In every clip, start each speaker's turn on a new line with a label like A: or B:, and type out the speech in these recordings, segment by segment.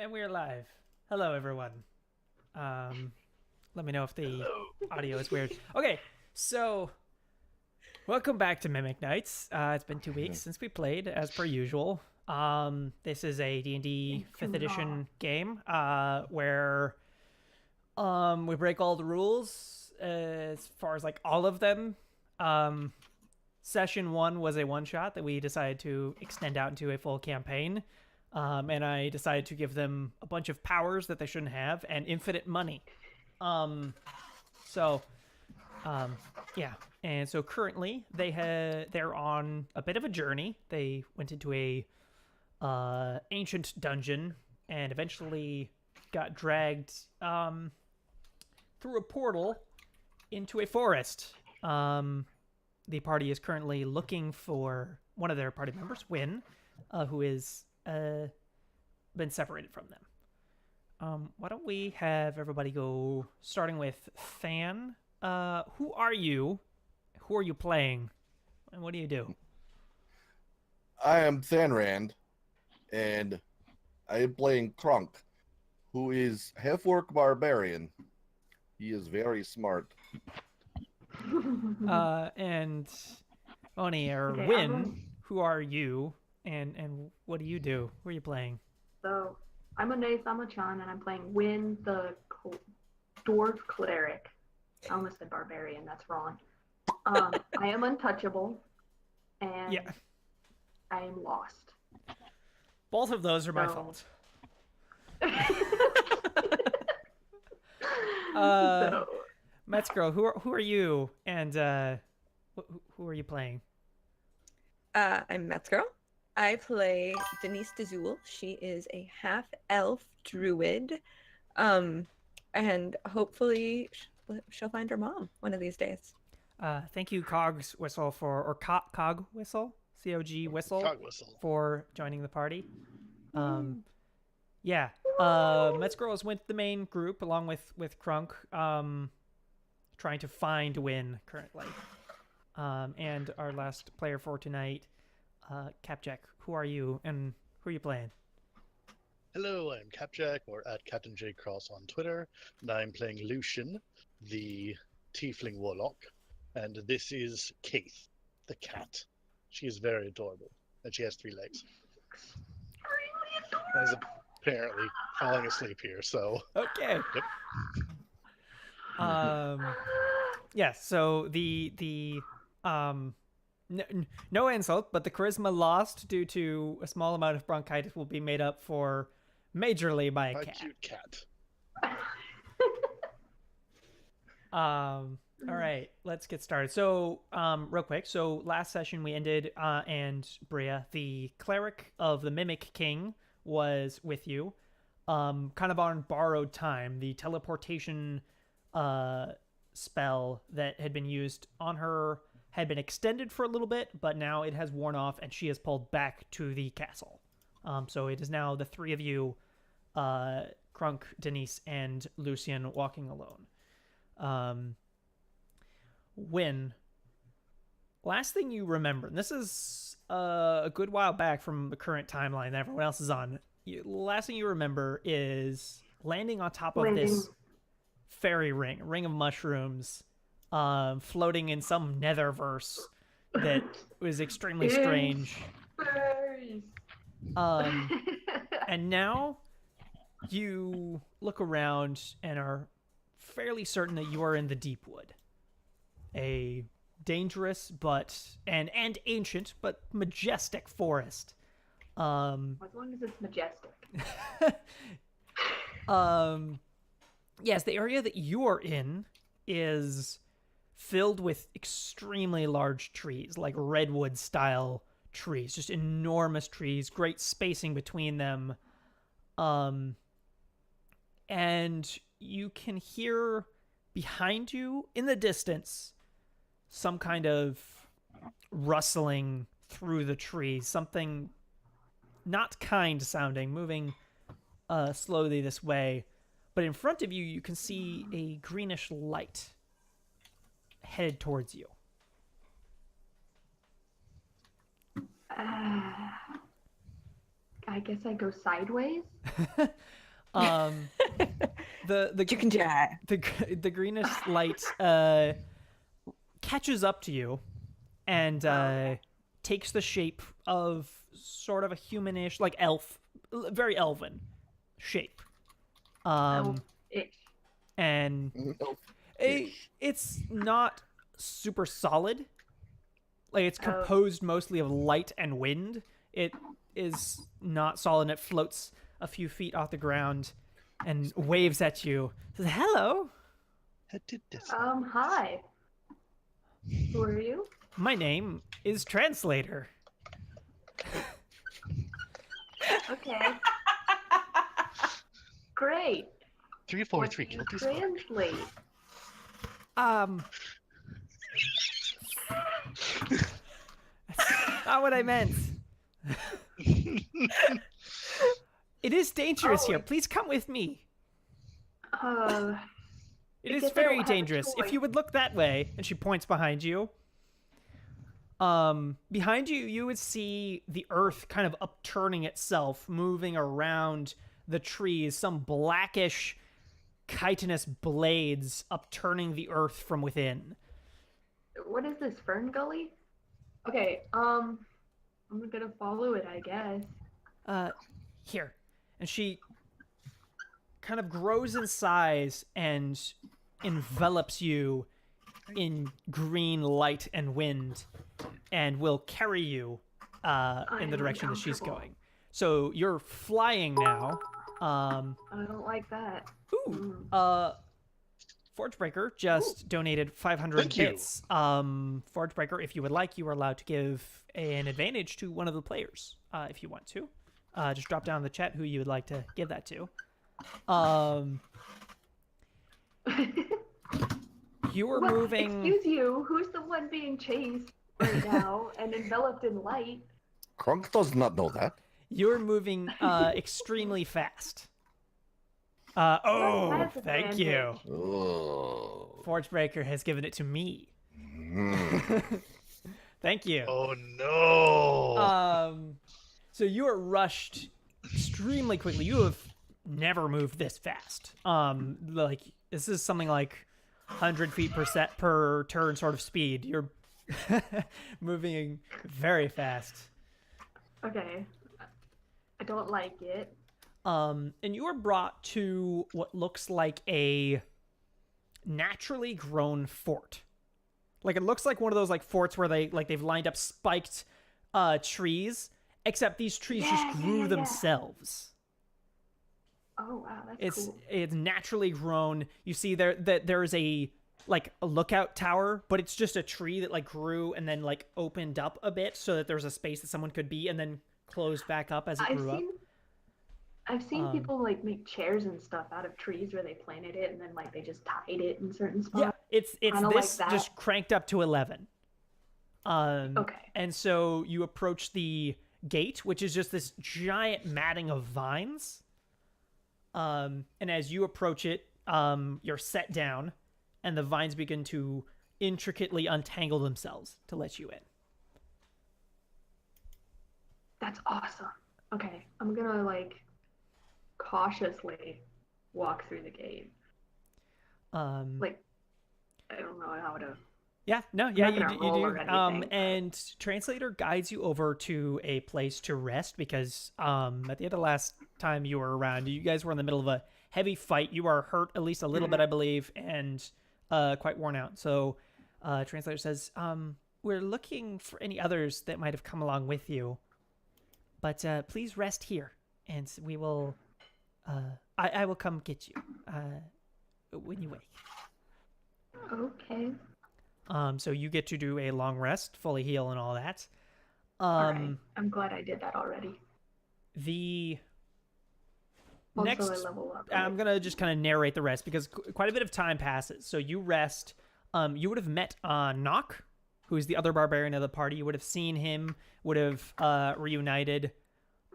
A: And we're live. Hello, everyone. Let me know if the audio is weird. Okay, so welcome back to Mimic Nights. It's been 2 weeks since we played, as per usual. This is a D&D 5th edition game where we break all the rules as far as like all of them. Session 1 was a one-shot that we decided to extend out into a full campaign. And I decided to give them a bunch of powers that they shouldn't have and infinite money. So, yeah. And so currently they're on a bit of a journey. They went into a ancient dungeon and eventually got dragged through a portal into a forest. The party is currently looking for one of their party members, Win, who is been separated from them. Why don't we have everybody go, starting with Than. Who are you? Who are you playing? And what do you do?
B: I am Thanrand, and I am playing Krunk, who is half-orc barbarian. He is very smart.
A: And Oni or
C: Okay,
A: Win, who are you? And what do you do? Who are you playing?
C: So, I'm a Nathama-chan, and I'm playing Win, the dwarf cleric. I almost said barbarian, that's wrong. I am untouchable, and
A: Yeah.
C: I am lost.
A: Both of those are my
C: So-
A: fault.
C: So,
A: Metzgirl, who are you? And who are you playing?
D: I'm Metzgirl. I play Denise DeZoul. She is a half-elf druid. And hopefully she'll find her mom one of these days.
A: Thank you, Cog's Whistle Cog Whistle, COG Whistle,
E: Cog whistle.
A: for joining the party. Yeah. Metzgirl is with the main group along with Krunk, trying to find Win currently. And our last player for tonight, Capjack. Who are you and who are you playing?
E: Hello, I'm Capjack, or at Captain J Cross on Twitter, and I'm playing Lucian, the Tiefling Warlock, and this is Keith, the cat. She is very adorable, and she has 3 legs. And is apparently falling asleep here, so
A: Okay.
E: Yep.
A: Yeah. So the no insult, but the charisma lost due to a small amount of bronchitis will be made up for majorly by a
E: my
A: cat.
E: cute cat.
A: All right, let's get started. So, real quick. So, last session we ended, and Bria, the cleric of the Mimic King, was with you. Kind of on borrowed time. The teleportation spell that had been used on her had been extended for a little bit, but now it has worn off, and she is pulled back to the castle. So it is now the 3 of you, Krunk, Denise, and Lucian, walking alone. Win. Last thing you remember, and this is a good while back from the current timeline that everyone else is on. Last thing you remember is landing on top of this fairy ring of mushrooms, floating in some netherverse that was extremely strange.
C: Fairies.
A: And now you look around and are fairly certain that you are in the deep wood, a dangerous and ancient but majestic forest.
C: As long as it's majestic.
A: Yes, the area that you are in is filled with extremely large trees, like redwood style trees, just enormous trees, great spacing between them. And you can hear behind you in the distance some kind of rustling through the trees, something not kind sounding, moving slowly this way. But in front of you, you can see a greenish light headed towards you.
C: I guess I go sideways.
A: The
D: Chicken jai.
A: the greenish light catches up to you and takes the shape of sort of a humanish, like elf, very elven shape.
C: Ish.
A: And it's not super solid. Like it's composed mostly of light and wind. It is not solid. It floats a few feet off the ground and waves at you. Says, "Hello,
C: Hi. Who are you?
A: my name is Translator."
C: Okay. Great.
E: 343
C: What do
E: killed
C: you
E: this one.
C: translate?
A: That's not what I meant. It is dangerous here. Please come with me. It
C: I
A: is
C: guess I
A: very
C: don't have a
A: dangerous. If
C: choice.
A: you would look that way, and she points behind you. Behind you, you would see the earth kind of upturning itself, moving around the trees. Some blackish, chitinous blades upturning the earth from within.
C: What is this, Fern Gully? Okay, I'm gonna follow it, I guess.
A: Here. And she kind of grows in size and envelops you in green light and wind and will carry you in the direction that she's
C: uncomfortable.
A: going. So you're flying now.
C: I don't like that.
A: Forgebreaker just donated 500
E: Thank you.
A: bits. Forgebreaker, if you would like, you are allowed to give an advantage to one of the players if you want to. Just drop down in the chat who you would like to give that to. You were
C: What?
A: moving.
C: Excuse you, who's the one being chased right now and enveloped in light?
B: Krunk does not know that.
A: You're moving extremely fast.
C: That's
A: Thank you.
C: advantage.
B: Oh.
A: Forgebreaker has given it to me.
B: Mm.
A: Thank you.
E: Oh no!
A: So you are rushed extremely quickly. You have never moved this fast. Like this is something like 100 feet per turn sort of speed. You're moving very fast.
C: Okay. I don't like it.
A: And you are brought to what looks like a naturally grown fort. Like it looks like one of those like forts where they've lined up spiked trees, except these trees just grew
C: yeah.
A: themselves.
C: Oh wow, that's cool.
A: It's naturally grown. You see there is a lookout tower, but it's just a tree that like grew and then like opened up a bit so that there's a space that someone could be and then closed back up as it grew up.
C: I've seen people like make chairs and stuff out of trees where they planted it and then like they just tied it in certain spots.
A: Yeah, it's
C: Kinda
A: this
C: like that.
A: just cranked up to 11.
C: Okay.
A: And so you approach the gate, which is just this giant matting of vines. And as you approach it, you're set down, and the vines begin to intricately untangle themselves to let you in.
C: That's awesome. Okay, I'm gonna like cautiously walk through the gate. Like, I don't know how to.
A: Yeah, no,
C: not
A: you
C: gonna
A: do.
C: roll or anything, but-
A: And Translator guides you over to a place to rest because at the end of last time you were around, you guys were in the middle of a heavy fight. You are hurt at least a little bit, I believe, and quite worn out. So Translator says, we're looking for any others that might have come along with you, but please rest here, and we will. I will come get you when you wake.
C: Okay.
A: So you get to do a long rest, fully heal, and all that.
C: All right. I'm glad I did that already.
A: The
C: Also,
A: next,
C: I level up.
A: I'm gonna just kind of narrate the rest because quite a bit of time passes. So you rest. You would have met Nock, who's the other barbarian of the party. You would have seen him. Would have reunited.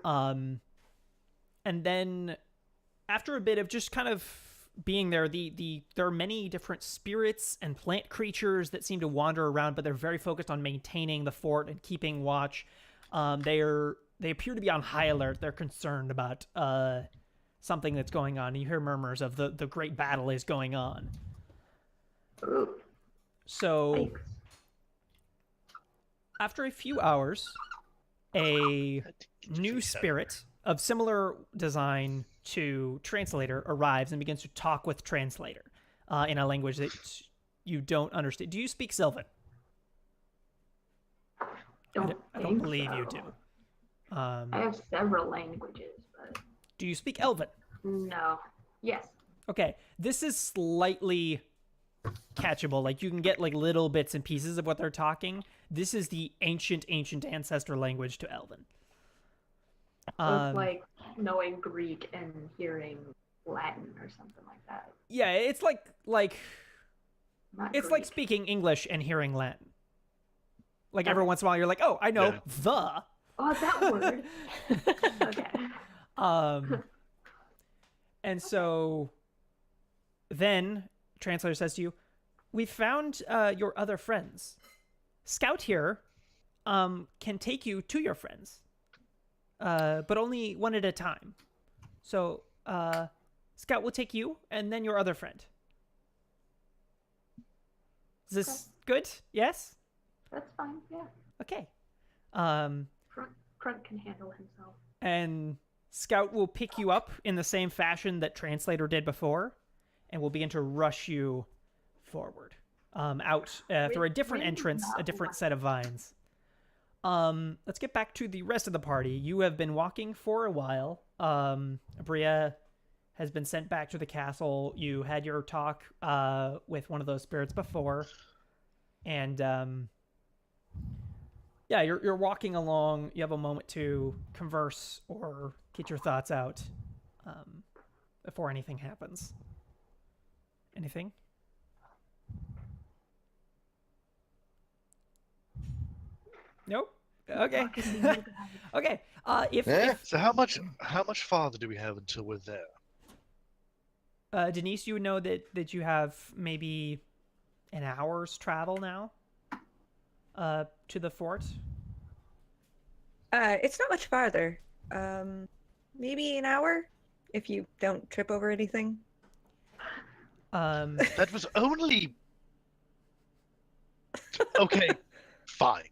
A: And then after a bit of just kind of being there, there are many different spirits and plant creatures that seem to wander around, but they're very focused on maintaining the fort and keeping watch. They are they appear to be on high alert. They're concerned about something that's going on. You hear murmurs of the great battle is going on.
C: Ooh,
A: So
C: thanks.
A: after a few hours, a new
E: Defeat
A: spirit of similar design to Translator arrives and begins to talk with Translator in a language that you don't understand. Do you speak Sylvan? I don't
C: think
A: believe
C: so.
A: you do.
C: I have several languages, but
A: Do you speak Elven?
C: no. Yes.
A: Okay, this is slightly catchable. Like you can get like little bits and pieces of what they're talking. This is the ancient ancestor language to Elven.
C: So it's like knowing Greek and hearing Latin or something like that.
A: Yeah, it's like
C: Not
A: it's
C: Greek.
A: like speaking English and hearing Latin. Like
C: Yeah.
A: every once in a while, you're like, oh, I know
E: Yeah.
A: the.
C: Oh, that word. Okay.
A: And so then Translator says to you, we found your other friends. Scout here can take you to your friends, but only one at a time. So Scout will take you and then your other friend. Is this good? Yes?
C: That's fine. Yeah.
A: Okay.
C: Crunk can handle himself.
A: And Scout will pick you up in the same fashion that Translator did before, and will begin to rush you forward, out through a different
C: Really
A: entrance, a
C: not
A: different
C: what-
A: set of vines. Let's get back to the rest of the party. You have been walking for a while. Bria has been sent back to the castle. You had your talk with one of those spirits before, and yeah, you're walking along. You have a moment to converse or get your thoughts out before anything happens. Anything? Nope. Okay. Okay. If
E: So how much farther do we have until we're there?
A: Denise, you would know that you have maybe an hour's travel now to the fort.
D: It's not much farther. Maybe an hour if you don't trip over anything.
E: That was only. Okay, fine.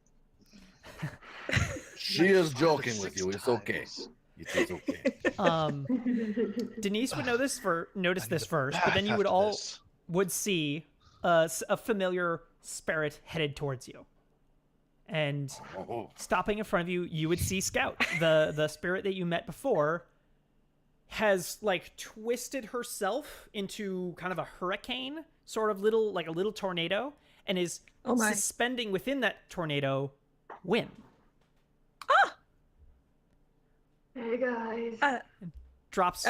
B: She is joking
E: Six
B: with you. It's okay.
E: times.
B: It is okay.
A: Denise would notice
E: I
A: this
E: need a
A: first, but then
E: bath
A: you would
E: after
A: all
E: this.
A: would see a familiar spirit headed towards you, and
B: Oh,
A: stopping in front of you, you would see Scout, the spirit that you met before, has like twisted herself into kind of a hurricane, sort of little like a little tornado, and is
D: Oh my.
A: suspending within that tornado wind.
C: Hey guys.
A: Drops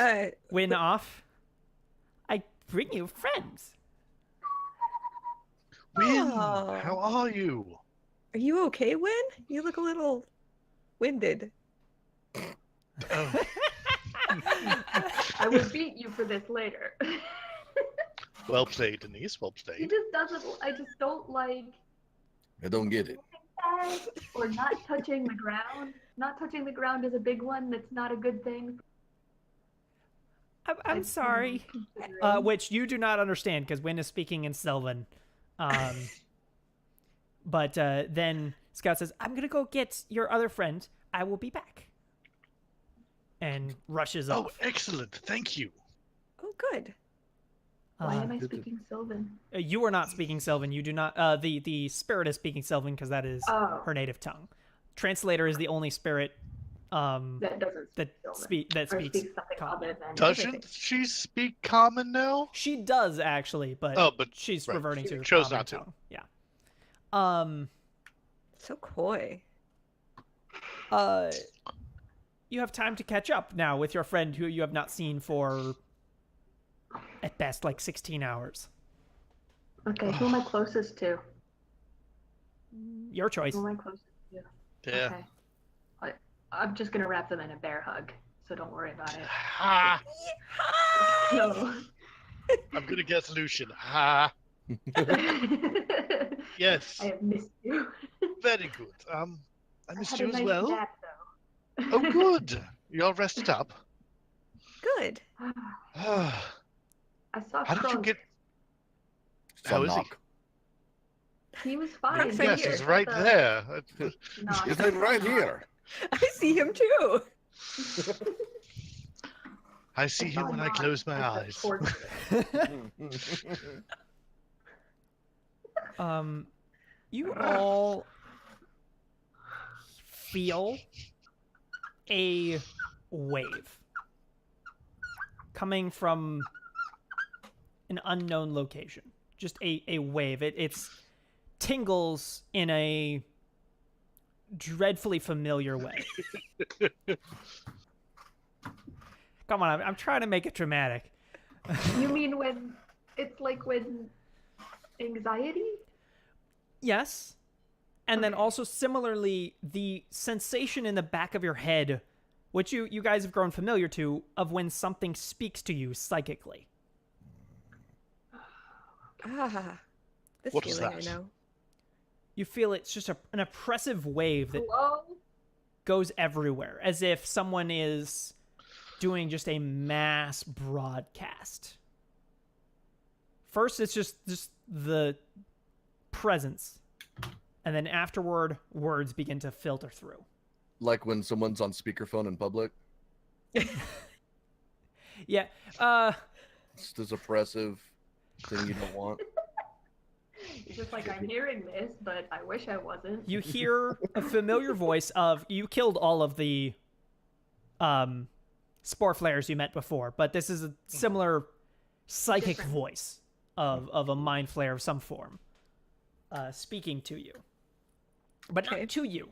A: Win off. I bring you friends.
E: Win,
D: Oh.
E: how are you?
D: Are you okay, Win? You look a little winded.
E: Oh,
C: I would beat you for this later.
E: well played, Denise. Well
C: He
E: played.
C: just doesn't. I just don't like
B: I don't get it.
C: that or not touching the ground. Not touching the ground is a big one. That's not a good thing.
A: I'm sorry.
C: Considering.
A: Which you do not understand because Win is speaking in Sylvan. But then Scout says, I'm going to go get your other friend. I will be back. And rushes
E: Oh,
A: off.
E: excellent. Thank you.
D: Oh, good.
C: Why am I
B: good to-
C: speaking Sylvan?
A: You are not speaking Sylvan. You do not. The spirit is speaking Sylvan because that is
C: Oh.
A: her native tongue. Translator is the only spirit
C: That doesn't
A: that
C: Sylvan.
A: that
C: Or
A: speaks.
C: speaks something
A: common.
C: other than.
E: Doesn't she speak common now?
A: She does actually, but
E: But
A: she's
E: right.
A: reverting
E: She
A: to
E: chose
A: common
E: not to.
A: tongue. Yeah.
D: So coy.
A: You have time to catch up now with your friend who you have not seen for at best like 16 hours.
C: Okay, who am I closest to?
A: Your choice.
C: Who am I closest to?
E: Yeah.
C: Okay. I'm just gonna wrap them in a bear hug, so don't worry about it.
E: Ha!
C: So.
E: I'm gonna guess Lucian. Ha! Yes.
C: I have missed you.
E: Very good. I missed
C: had
E: you
C: a
E: as
C: nice
E: well.
C: nap, though.
E: Oh, good. You all rested up.
D: Good.
E: How
C: I saw
E: did you
C: Crunk.
E: get?
B: Saw
E: How is he?
B: knock.
C: He was fine.
D: Knock's
C: He
D: right
E: Yes,
C: was
E: he's
D: here.
E: right
C: at the-
E: there.
C: Knock.
B: Is it right here?
D: I see him too.
E: I see him
C: saw
E: when I
C: Knock
E: close my
C: at the
E: eyes.
C: portrait.
A: You all feel a wave coming from an unknown location. Just a wave. It's tingles in a dreadfully familiar way. Come on, I'm trying to make it dramatic.
C: You mean when it's like when anxiety?
A: Yes. And then
C: Okay.
A: also similarly, the sensation in the back of your head, which you guys have grown familiar to, of when something speaks to you psychically.
D: Ah, this
E: What was
D: feeling
E: that?
D: I know.
A: You feel it's just an oppressive wave that
C: Hello?
A: goes everywhere, as if someone is doing just a mass broadcast. First, it's just the presence, and then afterward, words begin to filter through.
B: Like when someone's on speakerphone in public.
A: Yeah.
B: It's this oppressive thing you don't want.
C: It's just like, I'm hearing this, but I wish I wasn't.
A: You hear a familiar voice of, you killed all of the spore flares you met before, but this is a similar psychic
C: Different.
A: voice of a mind flare of some form speaking to you. But
D: Okay.
A: not to you.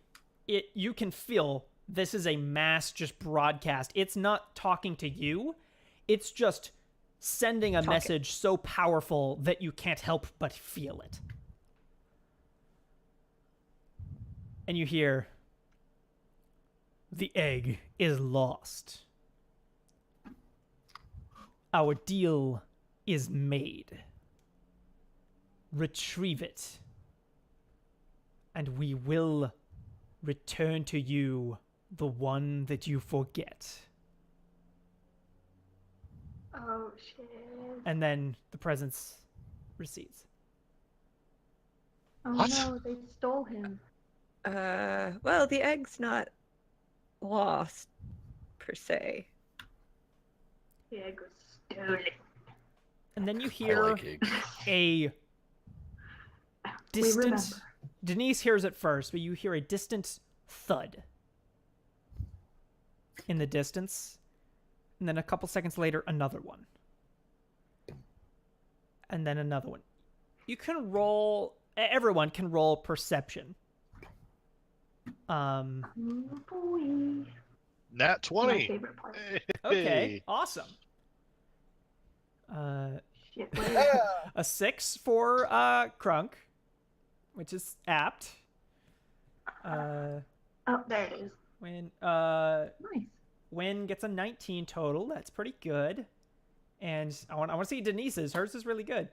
A: You can feel this is a mass just broadcast. It's not talking to you. It's just sending a
D: Talking.
A: message so powerful that you can't help but feel it. And you hear, "The egg is lost. Our deal is made. Retrieve it, and we will return to you the one that you forget."
C: Oh, shit.
A: And then the presence recedes.
C: Oh
E: What?
C: no, they stole him.
D: Well, the egg's not lost per se.
C: The egg was stolen.
A: And then you
B: I
A: hear
B: like eggs.
A: a
C: We
A: distant.
C: remember.
A: Denise hears it first, but you hear a distant thud in the distance. And then a couple seconds later, another one. And then another one. You can roll. Everyone can roll perception.
C: Oh boy.
E: Nat
C: My
E: 20.
C: favorite part.
A: Okay,
E: Hey.
A: awesome.
C: Shit, what is it?
A: A 6 for Crunk, which is apt.
C: Oh, there it is.
A: When
C: Nice.
A: Win gets a 19 total, that's pretty good. And I want to see Denise's. Hers is really good.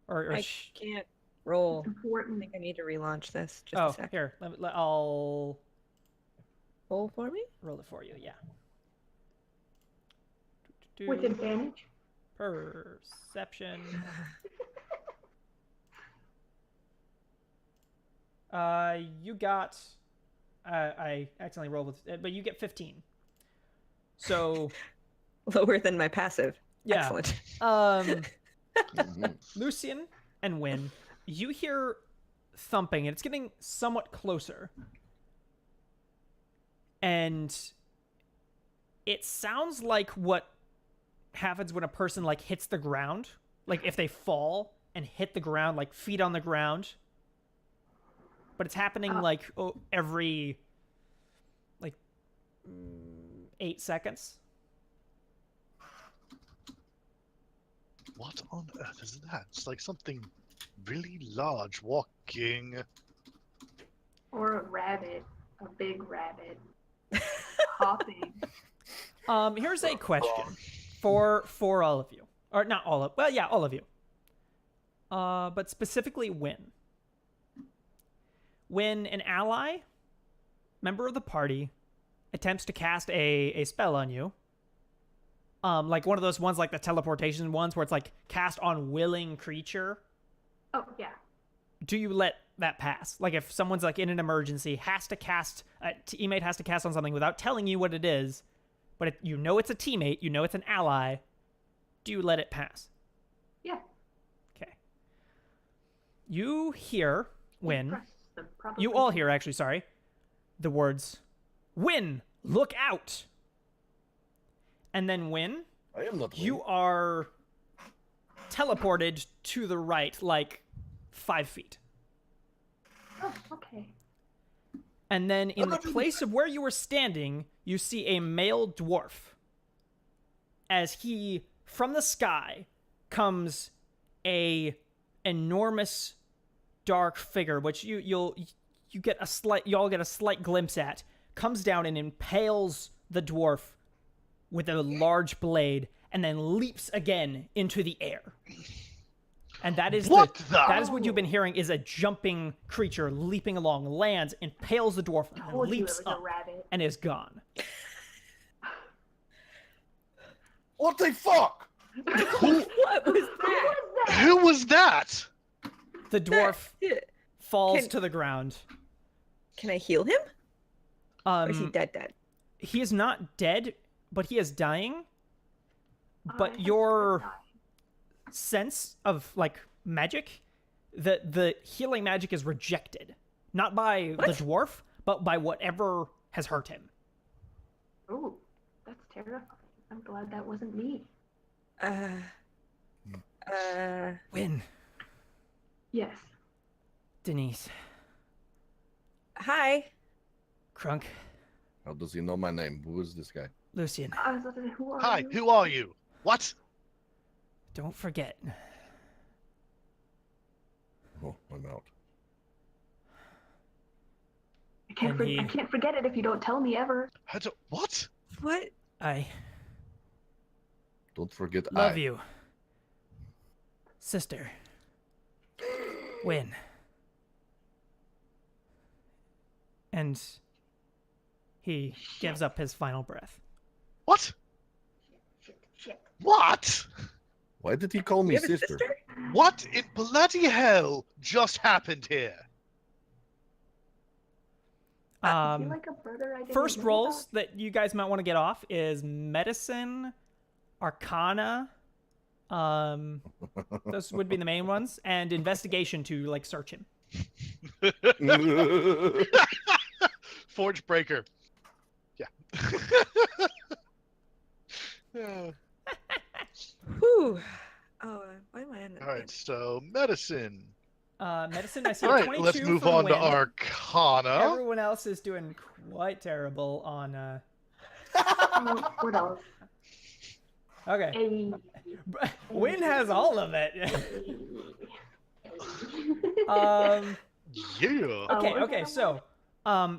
A: Or
D: I can't roll. I
C: Important.
D: think I need to relaunch this. Just
A: oh,
D: a sec.
A: here. I'll
D: Roll for me?
A: roll it for you. Yeah.
C: With advantage.
A: Perception. You got. I accidentally rolled with, but you get 15. So
D: Lower than my passive.
A: yeah.
D: Excellent.
B: Mhm.
A: Lucian and Win, you hear thumping, and it's getting somewhat closer. And it sounds like what happens when a person like hits the ground, like if they fall and hit the ground, like feet on the ground. But it's happening like every 8 seconds.
E: What on earth is that? It's like something really large walking.
C: Or a rabbit. A big rabbit. Hopping.
A: Here's a question for all of you, or not all of. Well, yeah, all of you. But specifically, when an ally, member of the party, attempts to cast a spell on you. Like one of those ones, like the teleportation ones, where it's like cast on willing creature.
C: Oh, yeah.
A: Do you let that pass? Like if someone's like in an emergency, has to cast, a teammate has to cast on something without telling you what it is, but if you know it's a teammate, you know it's an ally, do you let it pass?
C: Yeah.
A: Okay. You hear Win.
C: Press them, probably.
A: You all hear, actually, sorry, the words, Win, look out. And then Win,
B: I am not.
A: you are teleported to the right, like 5 feet.
C: Oh, okay.
A: And then in the place of where you were standing, you see a male dwarf. As he, from the sky, comes a enormous dark figure, which you all get a slight glimpse at, comes down and impales the dwarf with a large blade, and then leaps again into the air. And that is that is what you've been hearing, is a jumping creature leaping along, lands, impales the dwarf, and then
C: Told you it
A: leaps
C: was a
A: up
C: rabbit.
A: and is gone.
B: What the fuck?
D: What was that?
E: Who was that?
A: The dwarf
D: Yeah.
A: falls
D: Can-
A: to the ground.
D: Can I heal him? Or is he dead?
A: He is not dead, but he is dying.
C: I
A: But
C: have
A: your
C: died.
A: sense of like magic, the healing magic is rejected, not by
D: What?
A: the dwarf, but by whatever has hurt him.
C: Oh, that's terrifying. I'm glad that wasn't me.
A: Win,
C: Yes.
A: Denise,
D: Hi.
A: Crunk,
B: How does he know my name? Who is this guy?
A: Lucian.
C: I was like, who are
E: Hi,
C: you?
E: who are you? What?
A: Don't forget.
B: Oh, I'm out.
A: And
C: I can't forget it if you don't tell me ever.
E: What?
D: What?
A: I
B: Don't forget
A: love
B: I.
A: you, sister. Win. And he gives up his final breath.
E: What?
C: Shit.
E: What?
B: Why did he call
D: You
B: me
D: have a
B: sister?
D: sister?
E: What in bloody hell just happened here?
C: I feel like a brother I didn't
A: First
C: know
A: rolls that you guys might want to get off is medicine, arcana. Those would be the main ones, and investigation to like search him.
E: Forge breaker. Yeah. Yeah.
D: Whew. Oh, why am I on
E: All right, so medicine.
A: Medicine, I see
E: All
A: a
E: right,
A: 22
E: let's move
A: for
E: on to
A: Win.
E: arcana.
A: Everyone else is doing quite terrible on.
C: about. What else?
A: Okay,
C: A.
A: Win has all of it.
E: Yeah.
A: Okay. So,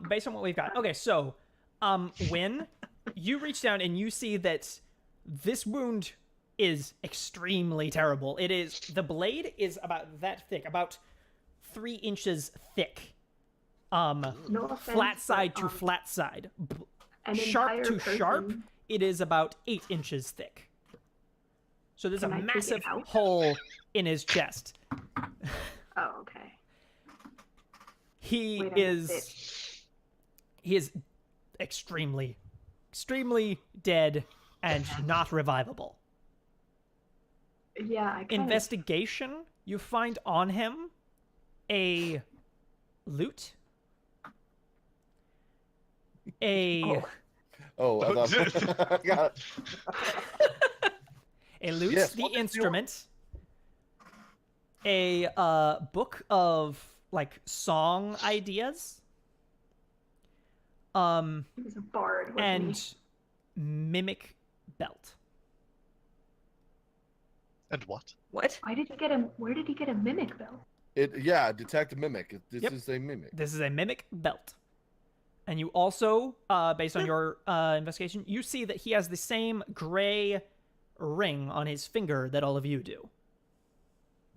A: based on what we've got, okay. So, Win, you reach down and you see that this wound is extremely terrible. It is, the blade is about that thick, about 3 inches thick.
C: No offense,
A: Flat side
C: but,
A: to flat side.
C: an
A: Sharp
C: entire
A: to sharp,
C: person-
A: it is about 8 inches thick. So there's
C: Can
A: a
C: I take it
A: massive
C: out?
A: hole in his chest.
C: Oh, okay.
A: He
C: Wait, I missed
A: is extremely dead and not revivable.
C: Yeah, I kind
A: Investigation, you find on him a lute, a
B: Oh, I thought. Got it.
A: a lute,
B: Yes,
A: the
B: what is
A: instrument, a book of like song ideas,
C: He was a bard, wasn't
A: and
C: he?
A: mimic belt.
E: And what?
D: What?
C: Why did he get a? Where did he get a mimic belt?
B: Yeah, detect a mimic. This
A: Yep.
B: is a mimic.
A: This is a mimic belt. And you also, based on your investigation, you see that he has the same gray ring on his finger that all of you do.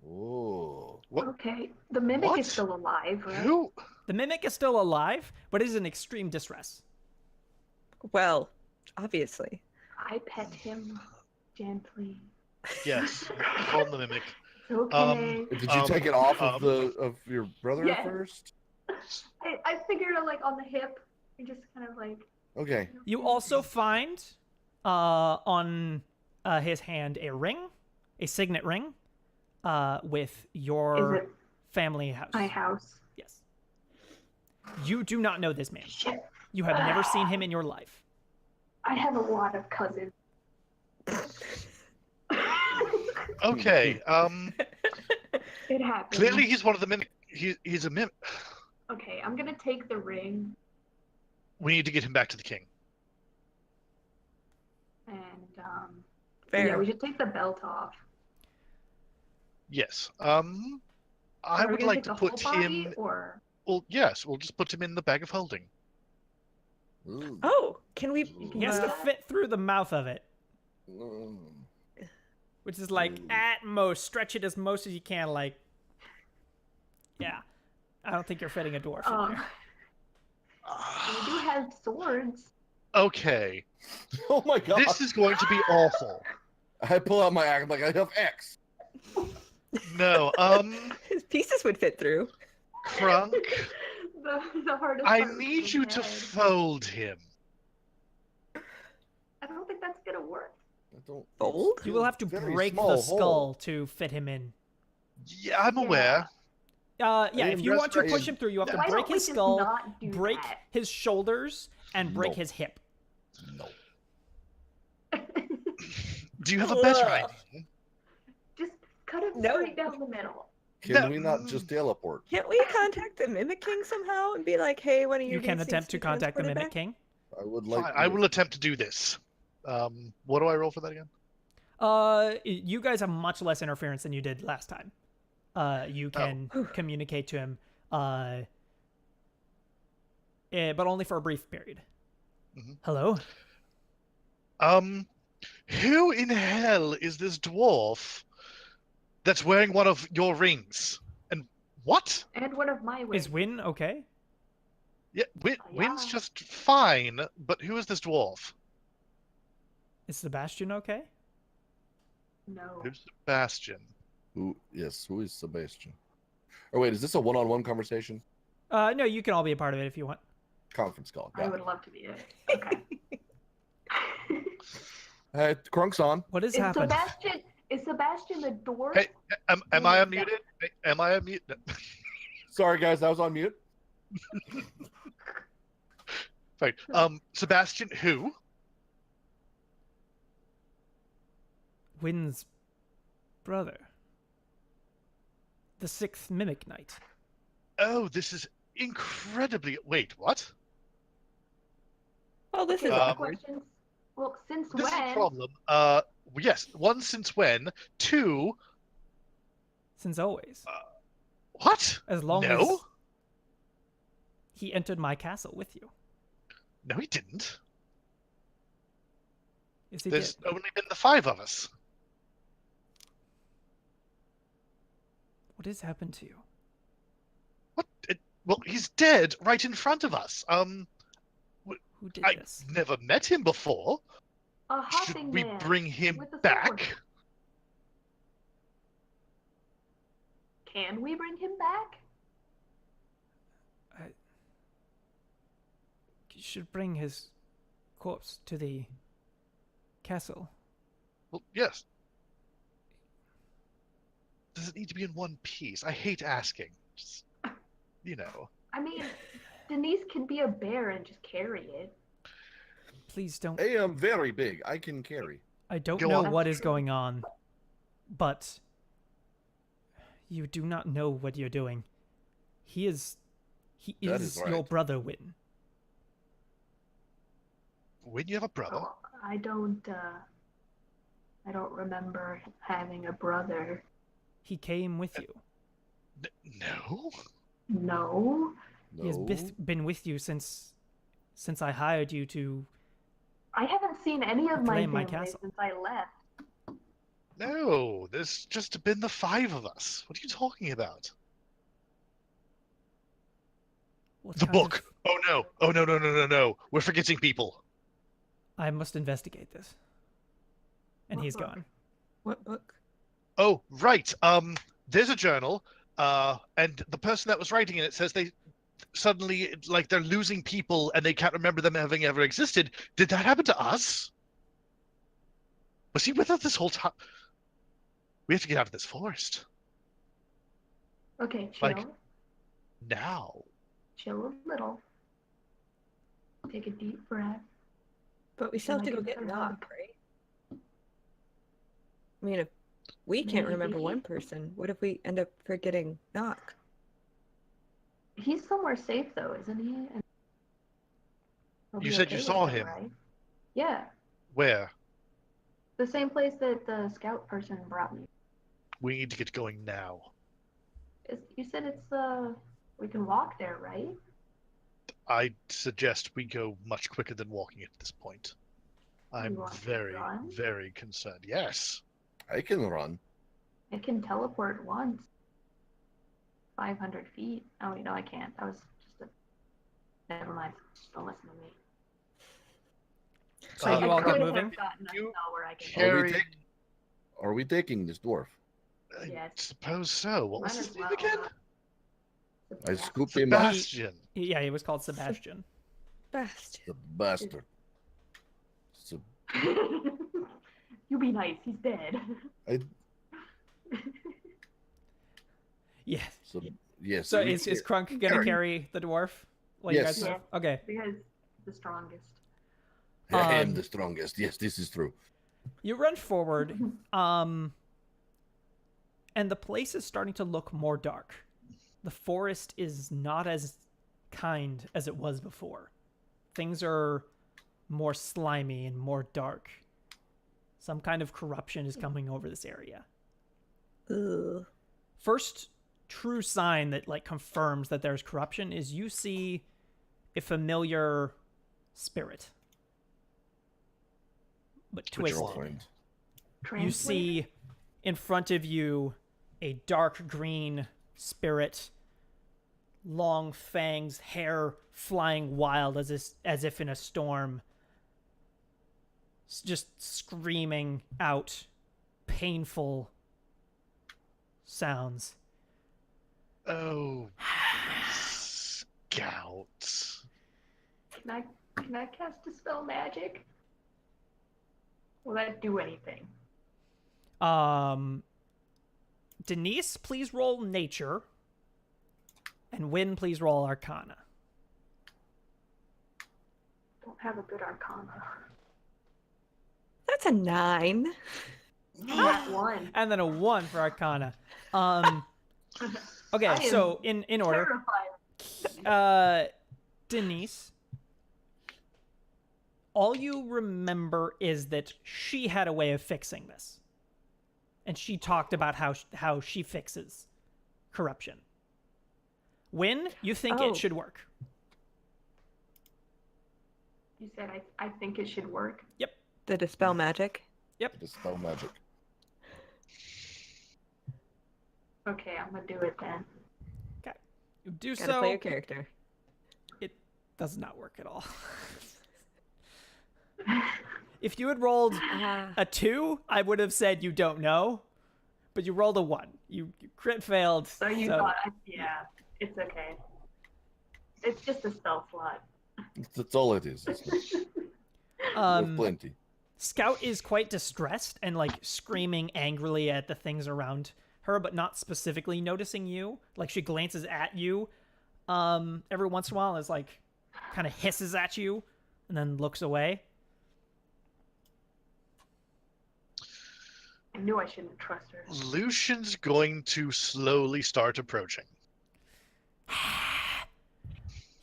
B: Oh.
E: What?
C: Okay, the mimic
E: What?
C: is still alive, right?
E: Who?
A: The mimic is still alive, but is in extreme distress.
D: Well, obviously.
C: I pet him gently.
E: Yes, from the mimic.
C: It's okay.
B: Did you take it off of your brother
C: Yes.
B: first?
C: I figured like on the hip and just kind of like.
B: Okay.
A: You also find on his hand a ring, a signet ring, with
C: Is
A: your
C: it
A: family house.
C: my house?
A: Yes. You do not know this man.
C: Shit.
A: You have never seen him in your life.
C: I have a lot of cousins.
E: Okay.
C: It happens.
E: Clearly he's one of the mimic. He's a mimic.
C: Okay, I'm gonna take the ring
E: We need to get him back to the king.
C: and
D: Fair.
C: yeah, we should take the belt off.
E: Yes. I
C: Are we
E: would
C: gonna
E: like
C: take
E: to
C: the whole
E: put
C: body,
E: him.
C: or
E: Well, yes. We'll just put him in the bag of holding.
B: Ooh.
D: Oh, can we?
A: He has to fit through the mouth of it,
B: Mm.
A: which is like at most stretch it as most as you can. Like, yeah, I don't think you're fitting a dwarf in there.
C: we do have swords.
E: Okay.
B: Oh my god.
E: This is going to be awful.
B: I pull out my axe like I have X.
E: No.
D: His pieces would fit through.
E: Krunk,
C: The hardest
E: I
C: part was
E: need
C: the
E: you to
C: head.
E: fold him.
C: I don't think that's gonna work.
B: I don't.
D: Fold?
A: You will have to
B: Very
A: break
B: small
A: the
B: hole.
A: skull to fit him in.
E: Yeah, I'm aware.
A: Yeah,
B: I
A: if
B: am
A: you want to push
B: restoration.
A: him through, you have to
C: Why
A: break
C: don't we
A: his
C: just
A: skull,
C: not do
A: break
C: that?
A: his shoulders, and break
B: No.
A: his hip.
B: No.
E: Do you have a better
D: Ugh.
E: idea?
C: Just cut it
D: No.
C: straight down the middle.
B: Can
E: No.
B: we not just teleport?
D: Can't we contact the Mimic King somehow and be like, "Hey, one of your
A: You can
D: dudes
A: attempt
D: needs
A: to
D: be
A: contact the
D: transported
A: Mimic
D: back?"
A: King.
B: I would like.
E: Fine, I will attempt to do this. What do I roll for that again?
A: You guys have much less interference than you did last time. You can communicate to him, but only for a brief period.
E: Mhm.
A: Hello?
E: Who in hell is this dwarf that's wearing one of your rings? And what?
C: And one of my wings.
A: Is Win okay?
E: Yeah, Win's
C: Yeah.
E: just fine, but who is this dwarf?
A: Is Sebastian okay?
C: No.
E: Who's Sebastian?
B: Who? Yes. Who is Sebastian? Or wait, is this a one-on-one conversation?
A: No, you can all be a part of it if you want.
B: Conference call.
C: I
B: Got
C: would
B: it.
C: love to be it. Okay.
B: Hey, Crunk's on.
A: What has
C: is
A: happened?
C: Sebastian the dwarf?
E: Hey, am I
C: Yeah.
E: unmuted? Am I unmuted?
B: Sorry, guys, I was on mute.
E: Right. Sebastian, who?
A: Win's brother. The 6th Mimic Knight.
E: Oh, this is incredibly. Wait, what?
D: Oh, this is
C: Okay,
D: awkward.
C: questions. Well, since
E: This is a
C: when?
E: problem. Yes. One, since when? Two,
A: Since always.
E: what?
A: As long
E: No.
A: as he entered my castle with you.
E: No, he didn't.
A: Yes, he
E: There's
A: did.
E: only been the 5 of us.
A: What has happened to you?
E: What? Well, he's dead right in front of us.
A: Who did
E: I
A: this?
E: never met him before.
C: A
E: Should
C: hopping
E: we
C: man
E: bring him
C: with a sword.
E: back?
C: Can we bring him back?
A: You should bring his corpse to the castle.
E: Well, yes. Does it need to be in one piece? I hate asking. Just, you know.
C: I mean, Denise can be a bear and just carry it.
A: Please don't.
B: I am very big. I can carry.
A: I don't
E: Go
A: know
E: on.
A: what is going on, but you do not know what you're doing. He is
B: That is
A: your
B: right.
A: brother, Win.
E: When you have a brother,
C: Oh, I don't remember having a brother.
A: He came with you.
E: no.
C: No.
B: No.
A: He has been with you since I hired you to.
C: I haven't seen any of my
A: Claim my
C: family
A: castle.
C: since I left.
E: No, there's just been the 5 of us. What are you talking about?
A: What
E: The
A: kind
E: book.
A: of-
E: Oh no. Oh no. We're forgetting people.
A: I must investigate this. And
C: What
A: he's
C: book?
A: gone.
D: What book?
E: Oh, right. There's a journal, and the person that was writing in it says they suddenly, like, they're losing people and they can't remember them having ever existed. Did that happen to us? Was he with us this whole time? We have to get out of this forest
C: Okay, chill.
E: Like- now.
C: Chill a little. Take a deep breath.
D: But we still have to
C: Like
D: go
C: in
D: get
C: third
D: Knock,
C: book.
D: right? I mean, if we can't remember
C: Maybe.
D: one person, what if we end up forgetting Knock?
C: He's somewhere safe though, isn't he? And he'll
E: You
C: be
E: said you
C: okay
E: saw
C: with
E: him.
C: right? Yeah,
E: Where?
C: the same place that the scout person brought me.
E: We need to get going now.
C: You said it's we can walk there, right?
E: I suggest we go much quicker than walking at this point. I'm
C: want to
E: very,
C: run?
E: very concerned. Yes.
B: I can run.
C: It can teleport once. 500 feet. Oh, you know I can't. That was just a. Never mind. Don't listen to me.
A: So
E: Uh,
A: you
C: I
A: all get
C: could
A: moving?
C: have gotten a
E: You
C: spell where I can.
E: carry.
B: Are we taking this dwarf?
E: I
C: Yes.
E: suppose so. What was
C: Might
E: his
C: as
E: name
C: well.
E: again?
B: I scoop him up.
E: Sebastian.
A: Yeah, he was called Sebastian.
D: Bastion.
B: The bastard. So
C: You be nice. He's dead.
A: Yeah.
B: Yes.
A: So
B: we
A: is
B: can-
A: Crunk gonna carry the dwarf? While you
B: Yes.
A: guys move? Okay.
C: Because the strongest.
B: I am
A: um,
B: the strongest. Yes, this is true.
A: You run forward, and the place is starting to look more dark. The forest is not as kind as it was before. Things are more slimy and more dark. Some kind of corruption is coming over this area.
D: Ugh.
A: First true sign that like confirms that there's corruption is you see a familiar spirit, but
E: Which
A: twisted.
E: one?
B: Girlfriend.
A: You see in front of you a dark green spirit, long fangs, hair flying wild as if in a storm, just screaming out painful sounds.
E: Oh, scouts.
C: Can I cast Dispel Magic? Will that do anything?
A: Denise, please roll nature. And Win, please roll arcana.
C: Don't have a good Arcana.
D: That's a 9.
C: Not one.
A: And then a 1 for arcana. Okay,
C: I am
A: so in order.
C: Terrified.
A: Denise, all you remember is that she had a way of fixing this. And she talked about how she fixes corruption. Win, you think
D: Oh.
A: it should work.
C: You said I think it should work.
D: The Dispel Magic.
B: The spell magic.
C: Okay, I'm gonna do it then.
A: You do
D: Gotta
A: so.
D: play your character.
A: It does not work at all. If you had rolled a 2, I would have said you don't know. But you rolled a 1. You crit failed.
C: So you thought, yeah, it's okay. It's just a spell slot.
B: That's all it is. There's plenty.
A: Scout is quite distressed and like screaming angrily at the things around her, but not specifically noticing you. Like she glances at you every once in a while, and is like kind of hisses at you, and then looks away.
C: I knew I shouldn't trust her.
E: Lucian's going to slowly start approaching.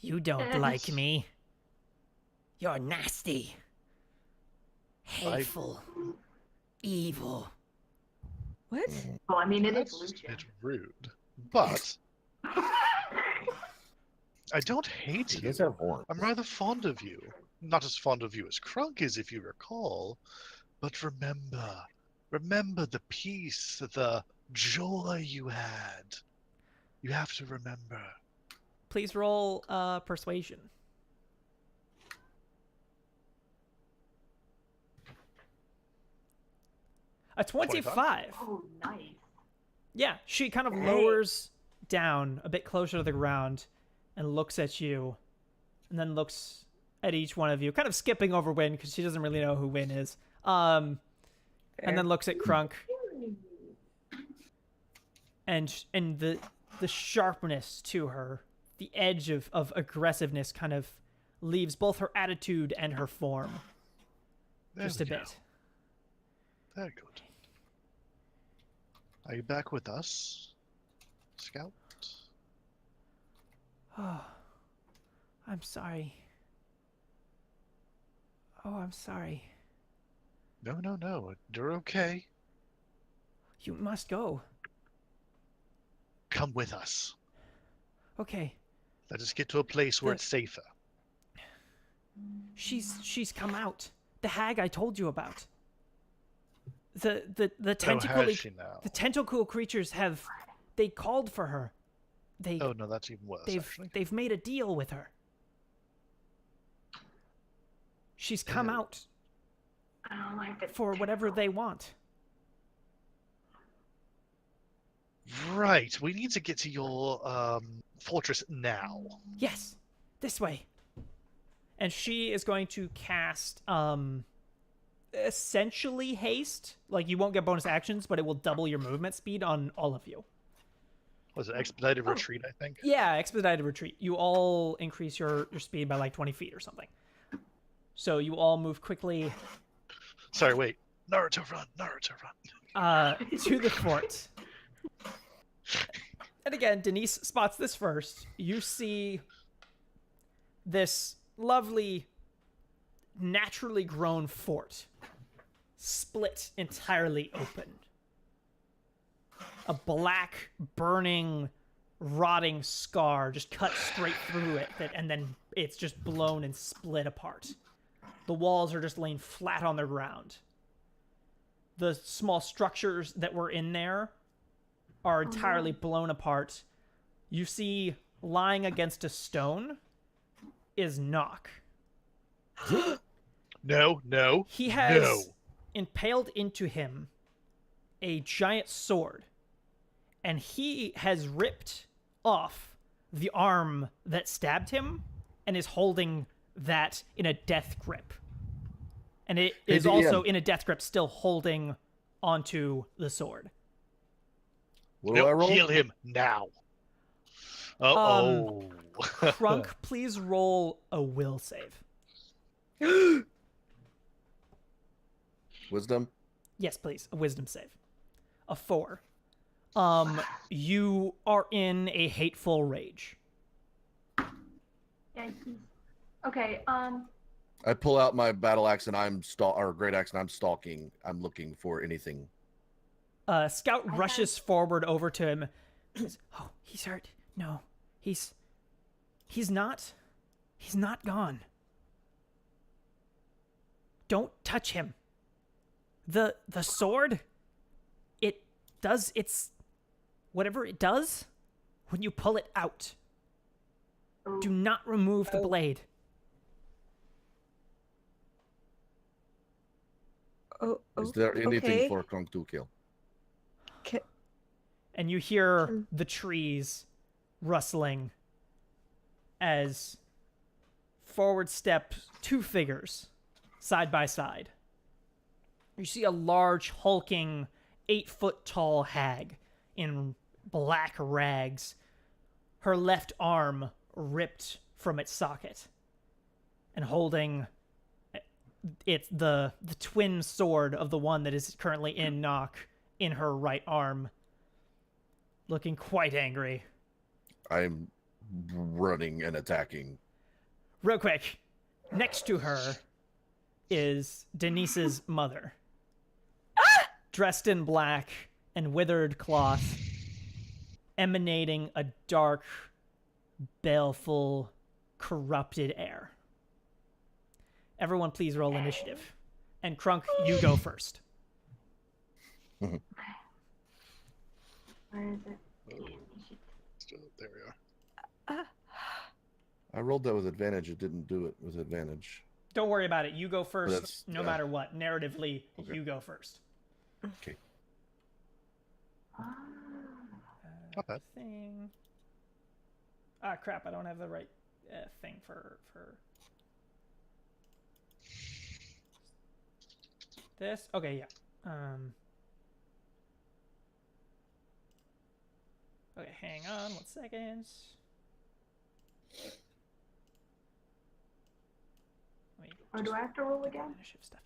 A: You don't like me. You're nasty. Hateful. Evil.
D: What?
C: Well, I mean, it is
E: That's a
C: Lucian.
E: bit rude, but I don't hate
B: He
E: you.
B: does have horns.
E: I'm rather fond of you. Not as fond of you as Crunk is, if you recall. But remember the peace, the joy you had. You have to remember.
A: Please roll persuasion. A 25.
C: Oh, nice.
A: Yeah, she kind of
D: Hey.
A: lowers down a bit closer to the ground and looks at you, and then looks at each one of you, kind of skipping over Win because she doesn't really know who Win is. And then looks at Crunk, and the sharpness to her, the edge of aggressiveness, kind of leaves both her attitude and her form
E: There
A: just
E: we
A: a
E: go.
A: bit.
E: Very good. Are you back with us, Scout?
A: Oh, I'm sorry. Oh, I'm sorry.
E: No, no, no. You're okay.
A: You must go.
E: Come with us.
A: Okay.
E: Let us get to a place where
A: The-
E: it's safer.
A: She's come out. The hag I told you about. The
E: Oh,
A: tentacle
E: has she now?
A: the tentacle creatures they called for her.
E: Oh no, that's even worse. Actually,
A: They've made a deal with her. She's come
E: Ew.
A: out
C: I don't like it.
A: for whatever they want.
E: right. We need to get to your fortress now.
A: Yes, this way. And she is going to cast essentially haste. Like, you won't get bonus actions, but it will double your movement speed on all of you.
E: Was it expedited retreat? I think.
A: Yeah, expedited retreat. You all increase your speed by like 20 feet or something. So you all move quickly
E: Sorry, wait. Naruto run. Naruto run.
A: to the fort. And again, Denise spots this first. You see this lovely, naturally grown fort split entirely open. A black, burning, rotting scar just cut straight through it, and then it's just blown and split apart. The walls are just laying flat on the ground. The small structures that were in there are entirely blown apart. You see, lying against a stone is Nock.
E: No, no.
A: He has
E: No.
A: impaled into him a giant sword, and he has ripped off the arm that stabbed him and is holding that in a death grip. And it
B: Hey,
A: is
B: DM.
A: also in a death grip, still holding onto the sword.
B: What do I
E: No,
B: roll?
E: heal him now. Uh-oh.
A: Crunk, please roll a will save.
B: Wisdom.
A: Yes, please. A wisdom save. A 4. You are in a hateful rage.
C: Yikes. Okay,
B: I pull out my battle axe and or great axe and I'm stalking. I'm looking for anything.
A: Scout rushes forward over to him. Says, "Oh, he's hurt. No, he's not. He's not gone. Don't touch him. The sword, it does its whatever it does when you pull it out. Do not remove the blade."
D: Oh,
B: Is there anything
D: okay.
B: for Kronk to kill?
A: And you hear the trees rustling as forward step 2 figures side by side. You see a large, hulking, 8-foot-tall hag in black rags, her left arm ripped from its socket, and holding the twin sword of the one that is currently in Nock in her right arm, looking quite angry.
B: I'm running and attacking.
A: Real quick, next to her is Denise's mother. Dressed in black and withered cloth, emanating a dark, baleful, corrupted air. Everyone please roll initiative. And Crunk, you go first.
C: where is it?
E: There we are.
B: I rolled that with advantage. It didn't do it with advantage.
A: Don't worry about it. You go first
B: That's-
A: no
B: yeah.
A: matter what. Narratively,
B: Okay.
A: you go first.
B: Okay.
E: Not bad.
A: Thing. Ah, crap! I don't have the right thing for this. Okay, yeah. Okay, hang on 1 second.
C: Or do I have to roll again?
A: Initiative stuff.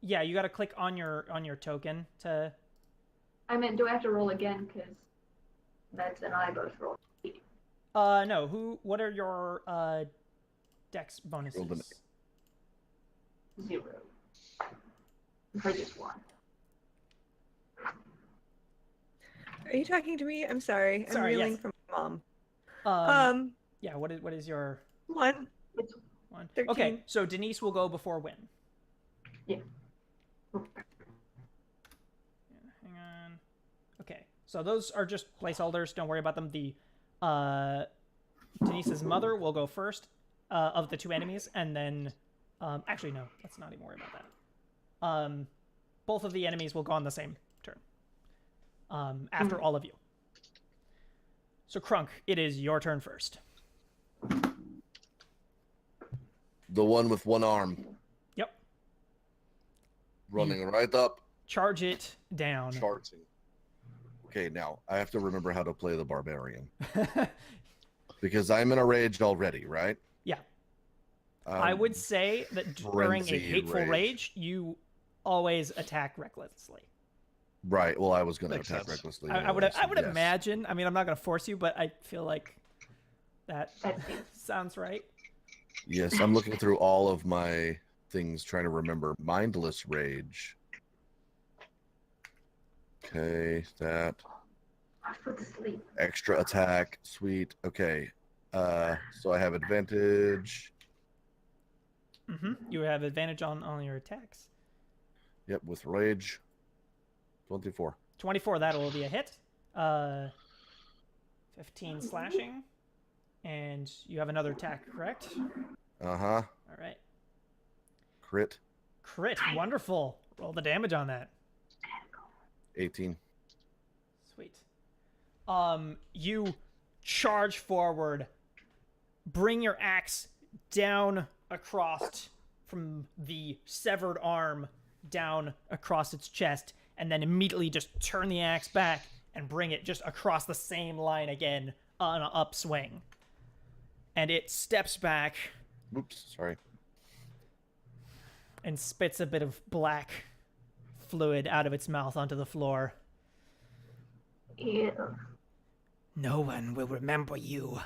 A: Yeah, you got to click on your token to.
C: I meant, do I have to roll again? Because Meds and I both rolled.
A: No. What are your dex bonuses?
B: Rolled an
C: 0. For this one.
D: Are you talking to me? I'm sorry. I'm
A: Sorry,
D: reeling
A: yes.
D: from my
A: Um. Yeah. What is your
D: 1.
C: It's
A: one?
D: 13.
A: Okay, so Denise will go before Win.
C: yeah.
A: Hang on. Okay, so those are just placeholders. Don't worry about them. The Denise's mother will go first of the 2 enemies, and then actually no, let's not even worry about that. Both of the enemies will go on the same turn. After all of you. So Crunk, it is your turn first.
B: The one with one arm.
A: Yep.
B: Running right up,
A: Charge it down.
B: charging. Okay, now I have to remember how to play the barbarian because I'm in a rage already, right?
A: Yeah. I would say that during a
B: frenzy
A: hateful
B: rage.
A: rage, you always attack recklessly.
B: Right. Well, I was going to
E: Makes
B: attack
E: sense.
B: recklessly.
A: I would
B: anyway, so yes.
A: imagine. I mean, I'm not going to force you, but I feel like that
C: That seems
A: sounds right.
B: Yes, I'm looking through all of my things, trying to remember. Mindless rage. Okay, that.
C: I put to sleep.
B: Extra attack. Sweet. Okay. So I have advantage.
A: You have advantage on your attacks.
B: Yep, with rage. 24.
A: 24, that will be a hit. 15 slashing. And you have another attack, correct?
B: Uh-huh.
A: All right.
B: Crit.
A: Crit. Wonderful. Roll the damage on that.
B: 18.
A: Sweet. You charge forward, bring your axe down across from the severed arm down across its chest, and then immediately just turn the axe back and bring it just across the same line again on an upswing. And it steps back
B: Oops, sorry.
A: and spits a bit of black fluid out of its mouth onto the floor.
C: Ew.
A: No one will remember you.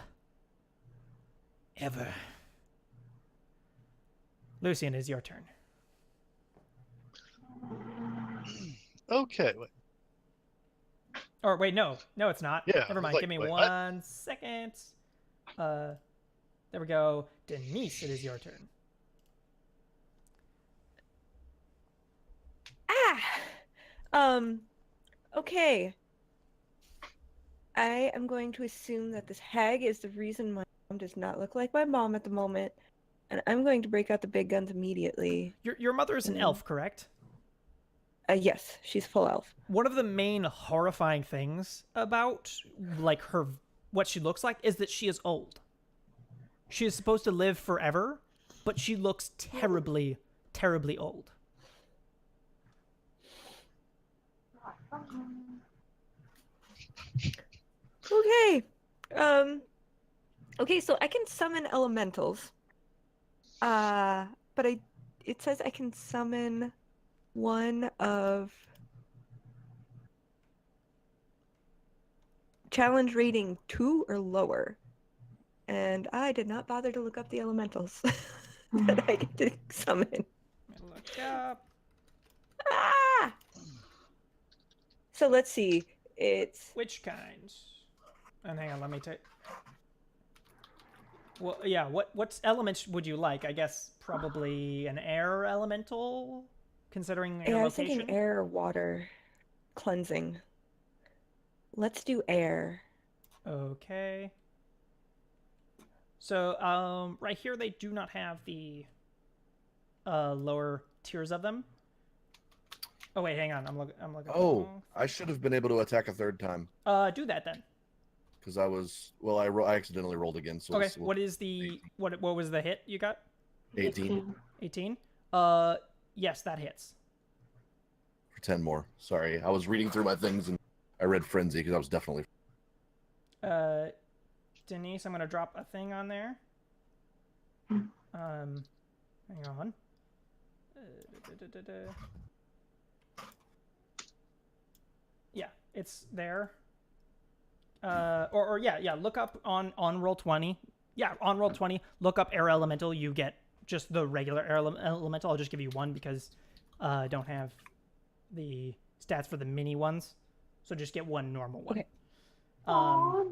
A: Ever. Lucian, is your turn.
E: Okay. Wait.
A: Or wait, no, it's not.
E: Yeah,
A: Never
E: I was
A: mind.
E: like,
A: Give me
E: wait, what?
A: 1 second. There we go. Denise, it is your turn.
D: Okay. I am going to assume that this hag is the reason my mom does not look like my mom at the moment, and I'm going to break out the big guns immediately.
A: Your mother is an elf, correct?
D: Yes, she's full elf.
A: One of the main horrifying things about like her what she looks like is that she is old. She is supposed to live forever, but she looks terribly, terribly old.
D: Okay. Okay, so I can summon elementals. But it says I can summon one of challenge rating 2 or lower. And I did not bother to look up the elementals that I get to summon.
A: Look up.
D: Ah! So let's see. It's
A: Which kind? And hang on, let me take. Well, yeah. What elements would you like? I guess probably an air elemental, considering your
D: I was
A: location.
D: thinking air or water cleansing. Let's do air.
A: Okay. So, right here they do not have the lower tiers of them. Oh wait, hang on. I'm looking.
B: Oh, I should have been able to attack a third time
A: Do that then.
B: because I accidentally rolled again. So
A: Okay. What is the what was the hit you got?
B: 18
A: 18. Yes, that hits.
B: for 10 more. Sorry, I was reading through my things and I read frenzy because I was definitely.
A: Denise, I'm gonna drop a thing on there.
C: Hmm.
A: Hang on. Yeah, it's there. Yeah. Look up on roll 20. Yeah, on roll 20. Look up air elemental. You get just the regular air elemental. I'll just give you one because I don't have the stats for the mini ones, so just get one normal one.
D: Okay.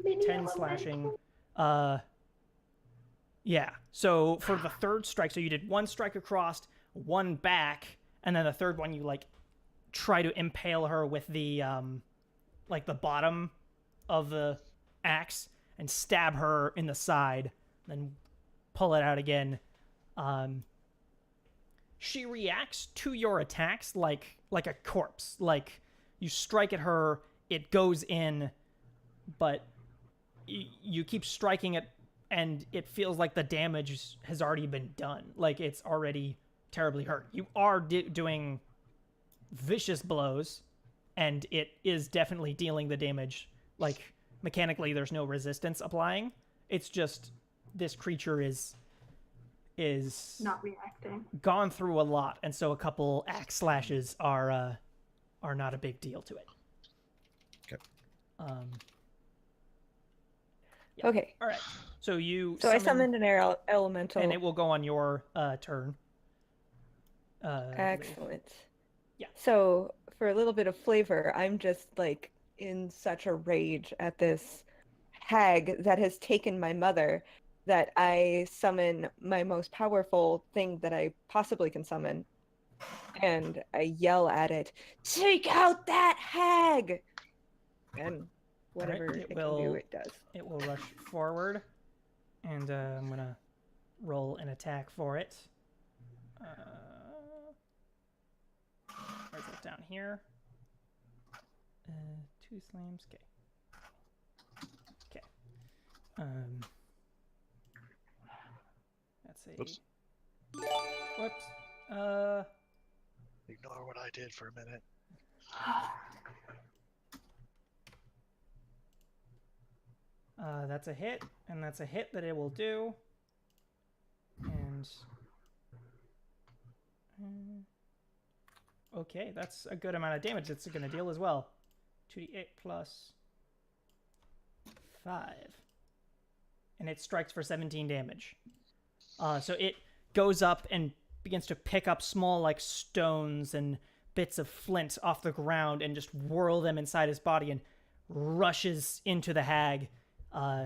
C: Mini
A: 10
C: elemental.
A: slashing. Yeah. So for the third strike, so you did one strike across, one back, and then the third one you like try to impale her with the like the bottom of the axe and stab her in the side, then pull it out again. She reacts to your attacks like a corpse. Like you strike at her, it goes in, but you keep striking it, and it feels like the damage has already been done. Like it's already terribly hurt. You are doing vicious blows, and it is definitely dealing the damage. Like mechanically, there's no resistance applying. It's just this creature is
C: Not reacting.
A: gone through a lot, and so a couple axe slashes are not a big deal to it.
B: Okay.
A: Yeah.
D: Okay.
A: All right. So you.
D: So I summoned an air elemental.
A: and it will go on your turn. I believe.
D: Excellent.
A: Yeah.
D: So for a little bit of flavor, I'm just like in such a rage at this hag that has taken my mother that I summon my most powerful thing that I possibly can summon. And I yell at it, "Take out that hag!" And whatever
A: Alright,
D: it can do, it does.
A: It will rush forward, and I'm gonna roll an attack for it. Where's that down here? 2 slams. Okay. Okay. That's a.
E: Whoops.
A: Whoops.
E: Ignore what I did for a minute.
A: That's a hit, and that's a hit that it will do. And okay, that's a good amount of damage it's going to deal as well. 2d8 plus 5, and it strikes for 17 damage. So it goes up and begins to pick up small like stones and bits of flint off the ground and just whirl them inside his body and rushes into the hag,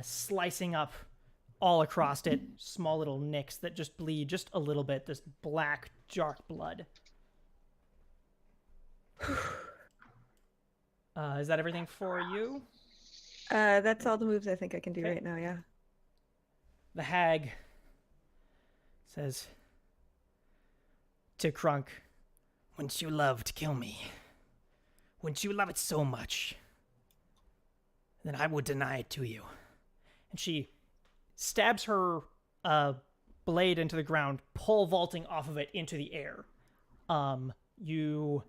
A: slicing up all across it, small little nicks that just bleed just a little bit, this black, dark blood. Is that everything for you?
D: That's all the moves I think I can do
A: Okay.
D: right now, yeah.
A: The hag says to Krunk, "Wouldn't you love to kill me? Wouldn't you love it so much? Then I would deny it to you." And she stabs her blade into the ground, pole vaulting off of it into the air. You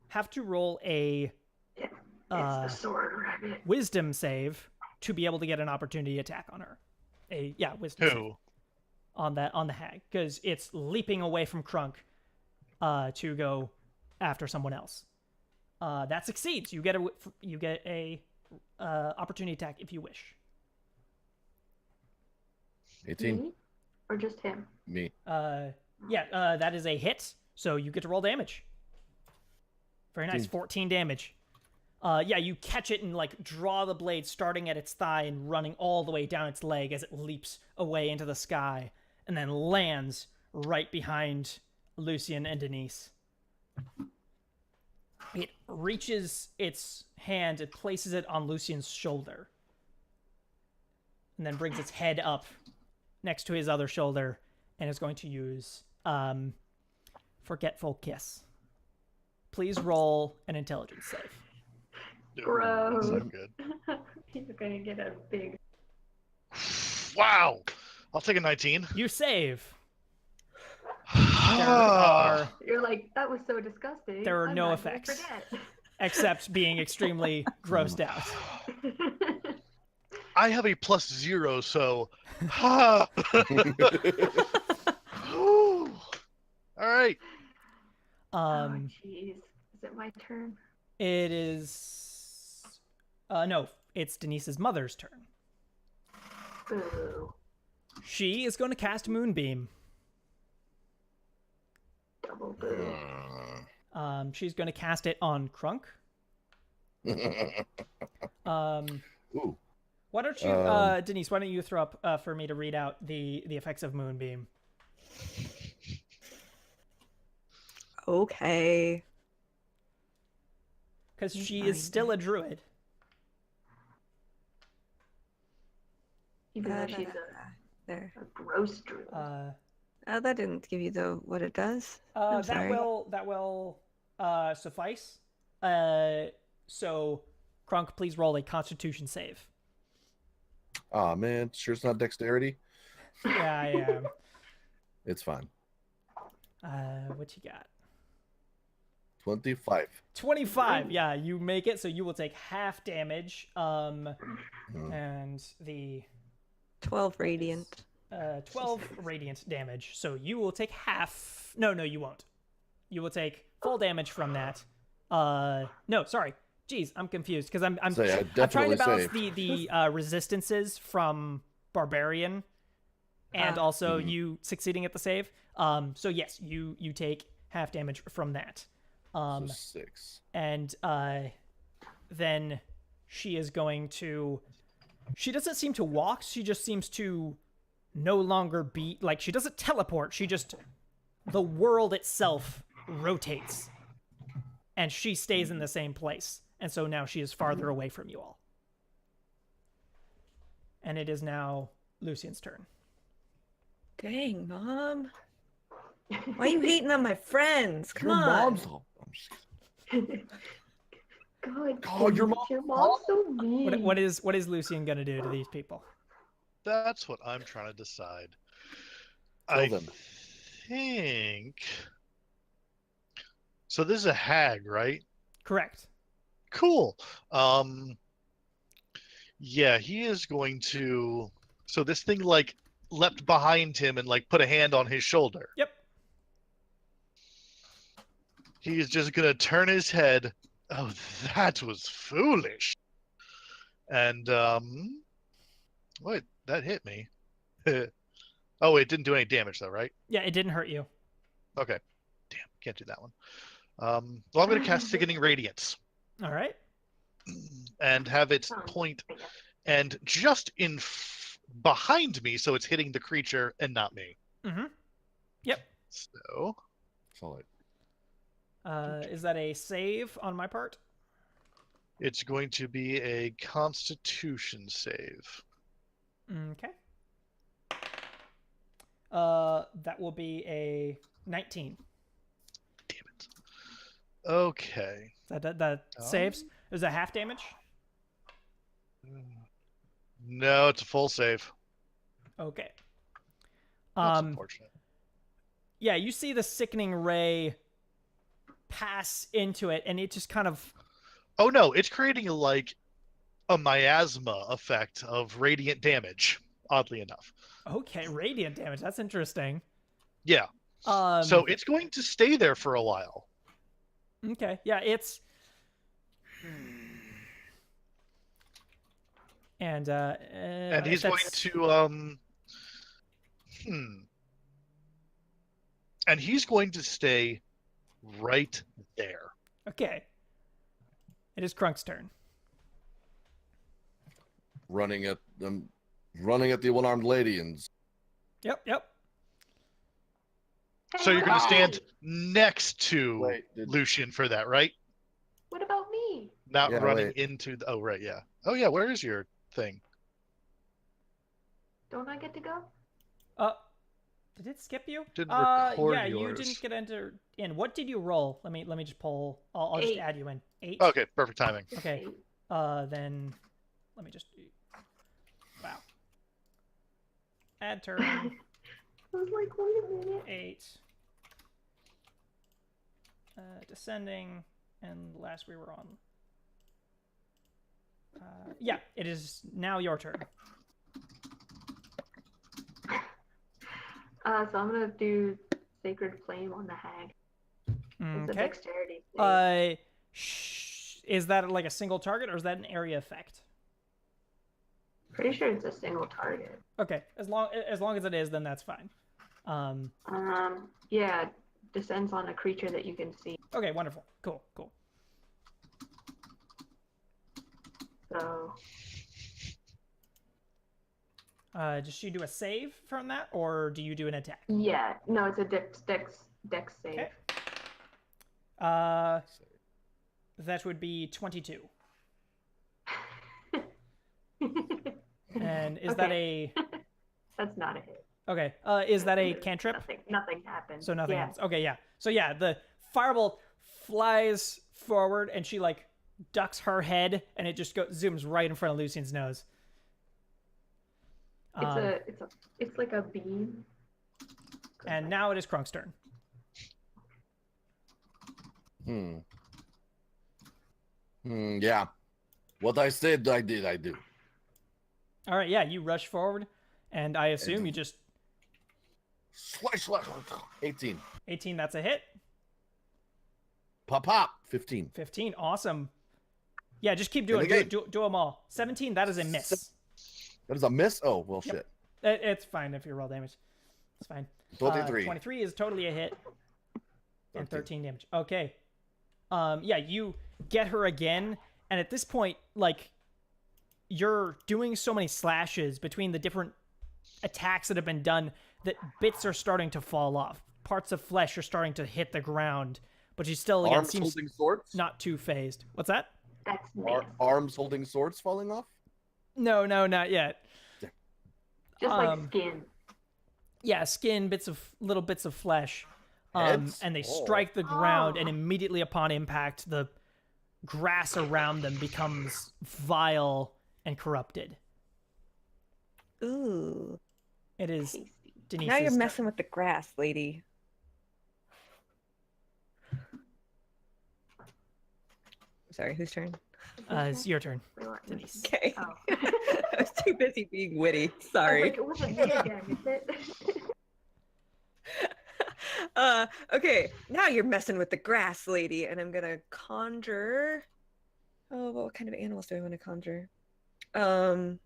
A: have to roll a
C: It's the sword rabbit.
A: wisdom save to be able to get an opportunity attack on her. Wisdom save
E: Who?
A: on the hag, because it's leaping away from Krunk to go after someone else. That succeeds. You get a opportunity attack if you wish.
B: 18.
C: Me? Or just him?
B: Me.
A: That is a hit, so you get to roll damage. Very nice. 14 damage. You catch it and like draw the blade starting at its thigh and running all the way down its leg as it leaps away into the sky and then lands right behind Lucian and Denise. It reaches its hand, it places it on Lucian's shoulder, and then brings its head up next to his other shoulder and is going to use Forgetful Kiss. please roll an intelligence save.
E: Ooh, that's not
C: Gross.
E: good.
C: You're gonna get a big.
E: Wow. I'll take a 19.
A: You save.
E: Ah.
C: You're like, that was so disgusting.
A: There are
C: I'm
A: no
C: not gonna
A: effects.
C: forget.
A: Except being extremely grossed out.
E: I have a +0, so. Ha. All right.
C: Oh,
A: Um,
C: jeez. Is it my turn?
A: it is. No, it's Denise's mother's turn.
C: Boo.
A: She is going to cast Moonbeam.
C: Double boo.
A: She's going to cast it on Crunk.
B: Ooh.
A: Why don't you, Denise? Why don't you throw up for me to read out the effects of Moonbeam?
D: Okay.
A: Because she
D: Fine.
A: is still a druid.
C: Even though she's
D: There.
C: a gross druid.
D: Oh, that didn't give you what it does. I'm
A: That
D: sorry.
A: will suffice. So, Crunk, please roll a Constitution save.
B: Aw, man. Sure it's not dexterity?
A: Yeah, I am.
B: It's fine.
A: What you got?
B: 25.
A: 25. Yeah, you make it, so you will take half damage. And the
D: 12 radiant.
A: 12 radiant damage. So you will take half. No, you won't. You will take full damage from that. No, sorry. Jeez, I'm confused because I'm trying to balance the resistances from Barbarian and also you succeeding at the save. So yes, you take half damage from that.
B: So 6.
A: And then she is going to. She doesn't seem to walk. She just seems to no longer be like she doesn't teleport. She just the world itself rotates, and she stays in the same place. And so now she is farther away from you all. And it is now Lucian's turn.
D: Dang, Mom. Why are you hating on my friends? Come
B: Your
D: on.
B: mom's all... I'm just kidding.
C: God,
B: Oh, your
C: mom's so mean.
A: What is Lucian gonna do to these people?
E: That's what I'm trying to decide.
B: Kill them.
E: Think. So this is a hag, right?
A: Correct.
E: Cool. Yeah, he is going to. So this thing like leapt behind him and like put a hand on his shoulder.
A: Yep.
E: He is just gonna turn his head. Oh, that was foolish. And wait, that hit me. Oh, it didn't do any damage though, right?
A: Yeah, it didn't hurt you.
E: Okay. Damn, can't do that one. Well, I'm gonna cast Sickening Radiance
A: All right.
E: and have its point and just behind me, so it's hitting the creature and not me.
A: Mm-hmm. Yep.
E: So
B: Solid.
A: Is that a save on my part?
E: it's going to be a Constitution save.
A: Okay. That will be a 19.
E: Damn it. Okay.
A: That saves. Is that half damage?
E: No, it's a full save.
A: Okay.
E: That's unfortunate.
A: Yeah, you see the sickening ray pass into it, and it just kind of.
E: Oh no, it's creating like a miasma effect of radiant damage. Oddly enough.
A: Okay, radiant damage. That's interesting.
E: Yeah. So it's going to stay there for a while.
A: Okay. Yeah, it's. And
E: he's going to and he's going to stay right there.
A: Okay. It is Crunk's turn.
B: Running at the one-armed lady and...
A: Yep.
E: So you're going to stand next to
B: Wait,
E: Lucian for that, right?
C: What about me?
E: Not
B: Yeah,
E: running
B: wait.
E: into the... Oh, right, yeah. Oh, yeah, where is your thing?
C: Don't I get to go?
A: Did it skip you?
E: Didn't record
A: yeah, you
E: yours.
A: didn't get entered in. What did you roll? Let me just pull. I'll just
C: 8.
A: add you in. 8.
E: Okay, perfect timing.
A: Okay.
C: 8.
A: Then let me just. Wow. Add turn.
C: I was like, wait a minute.
A: 8. Descending, and last we were on. Yeah, it is now your turn.
C: So I'm gonna do Sacred Flame on the hag. It's a
A: Okay.
C: dexterity save.
A: Is that like a single target or is that an area effect?
C: Pretty sure it's a single target.
A: Okay, as long as it is, then that's fine.
C: Yeah, descends on a creature that you can see.
A: Okay, wonderful. Cool.
C: So
A: Does she do a save from that, or do you do an attack?
C: yeah, no, it's a dex save.
A: Okay. That would be 22. And is that a?
C: That's not a hit.
A: Okay. Is that a cantrip?
C: Nothing happens.
A: So nothing
C: Yeah.
A: happens. Okay, yeah. So yeah, the firebolt flies forward, and she like ducks her head, and it just zooms right in front of Lucian's nose.
C: It's like a beam.
A: And now it is Krunk's turn.
B: Yeah. What I said, I did. I do.
A: All right, yeah, you rush forward, and I assume you just
B: Slash. 18.
A: 18. That's a hit.
B: Pop. 15.
A: 15. Awesome. Yeah, just keep doing it. Do them all. 17. That is a miss.
B: That is a miss? Oh, well,
A: Yep.
B: shit.
A: It's fine if you roll damage. It's fine.
B: 23.
A: 23 is totally a hit. And 13 damage. Okay. Yeah, you get her again, and at this point, like, you're doing so many slashes between the different attacks that have been done that bits are starting to fall off. Parts of flesh are starting to hit the ground, but she still, again,
B: Arms
A: seems
B: holding swords?
A: not too phased. What's that?
C: That's nice.
B: Arms holding swords falling off?
A: No, not yet.
C: Just like skin.
A: Yeah, skin, little bits of flesh.
B: Heads?
A: And they strike the ground, and immediately upon impact, the grass around them becomes vile and corrupted.
D: Ooh.
A: It is
C: Tasty.
A: Denise's
D: Now you're
A: turn.
D: messing with the grass, lady. Sorry, whose turn?
A: It's your turn,
C: Relax.
A: Denise.
D: Okay.
C: Oh.
D: I was too busy being witty.
C: I was
D: Sorry.
C: like, it wasn't me again, is it?
D: Okay, now you're messing with the grass, lady, and I'm gonna conjure. Oh, what kind of animals do I want to conjure?
C: Poison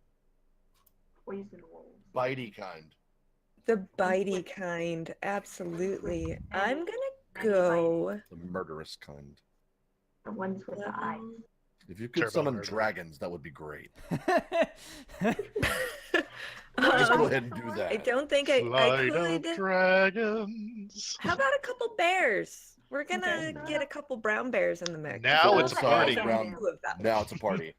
C: wolves.
B: Bitey kind.
D: The bitey kind, absolutely. I'm gonna
C: Any
D: go.
B: The murderous kind.
C: The ones with the eyes.
B: If you could
E: Turbo
B: summon
E: murder.
B: dragons, that would be great.
D: Um,
B: Just go ahead and do that.
D: I don't think I
E: Flight
D: could.
E: of dragons.
D: How about a couple bears? We're gonna
A: Okay.
D: get a couple brown bears in the mix.
E: Now
B: it's a party.
C: Brown.
D: Two of them.
B: Now it's a party.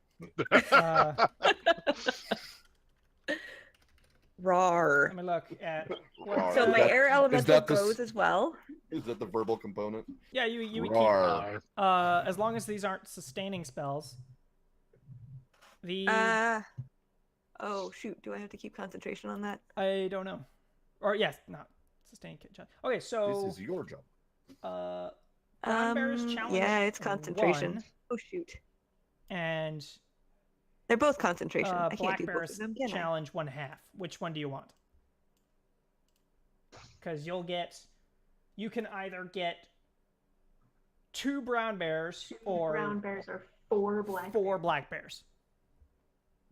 D: Rawr.
A: Let me look at.
B: Rawr.
D: So
B: Is
D: my
B: that-
D: air elemental
B: that the s-
D: goes as well.
B: Is that the verbal component?
A: Yeah, you would
B: Rawr.
A: keep. As long as these aren't sustaining spells.
D: Oh shoot! Do I have to keep concentration on that?
A: I don't know. Or yes, not sustaining. Okay, so
B: This is your job.
A: brown bears challenge.
D: Yeah, it's concentration.
A: 1,
D: Oh shoot!
A: and
D: They're both concentration. I can't
A: black
D: do both
A: bears
D: of them, can I?
A: challenge 1/2. Which one do you want? Because you can either get 2 brown bears or
C: Brown bears are 4 black.
A: 4 black bears.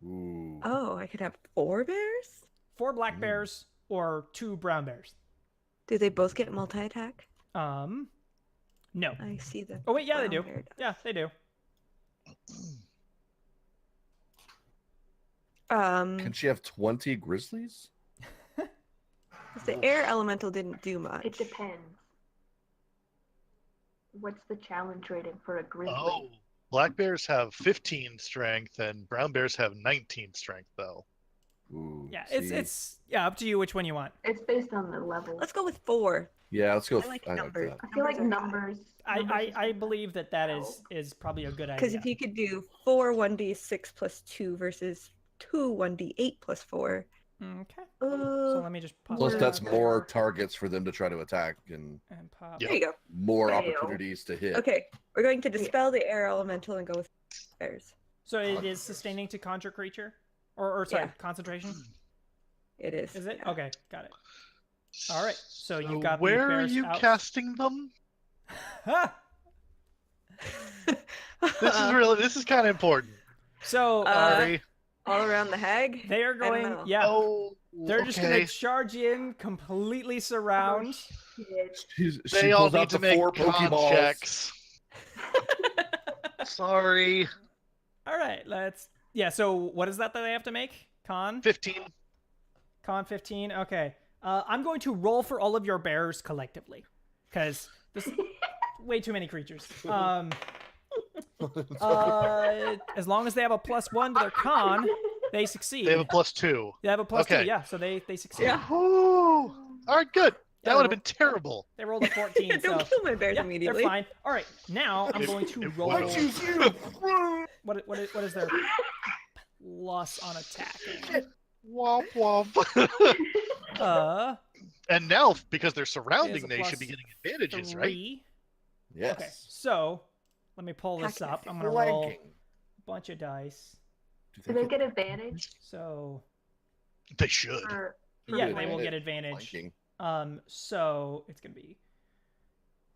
B: Ooh.
D: Oh, I could have 4 bears.
A: 4 black bears or 2 brown bears.
D: Do they both get multi-attack?
A: No.
D: I see the.
A: Oh wait, yeah, they do.
D: brown bear does.
A: Yeah, they do.
B: Can she have 20 grizzlies?
D: 'Cause the air elemental didn't do much.
C: It depends. What's the challenge rating for a grizzly?
E: Oh, black bears have 15 strength and brown bears have 19 strength, though.
B: Ooh.
A: Yeah,
B: see?
A: it's up to you which one you want.
C: It's based on the level.
D: Let's go with 4.
B: Yeah, let's go.
D: I like
B: I like
D: numbers.
B: that.
C: I feel like
D: Numbers are
C: numbers.
A: I
C: is
A: I
C: like
A: believe that
C: help.
A: is probably a good
D: because
A: idea.
D: if you could do 4 1d6 plus 2 versus 2 1d8 plus 4.
A: Okay. So let me just pop
B: Plus,
A: that
B: that's
A: out
B: more
A: there
B: targets for them to try to attack and
A: and pop.
E: Yeah.
D: There you go.
B: more
C: Fail.
B: opportunities to hit.
D: Okay, we're going to dispel the air elemental and go with bears.
A: So it is sustaining to conjure creature, or sorry,
D: Yeah.
A: concentration.
D: It is.
A: Is it?
D: yeah.
A: Okay, got it. All right. So you've got the
E: where are
A: bears
E: you
A: out.
E: casting them?
A: Ha!
E: This is kind of important.
A: So
E: Sorry.
D: all around the hag.
A: they are
D: I don't
A: going.
D: know.
A: Yeah,
E: Oh,
A: they're just
E: okay.
A: gonna charge in, completely surround.
C: Shit.
B: She
E: They all
B: pulls
E: need
B: out
E: to
B: the
E: make
B: 4
E: con
B: Pokeballs.
E: checks. Sorry.
A: All right, let's. Yeah. So what is that they have to make? Con
E: 15.
A: 15. Okay. I'm going to roll for all of your bears collectively, because there's way too many creatures. As long as they have a +1 to their con, they succeed.
E: They have a +2.
A: They have a +2.
E: Okay.
A: Yeah. So they succeed.
D: Yeah.
E: Ooh. All right, good.
A: Yeah,
E: That would have been terrible.
A: They rolled a 14.
D: Don't
A: so
D: kill my bears
A: yeah,
D: immediately.
A: they're fine. All right. Now I'm
E: It-
A: going to
E: it
A: roll.
B: I
E: won't.
B: choose you.
A: What is their plus on attacking?
E: Womp womp. And now, because they're
A: It is
E: surrounding,
A: a
E: they should be
A: plus
E: getting advantages,
A: 3.
E: right?
B: Yes.
A: Okay. So let me pull this
D: Hack
A: up.
D: it.
A: I'm gonna roll
B: Flanking.
A: a bunch of dice.
C: Do they get advantage?
A: So
E: They should.
C: For
A: yeah, they
C: flanking?
A: will get advantage.
B: Flanking.
A: So it's gonna be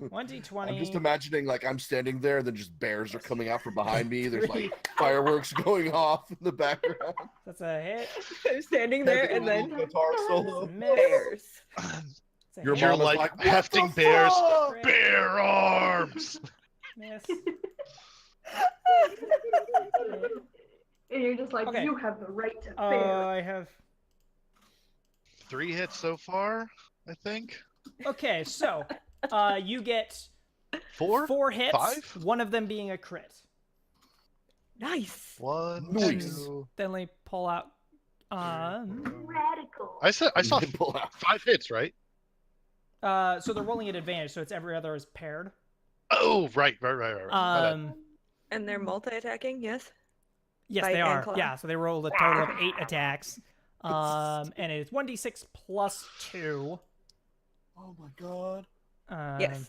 A: 1d20.
B: I'm just imagining like I'm standing there, and then just bears are coming out from behind me. There's
A: Three.
B: like fireworks going off in the background.
A: That's a hit.
D: I'm standing there
B: Having
D: and
B: a little
D: then
B: guitar solo.
A: Miss.
D: bears.
A: It's a
B: Your
A: hit.
E: You're
B: mom is
E: like,
B: like, "What
E: hefting
B: the
E: bears.
B: fuck?"
A: Crit.
E: Bear arms.
A: Miss.
C: And you're just like,
A: Okay.
C: you have the right to
A: Oh,
C: bear.
A: I have.
E: 3 hits so far, I think.
A: Okay, so you get
E: 4?
A: 4 hits.
E: 5?
A: One of them being a crit.
D: Nice.
E: 1,
B: Nice.
E: 2.
A: Then we pull out.
C: Radical.
E: I saw
B: They pull out.
E: 5 hits, right?
A: So they're rolling at advantage, so it's every other is paired.
E: Oh, right. My bad.
D: And they're multi-attacking, yes?
A: Yes,
D: Bite
A: they
D: and
A: are.
D: claw.
A: Yeah, so they rolled a total of 8 attacks. And it's 1d6 plus 2.
B: Oh my god.
D: Yes.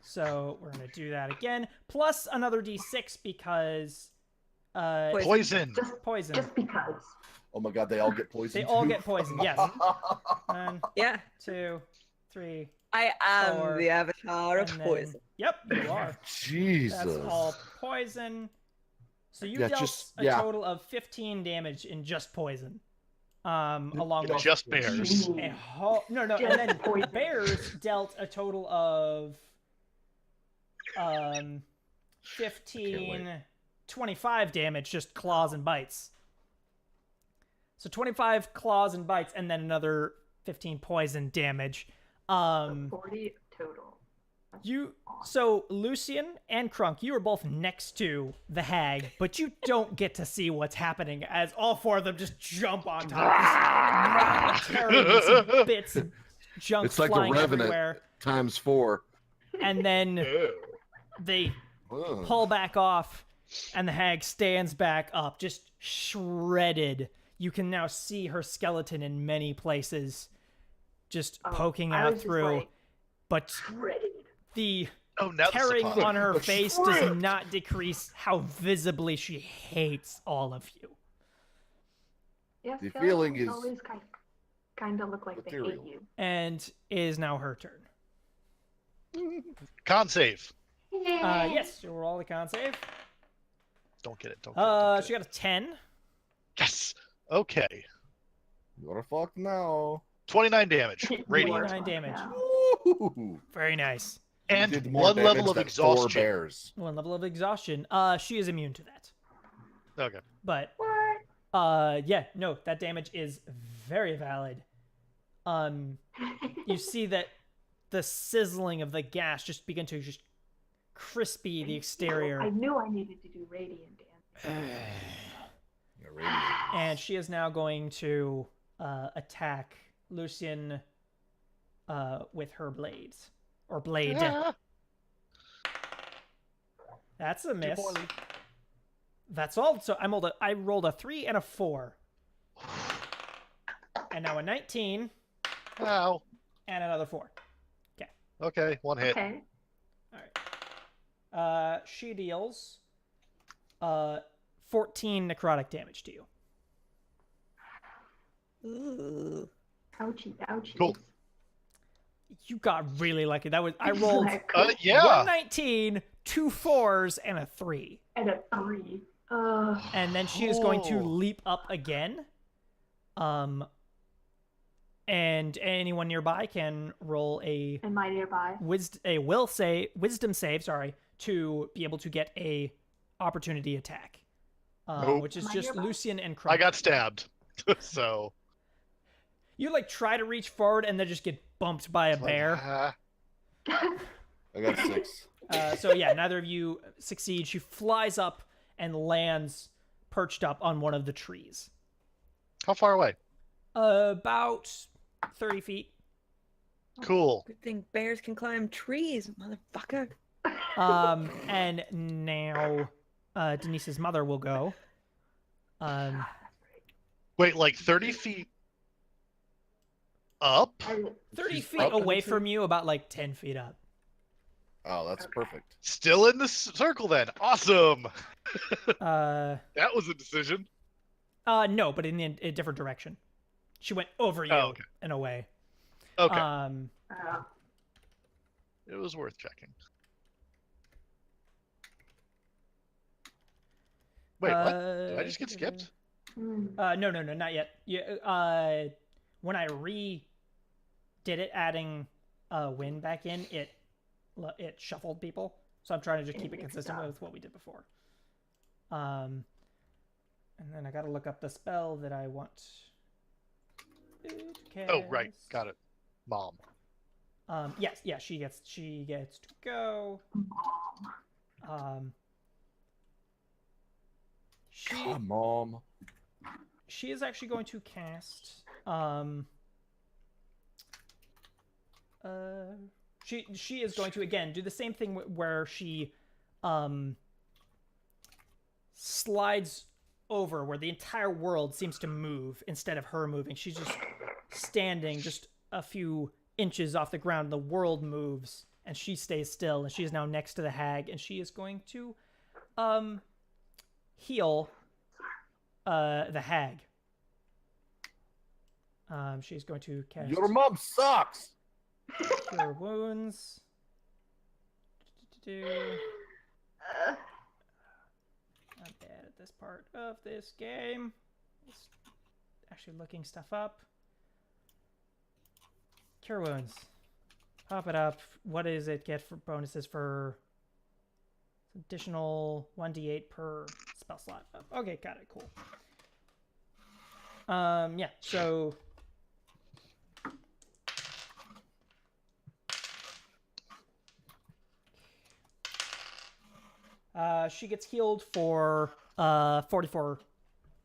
A: So we're gonna do that again, plus another d6 because
E: Poison.
A: poison.
C: Just because.
B: Oh my god, they all get poisoned.
A: They all
B: too?
A: get poisoned. Yes. 1,
D: Yeah.
A: 2, 3.
D: I am
A: 4,
D: the avatar of
A: and then-
D: poison.
A: Yep, you are.
B: Jesus.
A: That's all poison. So you
B: Yeah,
A: dealt
B: just-
A: a
B: yeah.
A: total of 15 damage in just poison. Along with
E: Just bears.
A: a whole no, and
C: Just
A: then
C: poison.
A: bears dealt a total of 15, 25 damage, just claws and bites. So 25 claws and bites, and then another 15 poison damage.
C: 40 total.
A: So Lucian and Crunk, you are both next to the hag, but you don't get to see what's happening as all 4 of them just jump on top, tearing some bits and junk
B: It's like the
A: flying
B: Revenant.
A: everywhere,
B: Times 4.
A: and then they
B: Ugh.
A: pull back off, and the hag stands back up, just shredded. You can now see her skeleton in many places, just poking
C: I
A: out
C: was just
A: through,
C: like,
A: but
C: shredded.
A: the
E: Oh, now the
A: tearing
E: supply.
A: on her face does
B: Shriek.
A: not decrease how visibly she hates all of you.
C: Yeah,
B: The
C: skeletons
B: feeling is
C: always kind of look like they hate
B: ethereal.
C: you.
A: And it is now her turn.
E: Con save.
A: Yes, you roll the con save.
E: Don't get it. Don't get it. Don't get
A: She
E: it.
A: got a 10.
E: Yes. Okay.
B: What the fuck now?
E: 29 damage.
C: You
E: Radiant.
C: are
A: 29 damage.
C: now.
B: Ooh.
A: Very nice.
E: And
B: Did more
E: 1
B: damage
E: level of
B: than 4
E: exhaustion.
B: bears.
A: 1 level of exhaustion. She is immune to that.
E: Okay.
A: But
C: What?
A: yeah, no, that damage is very valid. You see that the sizzling of the gas just begin to just crispy the exterior.
C: I knew I needed to do radiant damage.
B: Yeah, radiant.
A: And she is now going to attack Lucian with her blades or blade.
E: Ah,
A: That's a
E: too
A: miss.
E: poorly.
A: That's all. So I rolled a 3 and a 4, and now a 19
E: Ow.
A: and another 4.
E: Okay, one hit.
C: Okay.
A: All right. She deals 14 necrotic damage to you.
D: Ooh.
C: Ouchie, ouchie.
E: Cool.
A: You got really lucky. That was I rolled
E: Yeah.
A: 119, 2 4s, and a 3.
C: And a 3.
A: And then she is going to
E: Oh.
A: leap up again. And anyone nearby can roll a
C: Am I nearby?
A: wisdom save, to be able to get a opportunity attack.
E: Nope.
A: Which is
C: Am I
A: just
C: nearby?
A: Lucian and
E: I
A: Crump.
E: got stabbed. So.
A: You like try to reach forward and then just get bumped by a bear.
B: I got 6.
A: So yeah, neither of you succeed. She flies up and lands perched up on one of the trees.
E: How far away?
A: About 30 feet.
E: Cool.
D: Good thing bears can climb trees, motherfucker.
A: And now Denise's mother will go.
E: Wait, like 30 feet up?
A: 30
B: She's
A: feet
B: up in the
A: away
B: tree?
A: from you, about like 10 feet up.
B: Oh, that's
C: Okay.
B: perfect.
E: Still in the circle then. Awesome.
A: That
E: was a decision.
A: no, but in a different direction. She went over you
E: okay.
A: and away.
E: Okay. It was worth checking. Wait, what? Did I just get skipped?
A: No, not yet. Yeah, when I did it, adding win back in, it shuffled people. So I'm trying to just keep it consistent with what we did before. And then I got to look up the spell that I want to cast.
E: Oh, right. Got it. Mom.
A: Yes, yeah, she gets to go.
B: Come, Mom.
A: She is actually going to cast she is going to again do the same thing where she slides over where the entire world seems to move instead of her moving. She's just standing just a few inches off the ground. The world moves and she stays still, and she is now next to the hag, and she is going to heal the hag. She's going to cast
B: Your mom sucks.
A: Cure Wounds. Not bad at this part of this game. Just actually looking stuff up. Cure Wounds. Pop it up. What does it get for bonuses for additional 1d8 per spell slot? Okay, got it. Cool. Yeah, so she gets healed for 44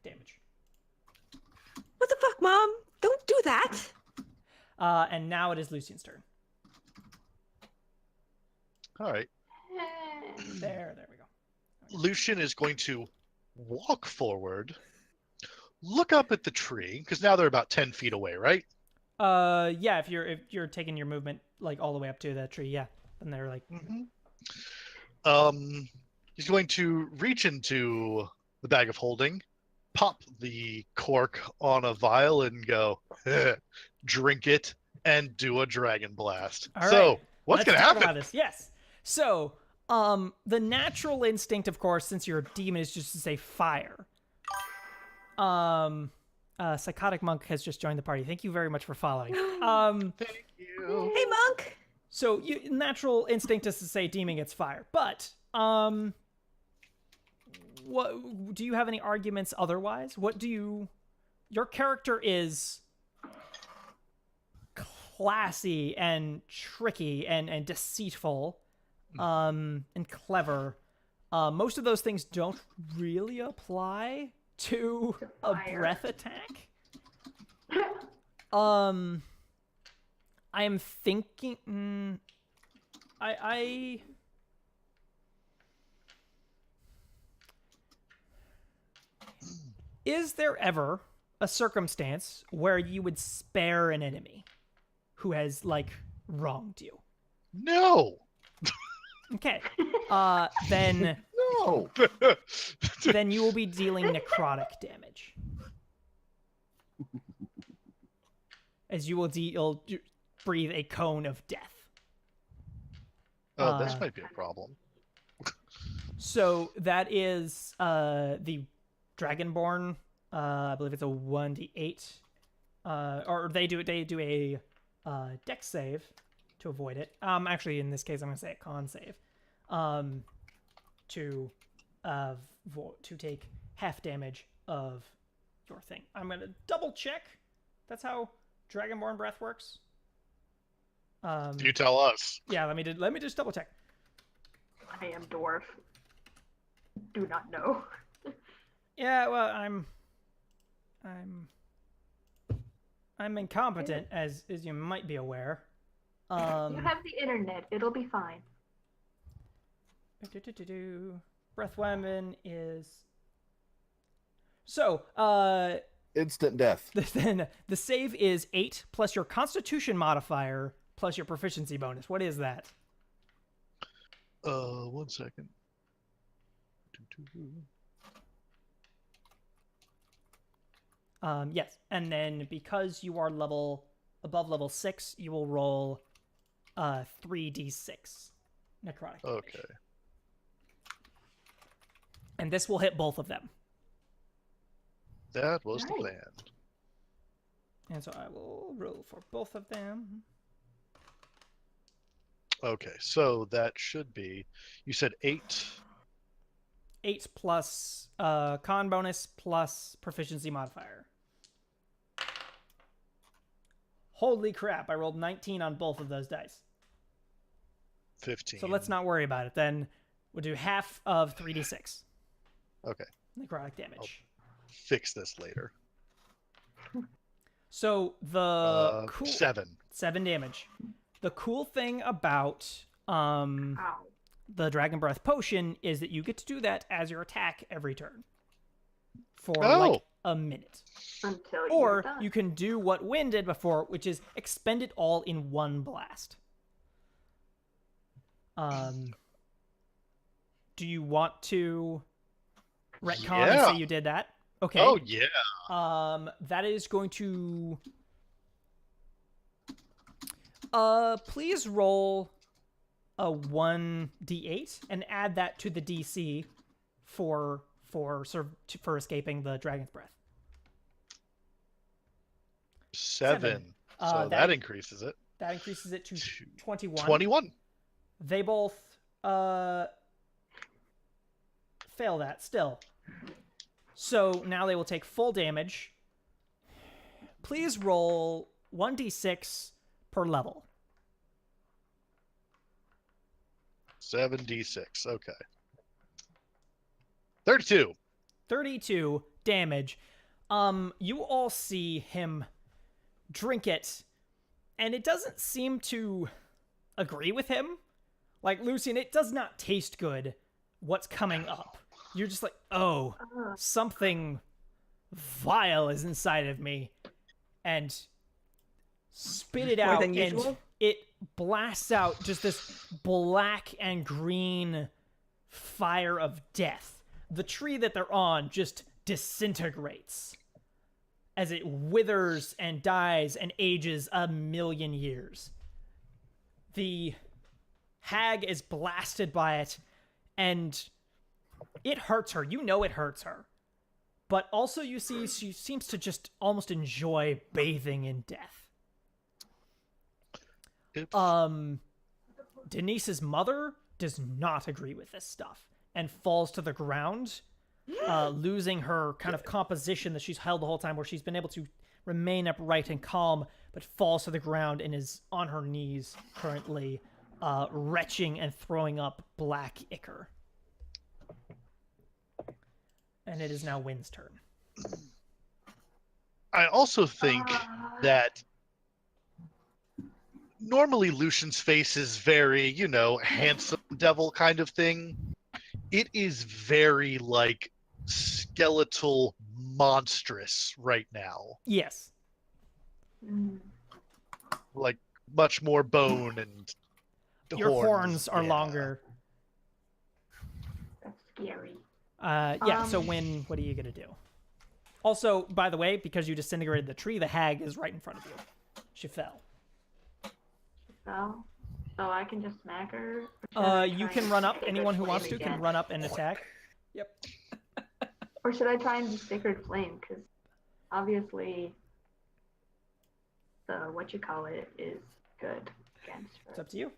A: damage.
D: What the fuck, Mom? Don't do that.
A: And now it is Lucian's turn.
E: All right.
A: There we go.
E: Lucian is going to walk forward, look up at the tree, because now they're about 10 feet away, right?
A: Yeah, if you're taking your movement like all the way up to that tree, yeah. And they're like
E: He's going to reach into the bag of holding, pop the cork on a vial, and go, drink it, and do a dragon blast.
A: All
E: So,
A: right.
E: what's
A: Let's
E: going to
A: talk
E: happen?
A: about this. Yes. So, the natural instinct, of course, since you're a demon, is just to say fire. Psychotic Monk has just joined the party. Thank you very much for following.
E: Thank you.
D: Hey, Monk.
A: So, natural instinct is to say demon gets fire, but what do you have any arguments otherwise? Your character is classy and tricky and deceitful, and clever. Most of those things don't really apply to a
C: fire.
A: breath attack. I am thinking. I Is there ever a circumstance where you would spare an enemy who has like wronged you?
E: No.
A: Okay. Then
B: No.
A: then you will be dealing necrotic damage. As you will you'll breathe a cone of death.
E: Oh, this might be a problem.
A: So that is the Dragonborn. I believe it's a 1d8. Or they do a dex save to avoid it. Actually, in this case, I'm gonna say a con save. To take half damage of your thing. I'm gonna double check. That's how Dragonborn breath works.
E: You tell us.
A: Yeah, let me just double check.
C: I am dwarf. Do not know.
A: Yeah, well, I'm incompetent, as you might be aware.
C: You have the internet. It'll be fine.
A: Breath weapon is so.
B: Instant death.
A: Then the save is 8 plus your Constitution modifier plus your proficiency bonus. What is that?
E: 1 second.
A: Yes, and then because you are above level 6, you will roll 3d6 necrotic damage.
E: Okay.
A: And this will hit both of them.
E: That was the
C: Nice.
E: plan.
A: And so I will roll for both of them.
E: Okay, so that should be. You said 8.
A: 8 plus con bonus plus proficiency modifier. Holy crap, I rolled 19 on both of those dice.
E: 15.
A: So let's not worry about it. Then we'll do half of 3d6
E: Okay,
A: necrotic damage.
E: fix this later.
A: So the
E: 7
A: damage. The cool thing about
C: Ow.
A: the Dragon Breath potion is that you get to do that as your attack every turn for
E: Oh.
A: like a minute.
C: Until you're
A: Or
C: done.
A: you can do what Wynn did before, which is expend it all in one blast. Do you want to retcon and
E: Yeah.
A: say you did that? Okay.
E: Oh yeah.
A: That is going to. Please roll a 1d8 and add that to the DC for escaping the Dragon's Breath.
E: 7. So
A: that
E: that increases it.
A: That increases it to 21.
E: 21.
A: They both fail that still. So now they will take full damage. Please roll 1d6 per level.
E: 7d6. Okay. 32.
A: 32 damage. You all see him drink it, and it doesn't seem to agree with him. Like, Lucian, it does not taste good what's coming up. You're just like, oh, something vile is inside of me. And spit it
D: More
A: out,
D: than
A: and
D: usual?
A: it blasts out just this black and green fire of death. The tree that they're on just disintegrates as it withers and dies and ages 1,000,000 years. The hag is blasted by it, and it hurts her. You know it hurts her. But also you see she seems to just almost enjoy bathing in death.
E: Oops.
A: Denise's mother does not agree with this stuff and falls to the ground, losing her kind of composition that she's held the whole time, where she's been able to remain upright and calm, but falls to the ground and is on her knees currently, retching and throwing up black ichor. And it is now Wynn's turn.
E: I also think that normally Lucian's face is very, handsome devil kind of thing. It is very, like, skeletal monstrous right now.
A: Yes.
C: Mm.
E: Like, much more bone and
A: Your horns are
E: yeah.
A: longer.
C: That's scary.
A: Yeah, so Win, what are you going to do? Also, by the way, because you disintegrated the tree, the hag is right in front of you. She fell.
C: So I can just smack her? Or should I
A: You
C: try
A: can
C: and
A: run up.
C: Sacred
A: Anyone who
C: Flame
A: wants to
C: again?
A: can run up and attack. Yep.
C: Or should I try and do Sacred Flame? Because obviously the whatchamacallit is good against her.
A: It's up to you.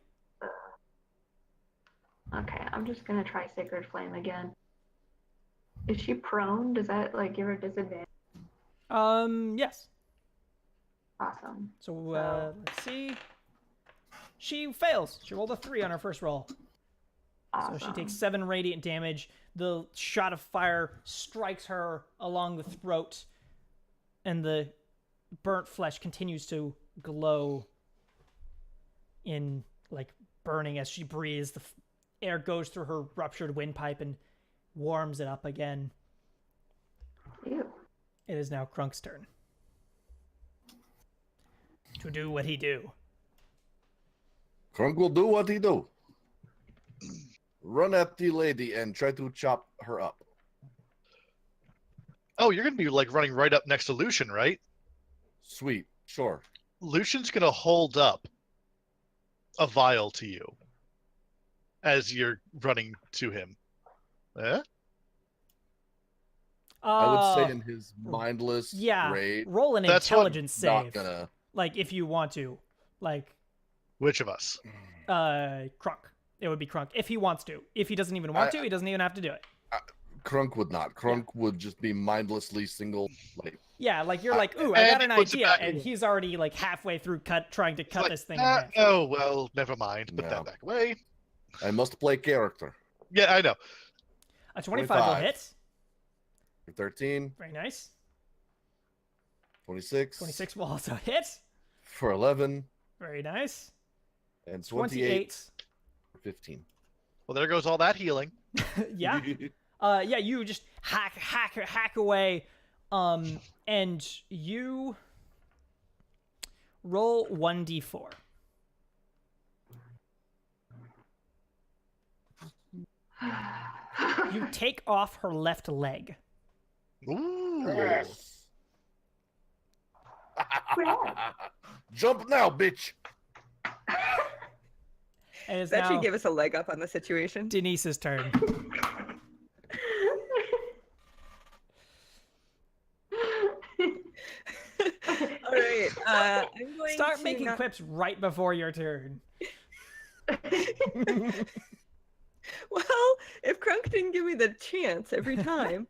C: Okay, I'm just gonna try Sacred Flame again. Is she prone? Does that like give her disadvantage?
A: Yes.
C: Awesome.
A: So, let's see. She fails. She rolled a 3 on her first roll.
C: Awesome.
A: So she takes 7 radiant damage. The shot of fire strikes her along the throat, and the burnt flesh continues to glow in, like, burning as she breathes. The air goes through her ruptured windpipe and warms it up again.
C: Ew.
A: It is now Crunk's turn to do what he do.
B: Krunk will do what he do. Run at the lady and try to chop her up.
E: Oh, you're going to be, like, running right up next to Lucian, right?
B: Sweet, sure.
E: Lucian's going to hold up a vial to you as you're running to him. Eh?
B: I would say in his mindless
A: yeah,
B: rage.
A: roll an
E: That's what-
A: intelligence
B: Not
A: save.
B: gonna.
A: Like, if you want to. Like,
E: Which of us?
A: Crunk. It would be Crunk if he wants to. If he doesn't even want to, he doesn't even have to do it.
B: Krunk would not. Krunk would just be mindlessly single. Like,
A: Yeah, like you're like, ooh, I got an
E: and he puts it
A: idea,
E: back
A: and
E: in.
A: he's already like halfway through trying to cut
E: Like,
A: this thing in half.
E: oh, well, never mind. Put
B: No.
E: that back away.
B: I must play character.
E: Yeah, I know.
A: A 25 will
B: 25.
A: hit.
B: 13,
A: Very nice.
B: 26,
A: 26 will also hit.
B: for 11,
A: Very nice.
B: and
A: 28.
B: 15.
E: Well, there goes all that healing.
A: Yeah. Yeah, you just hack away, and you roll 1d4. You take off her left leg.
E: Ooh.
B: Yes.
C: Crap.
B: Jump now, bitch.
A: And it's
D: That
A: now
D: should give us a leg up on the situation.
A: Denise's turn.
D: All right. I'm going
A: Start
D: to
A: making
D: not-
A: quips right before your turn.
D: Well, if Crunk didn't give me the chance every time.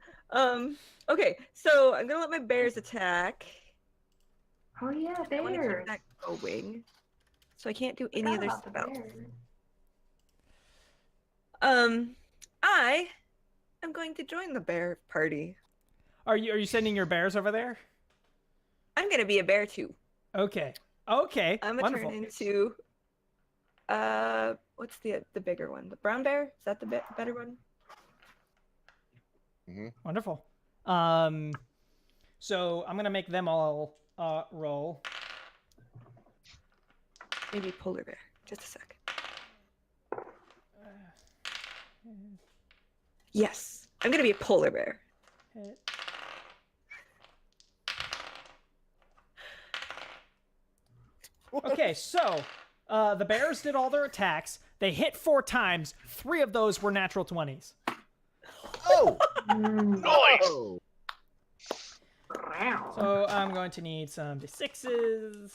D: Okay, so I'm gonna let my bears attack.
C: Oh yeah,
D: I want to
C: bears.
D: keep that going. So I can't do any
C: Forgot
D: other
C: about the
D: spells.
C: bears.
D: I am going to join the bear party.
A: Are you sending your bears over there?
D: I'm gonna be a bear too.
A: Okay. Okay.
D: I'm gonna
A: Wonderful.
D: turn into what's the bigger one? The brown bear? Is that the better one?
A: Wonderful. So I'm gonna make them all roll.
D: Maybe polar bear. Just a sec. Yes, I'm gonna be a polar bear.
A: Hit. Okay, so the bears did all their attacks. They hit 4 times. 3 of those were natural 20s.
B: Oh!
C: Mm.
E: Nice!
B: Oh!
C: Wow.
A: So I'm going to need some d6s.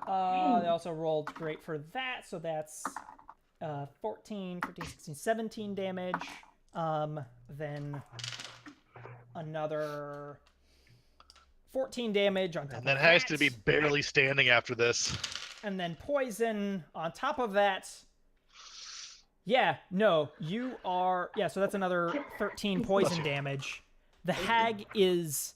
A: They also rolled great for that, so that's 14, 15, 16, 17 damage. Then another 14 damage on top
E: And
A: of
E: that has to be barely standing after this.
A: And then poison on top of that. Yeah, no, you are... Yeah, so that's another 13 poison damage. The hag is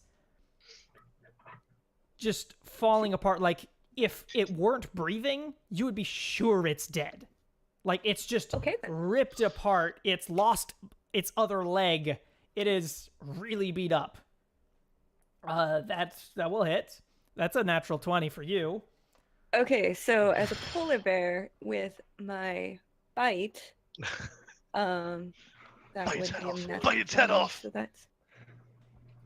A: just falling apart. Like, if it weren't breathing, you would be sure it's dead. Like, it's just
D: Okay, then.
A: ripped apart. It's lost its other leg. It is really beat up. That will hit. That's a natural 20 for you.
D: Okay, so as a polar bear with my bite, that
E: Bite its
D: would
E: head
D: be a
E: off.
D: natural
E: Bite its head
D: 20,
E: off.
D: So that's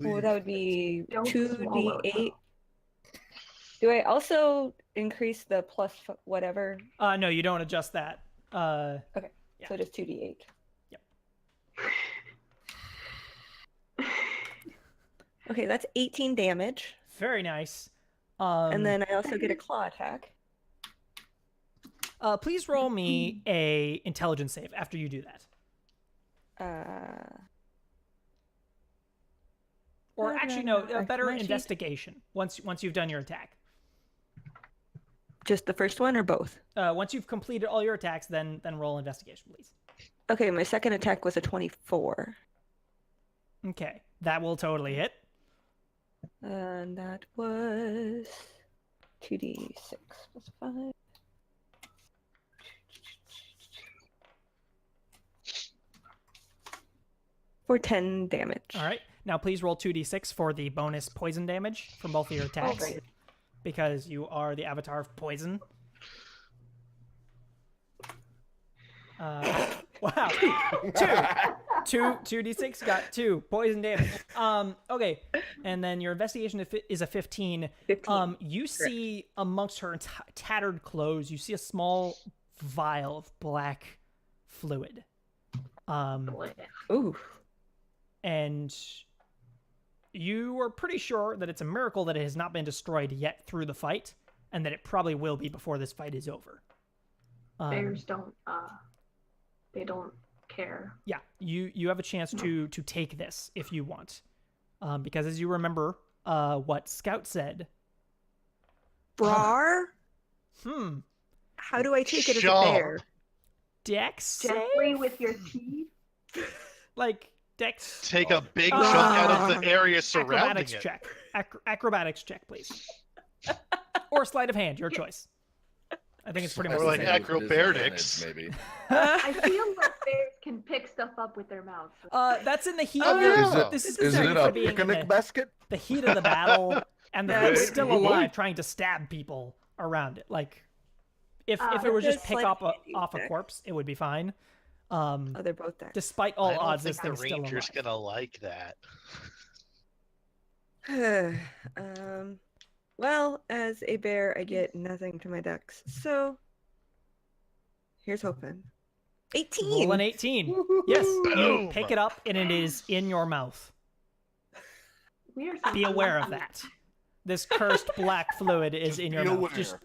D: that would be
C: Don't swallow.
D: 2d8. Do I also increase the plus whatever?
A: No, you don't adjust that.
D: Okay,
A: Yeah.
D: so just 2d8. Okay, that's 18 damage.
A: Very nice.
D: And then I also get a claw attack.
A: Please roll me a intelligence save after you do that. Or actually, no, a better
D: My sheet?
A: investigation once you've done your attack.
D: Just the first one or both?
A: Once you've completed all your attacks, then roll investigation, please.
D: Okay, my second attack was a 24.
A: Okay, that will totally hit.
D: And that was 2d6 plus 5. For 10 damage.
A: All right. Now please roll 2d6 for the bonus poison damage from both of your attacks.
D: Great.
A: Because you are the avatar of poison. Wow. 2d6 got 2 poison damage. Okay. And then your investigation is a 15.
D: 15.
A: You see amongst her tattered clothes, you see a small vial of black fluid.
D: Ooh.
A: And you are pretty sure that it's a miracle that it has not been destroyed yet through the fight, and that it probably will be before this fight is over.
C: Bears don't. They don't care.
A: Yeah, you have a chance to take this if you want, because as you remember, what Scout said.
D: Brar? How do I take it as a bear?
A: Dex
C: Gently
A: save?
C: with your teeth.
A: Like Dex.
E: Take a big chunk out of the area surrounding
A: Acrobatics
E: it.
A: check. Acrobatics check, please. Or sleight of hand, your choice. I think it's pretty much
E: Or
A: the
E: like
A: same.
E: acrobatics.
B: Maybe.
C: I feel like bears can pick stuff up with their mouths.
A: That's in the heat
B: Oh,
A: of your.
B: yeah.
A: This is
B: Is
A: sorry
B: it
A: for
B: a
A: being in
B: picnic
A: the,
B: basket?
A: the heat of the battle, and the
D: Yeah,
A: thing's
D: wait,
A: still
B: what?
A: alive, trying to stab people around it. Like, if it were
D: Does
A: just pick
D: sleight
A: up
D: of hand use
A: off a
D: dex?
A: corpse, it would be fine.
D: Oh, they're both there.
A: Despite all
E: I don't
A: odds,
E: think
A: this
E: the
A: thing's still alive.
E: ranger's gonna like that.
D: Well, as a bear, I get nothing to my dex. So, here's hoping. 18!
A: Roll an 18. Yes, you
E: Boom.
A: pick it up and it is in your mouth.
C: We are
A: Be aware of that. This cursed black fluid is
B: Just
A: in your
B: be
A: mouth.
B: aware.
A: Just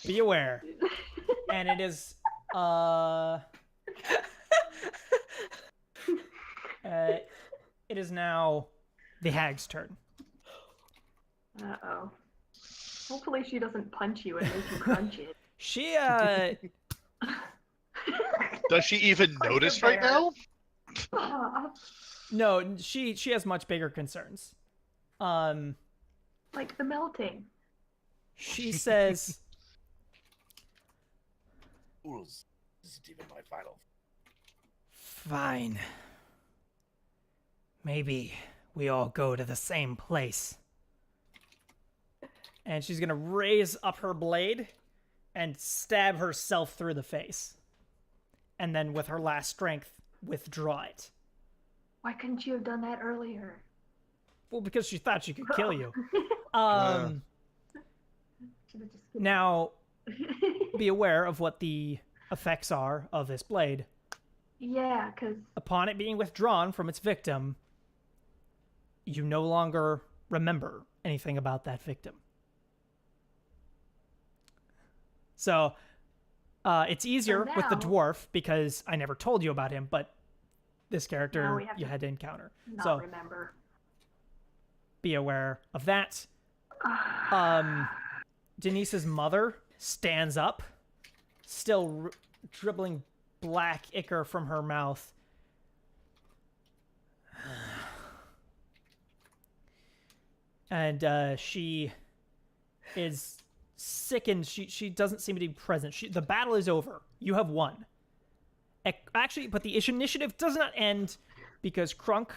A: be aware. And it is it is now the hag's turn.
C: Uh-oh. Hopefully she doesn't punch you and make you crunch it.
A: She
E: Does she even
C: Like a
E: notice right
C: bear.
E: now?
A: no, she has much bigger concerns.
C: Like the melting.
A: She says,
B: Fools. This is even my final.
A: "Fine. Maybe we all go to the same place." And she's gonna raise up her blade and stab herself through the face. And then with her last strength, withdraw it.
C: Why couldn't you have done that earlier?
A: Well, because she thought she could kill you.
C: Should've just skipped
A: Now,
C: it.
A: be aware of what the effects are of this blade.
C: Yeah, because
A: Upon it being withdrawn from its victim, you no longer remember anything about that victim. So, it's easier with the
C: now-
A: dwarf because I never told you about him, but this
C: Now
A: character
C: we have
A: you
C: to
A: had to encounter.
C: not
A: So,
C: remember.
A: be aware of that. Denise's mother stands up, still dribbling black ichor from her mouth. And she is sickened. She doesn't seem to be present. The battle is over. You have won. Actually, but the initiative does not end because Krunk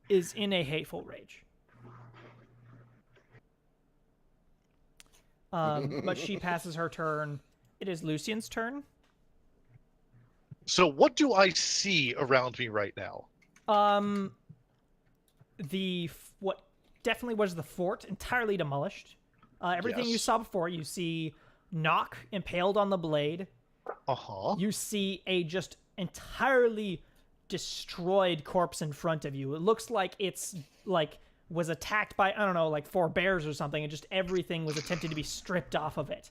A: is in a hateful rage. But she passes her turn. It is Lucian's turn.
E: So what do I see around me right now?
A: What definitely was the fort entirely demolished. Everything you
E: Yes.
A: saw before, you see Nock impaled on the blade.
E: Uh-huh.
A: You see a just entirely destroyed corpse in front of you. It looks like it's like was attacked by, I don't know, like 4 bears or something, and just everything was attempted to be stripped off of it.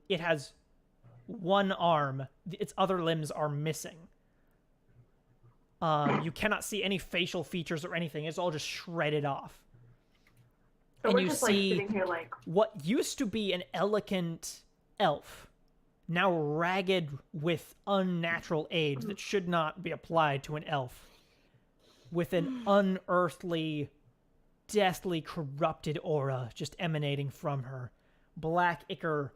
A: It has one arm. Its other limbs are missing. You cannot see any facial features or anything. It's all just shredded off.
C: So
A: And
C: we're
A: you
C: just
A: see
C: like sitting here like,
A: what used to be an elegant elf, now ragged with unnatural age that should not be applied to an elf, with an unearthly, deathly corrupted aura just emanating from her. Black ichor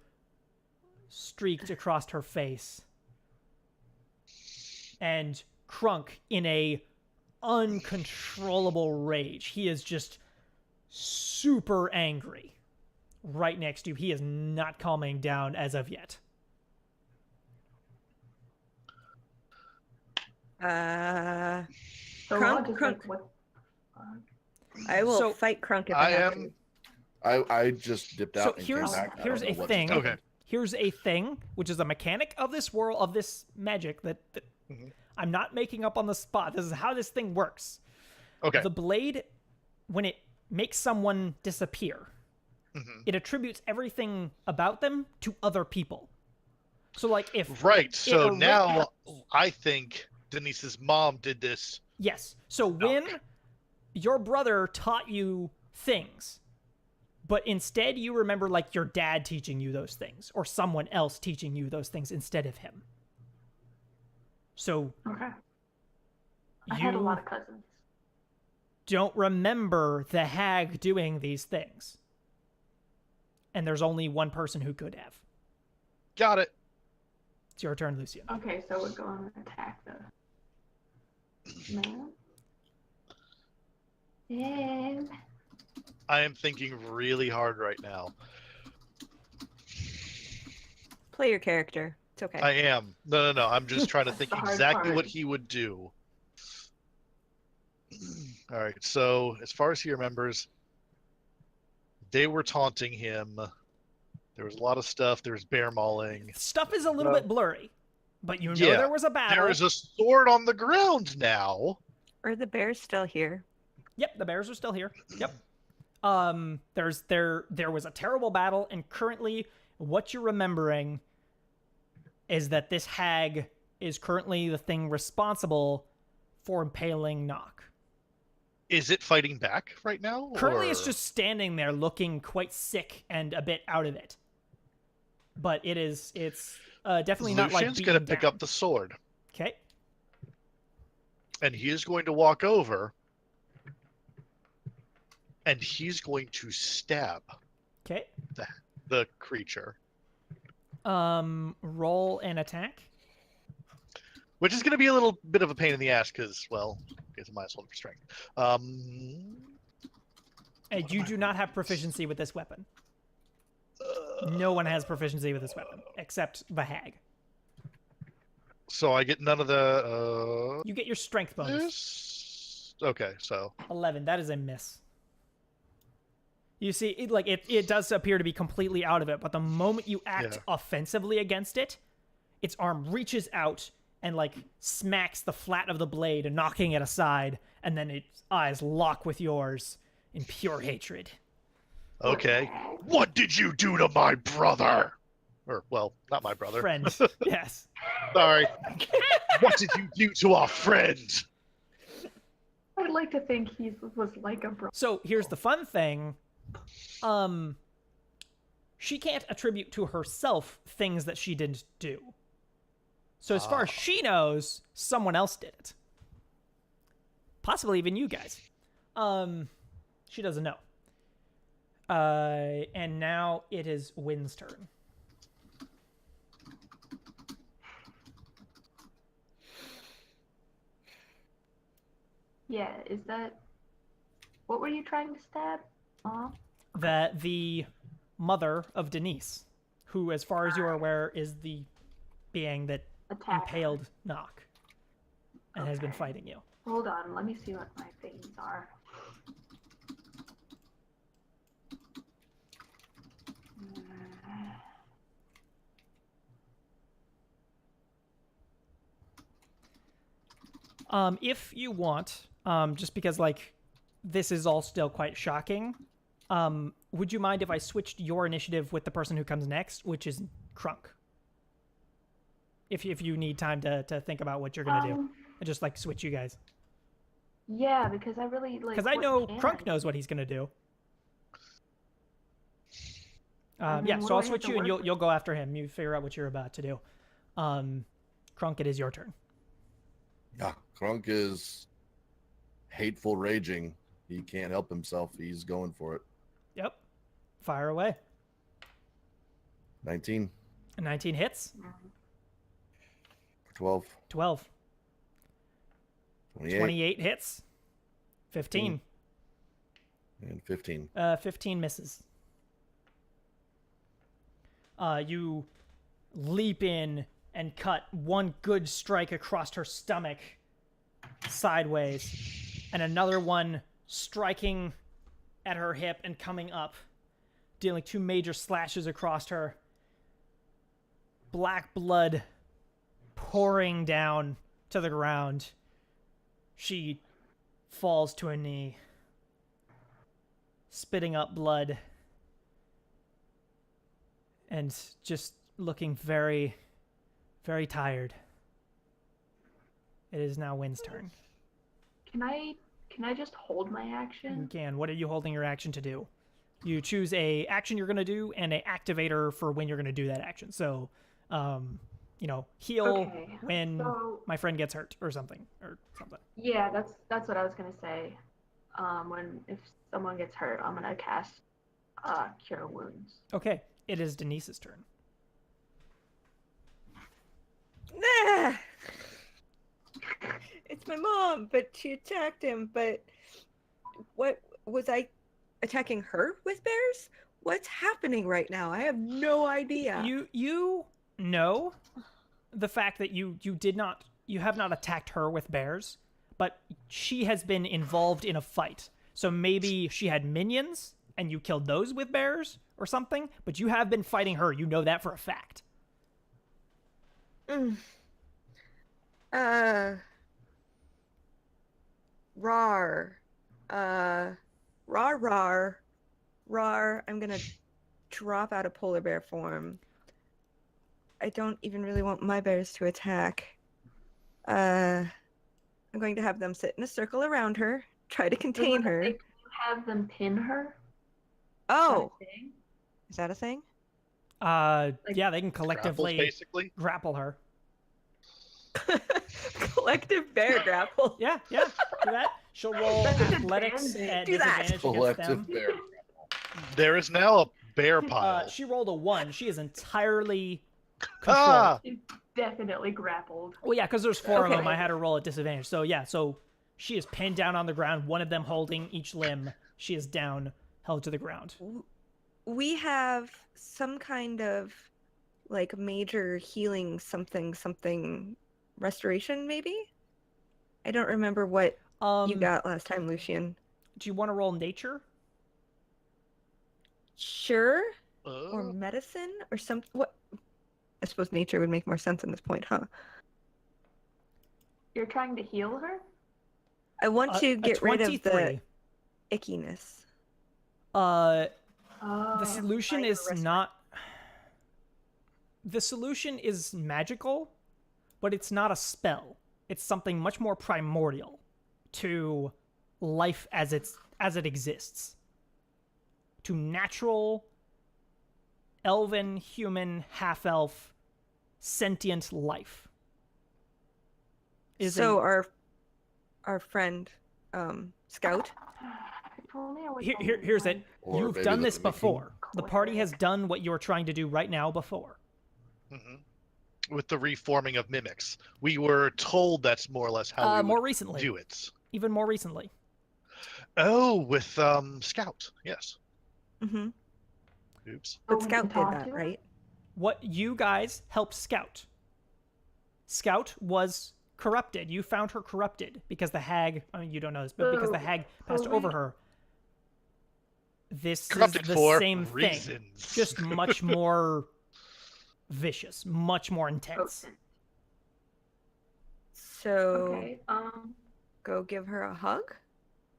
A: streaked across her face. And Krunk in a uncontrollable rage. He is just super angry right next to you. He is not calming down as of yet.
C: so I'll
D: Krunk,
C: just
D: Krunk.
C: like, what?
D: I will
A: So-
D: fight Krunk if
E: I
D: I have
E: am-
B: I just dipped
A: So
B: out and
A: here's
B: came back. I
A: here's
B: don't
A: a
B: know what
A: thing.
B: just
E: Okay.
B: happened.
A: Here's a thing, which is a mechanic of this world, of this magic that
E: Mhm.
A: I'm not making up on the spot. This is how this thing works.
E: Okay.
A: The blade, when it makes someone disappear,
E: Mhm.
A: it attributes everything about them to other people. So, like, if
E: Right. So
A: already-
E: now I think Denise's mom did this.
A: yes, so when your brother taught you things, but instead you remember like your dad teaching you those things or someone else teaching you those things instead of him. So
C: Okay. I
A: you
C: had a lot of cousins.
A: don't remember the hag doing these things. And there's only one person who could have.
E: Got it.
A: It's your turn, Lucian.
C: Okay, so we're going to attack the man. And
E: I am thinking really hard right now.
D: Play your character. It's okay.
E: I am. No. I'm just trying to
C: That's
E: think
C: the hard
E: exactly
C: part.
E: what he would do. All right. So as far as he remembers, they were taunting him. There was a lot of stuff. There was bear mauling.
A: Stuff is a little bit blurry, but you know
E: Yeah,
A: there was a battle.
E: There is a sword on the ground now.
D: Are the bears still here?
A: Yep, the bears are still here. Yep. There was a terrible battle, and currently, what you're remembering is that this hag is currently the thing responsible for impaling Nock.
E: Is it fighting back right now?
A: Currently, it's
E: or-
A: just standing there, looking quite sick and a bit out of it. But it's definitely not like
E: Lucian's
A: beaten
E: going to pick
A: down.
E: up the sword,
A: Okay.
E: and he is going to walk over, and he's going to stab
A: Okay.
E: the creature,
A: Roll an attack.
E: which is going to be a little bit of a pain in the ass because, well, it's a minus 1 for strength.
A: And you do not have proficiency with this weapon. No one has proficiency with this weapon except the hag.
E: So I get none of the.
A: You get your strength bonus.
E: This? Okay, so
A: 11. That is a miss. You see, it does appear to be completely out of it, but the moment you act offensively against it, its arm reaches out and like smacks the flat of the blade, knocking it aside, and then its eyes lock with yours in pure hatred.
E: okay. What did you do to my brother? Or well, not my brother.
A: Friend. Yes.
E: Sorry. What did you do to our friend?
C: I'd like to think he was like a bro.
A: So here's the fun thing. She can't attribute to herself things that she didn't do. So as far as she knows, someone else did it. Possibly even you guys. She doesn't know. And now it is Wynn's turn.
C: Yeah, is that... What were you trying to stab? Mom?
A: That the mother of Denise, who, as far as you are aware, is the being that
C: Attack.
A: impaled Nock and has been
C: Okay.
A: fighting you.
C: Hold on, let me see what my things are.
A: If you want, just because like this is all still quite shocking, would you mind if I switched your initiative with the person who comes next, which is Crunk? If you need time to think about what you're gonna do, and just like switch you guys,
C: Yeah, because I really like.
A: because I
C: what
A: know
C: can
A: Crunk
C: I
A: knows
C: do?
A: what he's gonna do.
C: And
A: Yeah,
C: then what
A: so
C: do
A: I'll
C: I have
A: switch
C: to
A: you, and
C: work with?
A: you'll go after him. You figure out what you're about to do. Crunk, it is your turn.
B: Yeah, Crunk is hateful raging. He can't help himself. He's going for it.
A: Yep, fire away.
B: 19,
A: 19 hits.
B: 12,
A: 12.
B: 28,
A: 28 hits. 15.
B: and 15.
A: 15 misses. You leap in and cut one good strike across her stomach sideways, and another one striking at her hip and coming up, dealing 2 major slashes across her. Black blood pouring down to the ground. She falls to a knee, spitting up blood, and just looking very, very tired. It is now Wynn's turn.
C: Can I just hold my
A: You
C: action?
A: can. What are you holding your action to do? You choose a action you're going to do and a activator for when you're going to do that action. So, heal
C: Okay.
A: when
C: So
A: my friend gets hurt or something.
C: yeah, that's what I was gonna say. If someone gets hurt, I'm gonna cast Cure Wounds.
A: Okay, it is Denise's turn.
D: Nah. It's my mom, but she attacked him. But what was I attacking her with bears? What's happening right now? I have no idea.
A: You know the fact that you have not attacked her with bears, but she has been involved in a fight. So maybe she had minions and you killed those with bears or something, but you have been fighting her. You know that for a fact.
D: Rar. Rar. I'm gonna drop out of polar bear form. I don't even really want my bears to attack. I'm going to have them sit in a circle around her, try to contain her.
C: Can you have them pin her?
D: Oh,
C: Is that a thing?
D: is that a thing?
A: Yeah, they can
E: Grapples,
A: collectively
E: basically.
A: grapple her.
D: Collective bear grapple.
A: Yeah, do that. She'll roll athletics at
D: Do that.
A: disadvantage against
B: Collective
A: them.
B: bear.
E: There is now a bear pile.
A: She rolled a 1. She is entirely controlled.
E: Ah!
C: She's definitely grappled.
A: Well, yeah, because there's 4 of them.
D: Okay.
A: I had her roll at disadvantage. So, yeah, she is pinned down on the ground, one of them holding each limb. She is down, held to the ground.
D: We have some kind of like major healing something restoration, maybe? I don't remember what you got last time, Lucian.
A: Do you want to roll nature?
D: Sure. Or
E: Oh.
D: medicine or some what? I suppose nature would make more sense in this point, huh?
C: You're trying to heal her?
D: I want to get rid of the
A: 23.
D: ickiness.
A: The solution is not... The solution is magical, but it's not a spell. It's something much more primordial to life as it exists. To natural, elven, human, half-elf, sentient life.
D: So our friend Scout,
C: told me I was
A: Here's it.
B: Or
A: You've
B: maybe
A: done
B: the
A: this
B: mimicking.
A: before. The party has done what you're trying to do right now before.
E: With the reforming of mimics, we were told that's more or less how we
A: More
E: would
A: recently.
E: do it.
A: Even more recently.
E: Oh, with Scout, yes.
D: Mm-hmm.
E: Oops.
C: So
D: But
C: we
D: Scout
C: can
D: did
C: talk
D: that,
C: to her?
D: right?
A: What you guys helped Scout. Scout was corrupted. You found her corrupted because the hag, I mean, you don't know this, but because the hag passed over her. This
E: Corrupted
A: is the
E: for
A: same thing,
E: reasons.
A: just much more vicious, much more intense.
C: Potent.
D: So
C: Okay.
D: go give her a hug?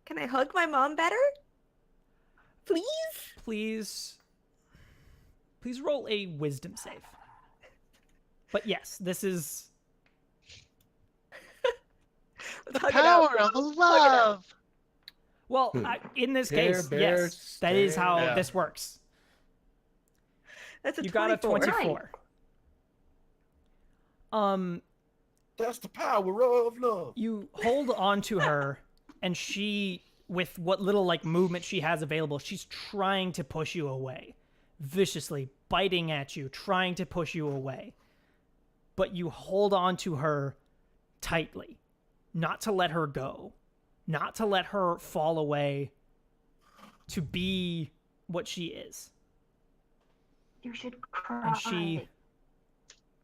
D: Can I hug my mom better? Please?
A: Please roll a wisdom save. But yes, this is
D: Let's
E: The
D: hug it out.
E: power of
D: Hug it out.
E: love.
A: well, in this
B: Care
A: case,
B: Bear
A: yes, that is how
E: Yeah.
A: this works.
D: That's a
A: You got a
D: 24.
A: 24.
B: That's the power of love.
A: You hold on to her, and she, with what little like movement she has available, she's trying to push you away, viciously biting at you, trying to push you away. But you hold on to her tightly, not to let her go, not to let her fall away, to be what she is.
C: You should cry.
A: And she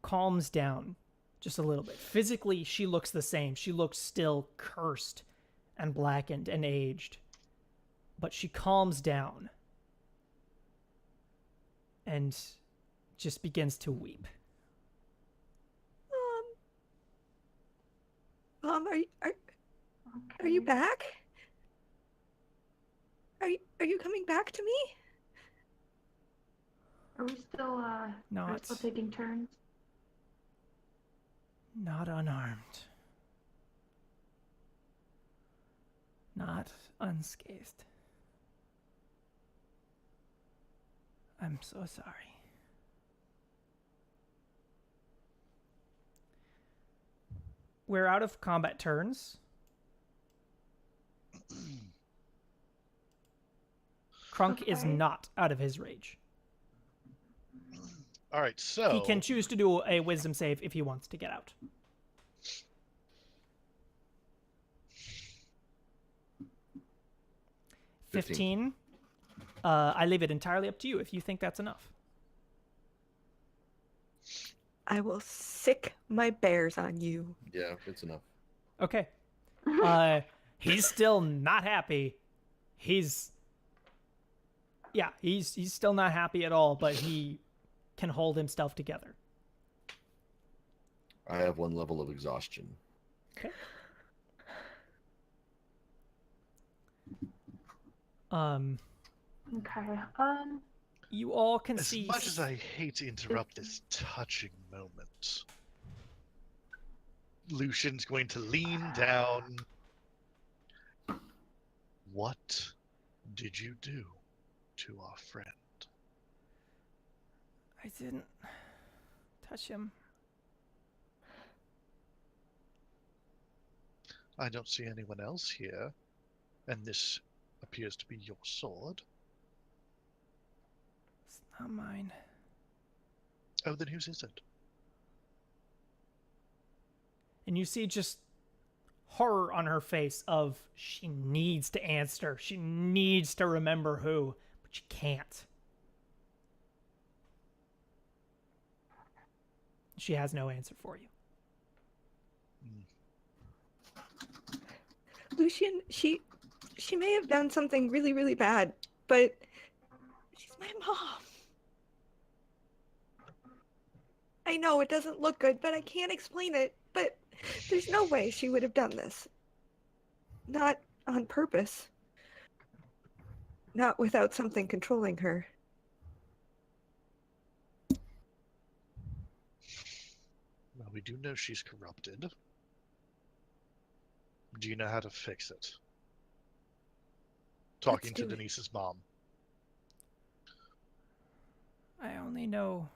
A: calms down just a little bit. Physically, she looks the same. She looks still cursed and blackened and aged. But she calms down and just begins to weep.
D: Mom, are
C: Okay.
D: you back? Are you coming back to me?
C: Are we still are we
A: Not,
C: still taking turns?
A: not unarmed. Not unscathed. I'm so sorry. We're out of combat turns. Crunk is
C: Okay.
A: not out of his rage.
E: All right, so
A: He can choose to do a wisdom save if he wants to get out. 15. I leave it entirely up to you if you think that's enough.
D: I will sick my bears on you.
B: Yeah, it's enough.
A: Okay. He's still not happy. He's still not happy at all, but he can hold himself together.
B: I have one level of exhaustion.
A: Okay.
C: Okay.
A: You all can
E: as
A: see.
E: much as I hate to interrupt this touching moment, Lucian's going to lean down. What did you do to our friend?
A: I didn't touch him.
E: I don't see anyone else here, and this appears to be your sword.
A: It's not mine.
E: Oh, then whose is it?
A: And you see just horror on her face of she needs to answer. She needs to remember who, but she can't. She has no answer for you.
D: Lucian, she may have done something really, really bad, but she's my mom. I know it doesn't look good, but I can't explain it. But there's no way she would have done this. Not on purpose. Not without something controlling her.
E: Well, we do know she's corrupted. Do you know how to fix it? Talking to
D: do it.
E: Denise's mom.
A: I only know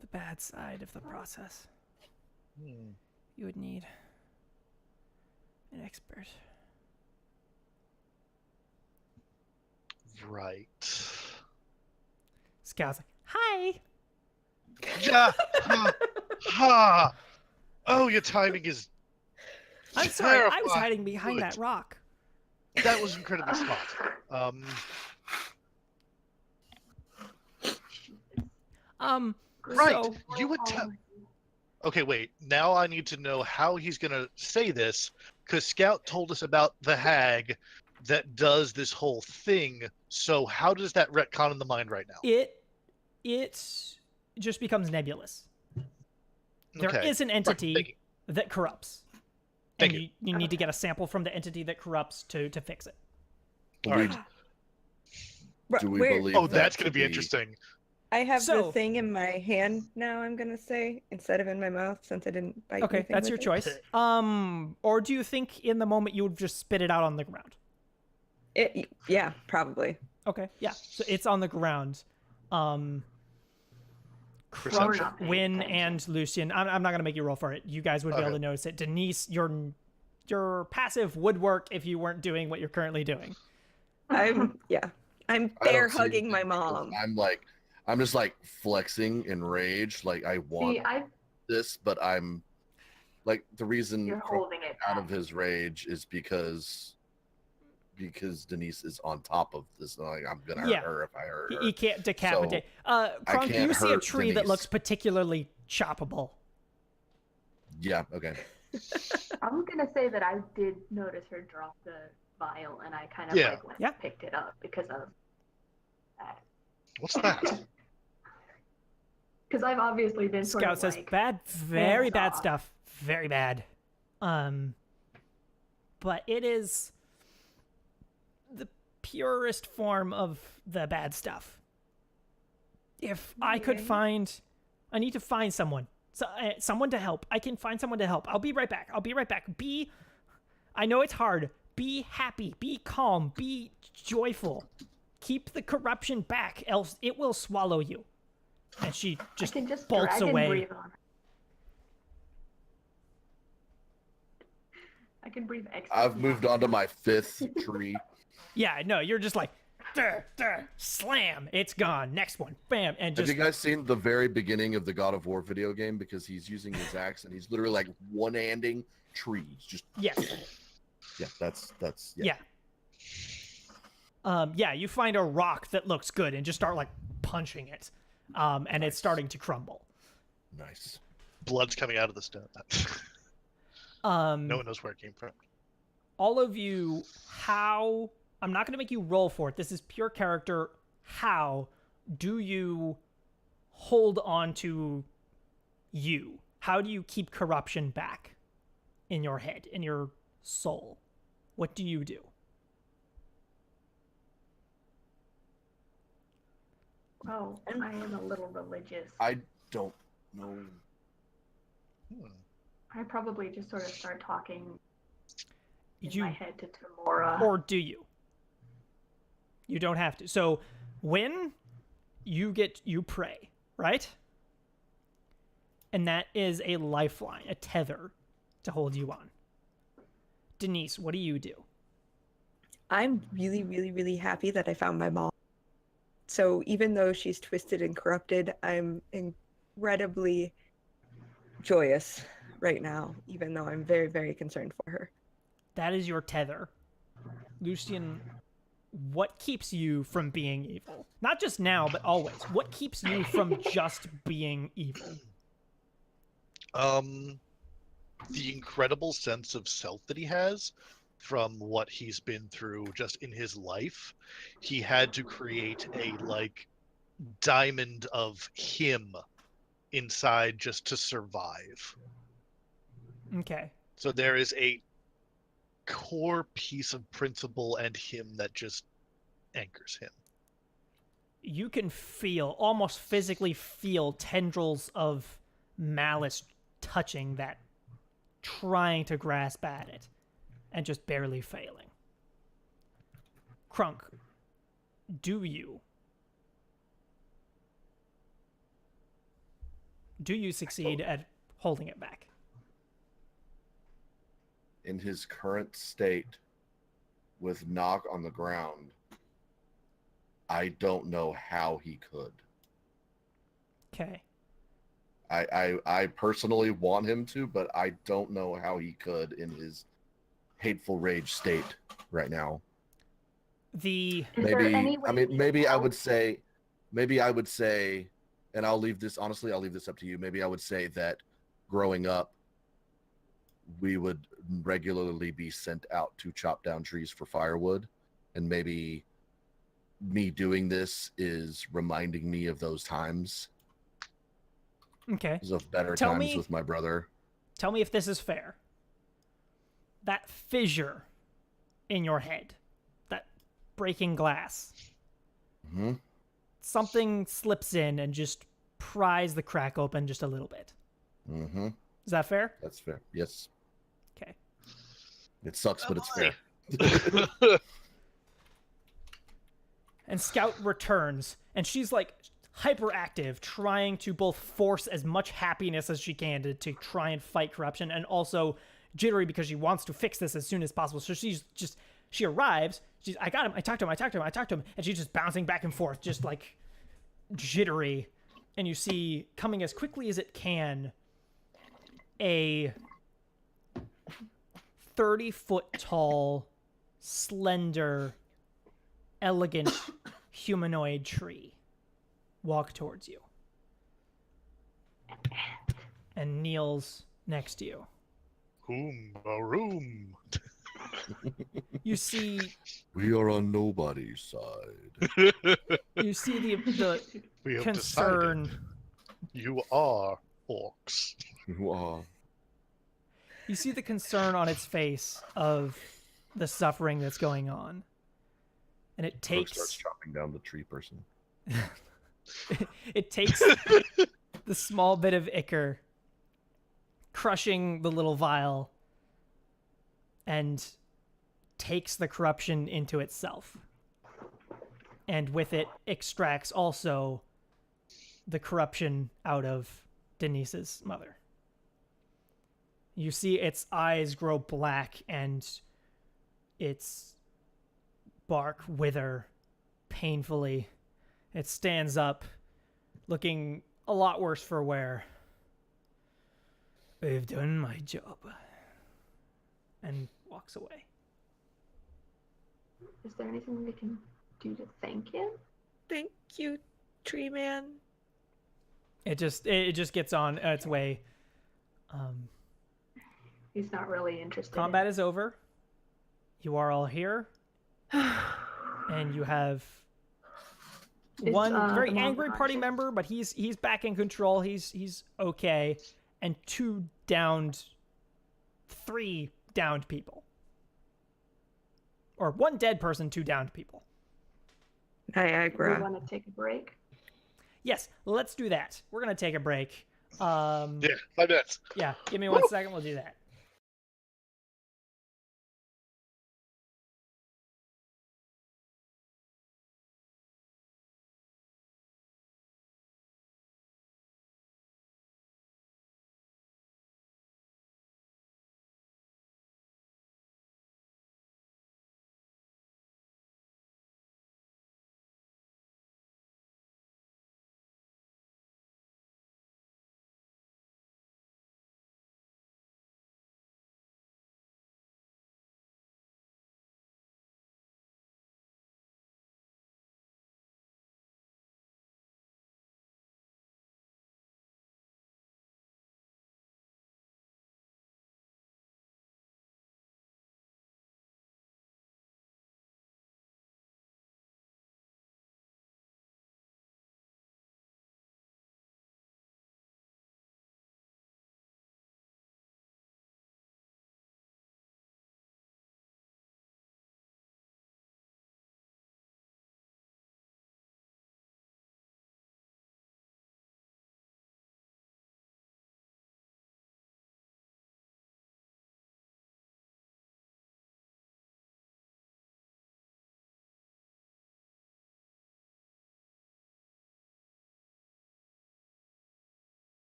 A: the bad side of the process.
E: Hmm.
A: You would need an expert.
E: Right.
A: Scout's like, hi.
E: Ja, ha, ha. Oh, your timing is
A: I'm sorry, I was
E: terrifying
A: hiding behind
E: good.
A: that rock.
E: That was incredibly smart. Right.
A: So
E: You would tell. Okay, wait. Now I need to know how he's going to say this, because Scout told us about the hag that does this whole thing. So how does that retcon in the mind right now?
A: it just becomes nebulous. There
E: Okay.
A: is an
E: Right,
A: entity
E: thank you.
A: that corrupts.
E: Thank
A: And you need to get a sample from the entity that corrupts to fix it.
E: All right.
B: Do we
D: Where-
B: believe
E: Oh,
B: that
E: that's
B: to
E: going to be interesting.
D: I have
A: So-
D: the thing in my hand now, I'm going to say, instead of in my mouth, since I didn't bite
A: Okay,
D: anything
A: that's
D: with
A: your
D: it.
A: choice. Or do you think in the moment you would just spit it out on the ground?
D: Yeah, probably.
A: Okay, yeah. So it's on the ground. Crunk,
E: Perception.
C: Not paying
A: Wynn,
C: attention.
A: and Lucian. I'm not gonna make you roll for it. You guys would be able
E: Okay.
A: to notice it. Denise, your passive would work if you weren't doing what you're currently doing.
D: I'm
B: I don't
D: bear
B: see
D: hugging my
B: anything because
D: mom.
B: I'm just like flexing in rage. Like I want
C: See,
B: this, but I'm like the reason
C: you're
B: Crunk
C: holding it
B: out
C: back.
B: of his rage is because Denise is on top of this. Like I'm gonna hurt
A: Yeah.
B: her if I hurt her.
A: He can't decapitate. Crunk,
B: can't
A: you see a
B: hurt
A: tree that
B: Denise.
A: looks particularly choppable.
B: Yeah. Okay.
C: I'm gonna say that I did notice her drop the vial, and I kind of
E: Yeah.
C: like went
A: Yeah.
C: and picked it up because of that.
E: What's that?
C: Because I've obviously been sort
A: Scout
C: of
A: says
C: like,
A: bad, very
C: hands
A: bad
C: off.
A: stuff, very bad. But it is the purest form of the bad stuff. If I could
D: Okay.
A: I need to find someone, someone to help. I can find someone to help. I'll be right back. I know it's hard. Be happy. Be calm. Be joyful. Keep the corruption back, else it will swallow you. And she
C: I
A: just
C: can just
A: bolts
C: dragon
A: away.
C: breathe on her. I can breathe extra.
B: I've moved on to my 5th tree.
A: Yeah, no, you're just like, "Durr, durr, slam, it's gone. Next one, bam, and
B: Have
A: just
B: you guys seen the very beginning of the God of War video game? Because he's using his axe and he's literally like one-handing trees. Just
A: yes,
B: yeah, that's
A: yeah. Yeah, you find a rock that looks good and just start like punching it, and it's starting to crumble.
B: nice.
E: Blood's coming out of the stone. No one knows where it came from.
A: All of you, how? I'm not going to make you roll for it. This is pure character. How do you hold on to you? How do you keep corruption back in your head, in your soul? What do you do?
C: Oh, I am a little religious.
B: I don't know.
C: I probably just sort of start talking in
A: You
C: my head to Tamora.
A: or do you? You don't have to. So when you pray, right? And that is a lifeline, a tether to hold you on. Denise, what do you do?
D: I'm really, really, really happy that I found my mom. So even though she's twisted and corrupted, I'm incredibly joyous right now, even though I'm very, very concerned for her.
A: That is your tether. Lucian, what keeps you from being evil? Not just now, but always. What keeps you from just being evil?
E: The incredible sense of self that he has from what he's been through just in his life. He had to create a like diamond of him inside just to survive.
A: Okay.
E: So there is a core piece of principle and him that just anchors him.
A: You can feel, almost physically feel, tendrils of malice touching that, trying to grasp at it, and just barely failing. Crunk, do you succeed at holding it back?
B: In his current state, with knock on the ground, I don't know how he could.
A: Okay.
B: I personally want him to, but I don't know how he could in his hateful rage state right now.
A: The
C: Is there any way
B: Maybe I
C: help?
B: would say, and I'll leave this up to you. Maybe I would say that growing up, we would regularly be sent out to chop down trees for firewood, and maybe me doing this is reminding me of those times,
A: okay.
B: of better
A: Tell
B: times
A: me-
B: with my brother.
A: Tell me if this is fair. That fissure in your head, that breaking glass,
B: Hmm.
A: something slips in and just pries the crack open just a little bit.
B: Mm-hmm.
A: Is that fair?
B: That's fair. Yes.
A: Okay.
B: It sucks, but it's fair.
A: And Scout returns, and she's like hyperactive, trying to both force as much happiness as she can to try and fight corruption, and also jittery because she wants to fix this as soon as possible. So she arrives, I got him, I talked to him, and she's just bouncing back and forth, just like jittery. And you see, coming as quickly as it can, a 30-foot tall, slender, elegant humanoid tree walk towards you and kneels next to you.
E: A room.
A: You see
B: We are on nobody's side.
A: you see the
E: We have
A: concern.
E: decided you are orcs.
B: Wow.
A: You see the concern on its face of the suffering that's going on. And it
B: Brooke starts
A: takes
B: chopping down the tree person.
A: it takes the small bit of ichor, crushing the little vial, and takes the corruption into itself. And with it extracts also the corruption out of Denise's mother. You see its eyes grow black and its bark wither painfully. It stands up, looking a lot worse for wear. I've done my job. And walks away.
C: Is there anything we can do to thank him?
D: Thank you, tree man.
A: It just gets on its way.
C: He's not really interested.
A: Combat is over. You are all here, and you have
C: Is,
A: one very
C: the mom
A: angry party
C: conscious?
A: member, but he's back in control. He's okay, and three downed people, or one dead person, two downed people.
C: We
D: Niagara.
C: want to take a break.
A: Yes, let's do that. We're gonna take a break.
E: Yeah, 5 minutes.
A: Yeah, give me 1 second. We'll do that.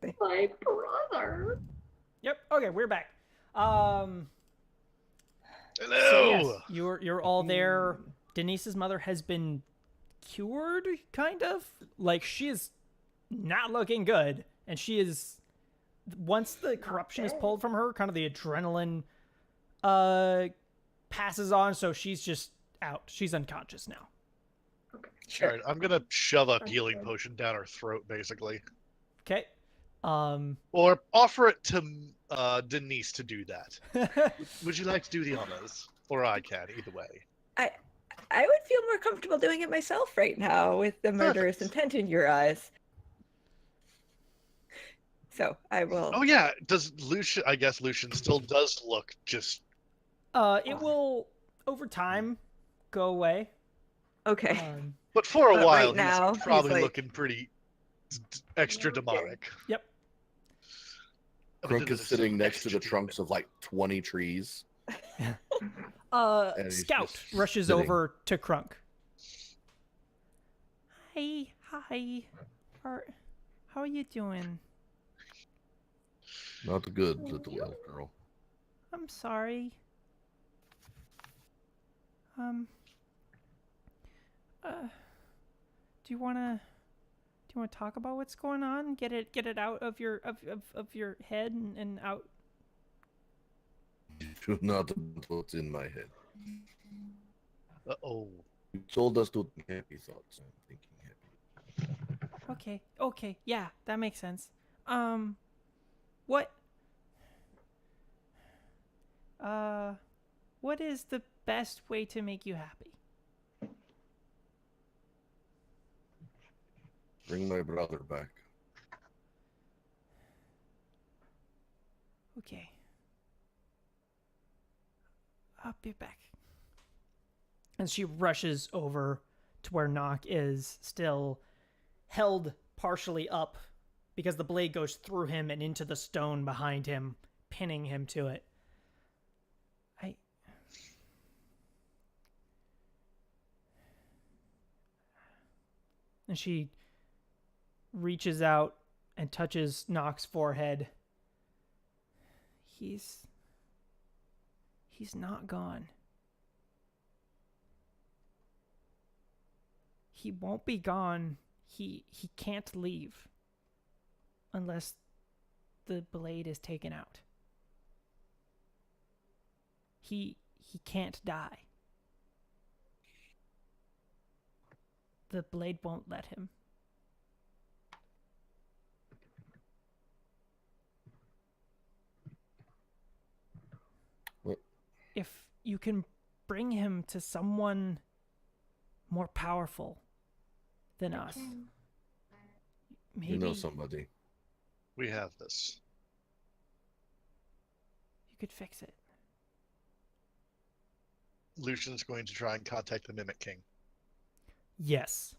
D: exactly.
C: My brother.
A: Yep. Okay, we're back.
E: Hello.
A: So yes, you're all there. Denise's mother has been cured, kind of. Like she is not looking good, and she is. Once the corruption is pulled from her, kind of the adrenaline passes on, so she's just out. She's unconscious now.
D: Sure.
E: Alright, I'm gonna shove a
C: That's
E: healing
C: good.
E: potion down her throat, basically.
A: Okay.
E: Or offer it to Denise to do that. Would you like to do the honors? Or I can, either way.
D: I would feel more comfortable doing it myself right now with the murderous
E: Perfect.
D: intent in your eyes. So I will.
E: Oh yeah, does Lucian, I guess Lucian still does look just...
A: It will over time go away.
D: Okay.
E: But for a
D: But
E: while,
D: right now,
E: he's probably
D: he's like-
E: looking pretty extra demonic.
A: Yep.
B: Crunk is sitting next to the trunks of like 20 trees. And he's
A: Scout
B: just
A: rushes
B: sitting.
A: over to Crunk. Hi. How are you doing?
B: Not good, little elf girl.
A: I'm sorry. Do you wanna talk about what's going on? Get it out of your head and out.
B: Do not what's in my head.
E: Uh-oh.
B: You told us to think happy thoughts. I'm thinking happy.
A: Okay, yeah, that makes sense. What what is the best way to make you happy?
B: Bring my brother back.
A: Okay. I'll be back. And she rushes over to where Nock is, still held partially up because the blade goes through him and into the stone behind him, pinning him to it. And she reaches out and touches Nock's forehead. He's not gone. He won't be gone. He can't leave unless the blade is taken out. He can't die. The blade won't let him.
B: What?
A: If you can bring him to someone more powerful than us, maybe
B: You know somebody.
E: We have this.
A: you could fix it.
E: Lucian's going to try and contact the Mimic King.
A: Yes.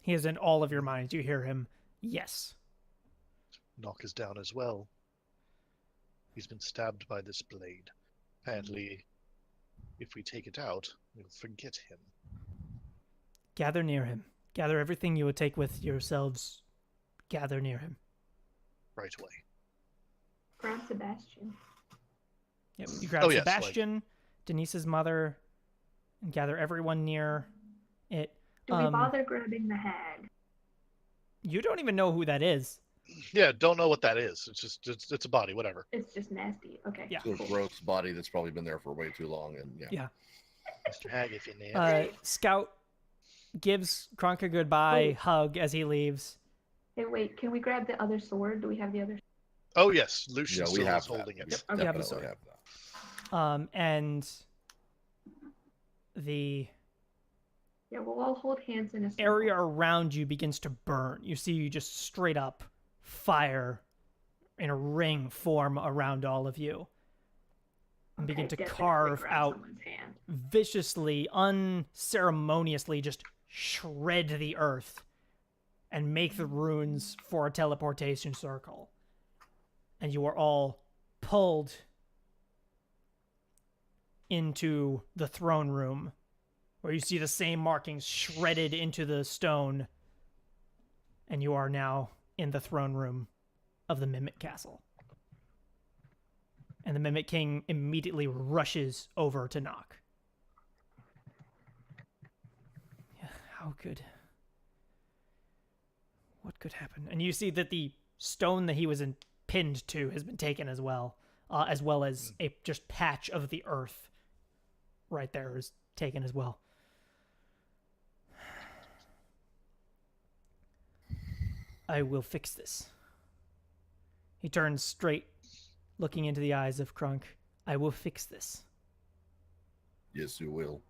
A: He is in all of your minds. You hear him. Yes.
E: Nock is down as well. He's been stabbed by this blade. Apparently, if we take it out, we'll forget him.
A: Gather near him. Gather everything you would take with yourselves. Gather near him.
E: Right away.
C: Grab Sebastian.
A: Yep. You grab
E: Oh, yes,
A: Sebastian, Denise's mother, and gather everyone near it.
C: Do we bother grabbing the hag?
A: You don't even know who that is.
E: Yeah, don't know what that is. It's just it's a body, whatever.
C: It's just nasty. Okay.
A: Yeah.
B: It's a gross body that's probably been there for way too long, and
A: Yeah.
E: Mr. Hag, if you're near.
A: Scout gives Kronk a goodbye hug as he leaves.
C: Hey, wait. Can we grab the other sword? Do we have the other?
E: Oh yes, Lucian
B: yeah, we
E: still
B: have
E: is holding
B: that.
E: it.
A: Yep.
B: We
A: You have the
B: definitely
A: sword.
B: have that.
A: And the
C: Yeah, we'll all hold hands in a circle.
A: area around you begins to burn. You see just straight up fire in a ring form around all of you. And begin to
C: definitely
A: carve
C: grab
A: out
C: someone's hand.
A: viciously, unceremoniously, just shred the earth and make the runes for a teleportation circle. And you are all pulled into the throne room, where you see the same markings shredded into the stone, and you are now in the throne room of the Mimic Castle. And the Mimic King immediately rushes over to knock. Yeah, how could... What could happen? And you see that the stone that he was pinned to has been taken as well as a just patch of the earth right there is taken as well. I will fix this. He turns straight, looking into the eyes of Krunk. I will fix this.
B: Yes, you will.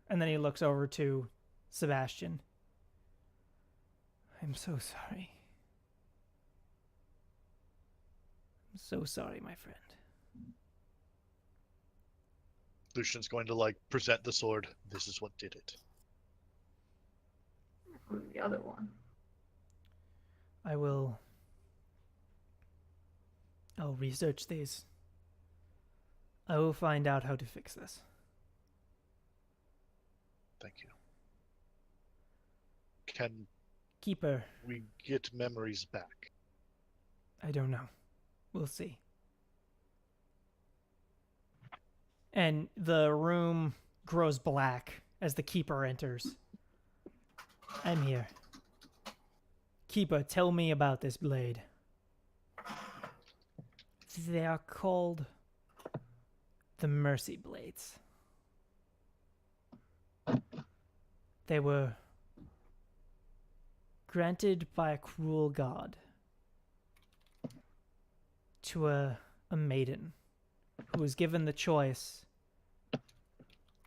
A: And then he looks over to Sebastian. I'm so sorry. I'm so sorry, my friend.
E: Lucian's going to like present the sword. This is what did it.
C: Who's the other one?
A: I'll research these. I will find out how to fix this.
E: Thank you. Can
A: Keeper,
E: we get memories back?
A: I don't know. We'll see. And the room grows black as the Keeper enters. I'm here. Keeper, tell me about this blade. They are called the Mercy Blades. They were granted by a cruel god to a maiden who was given the choice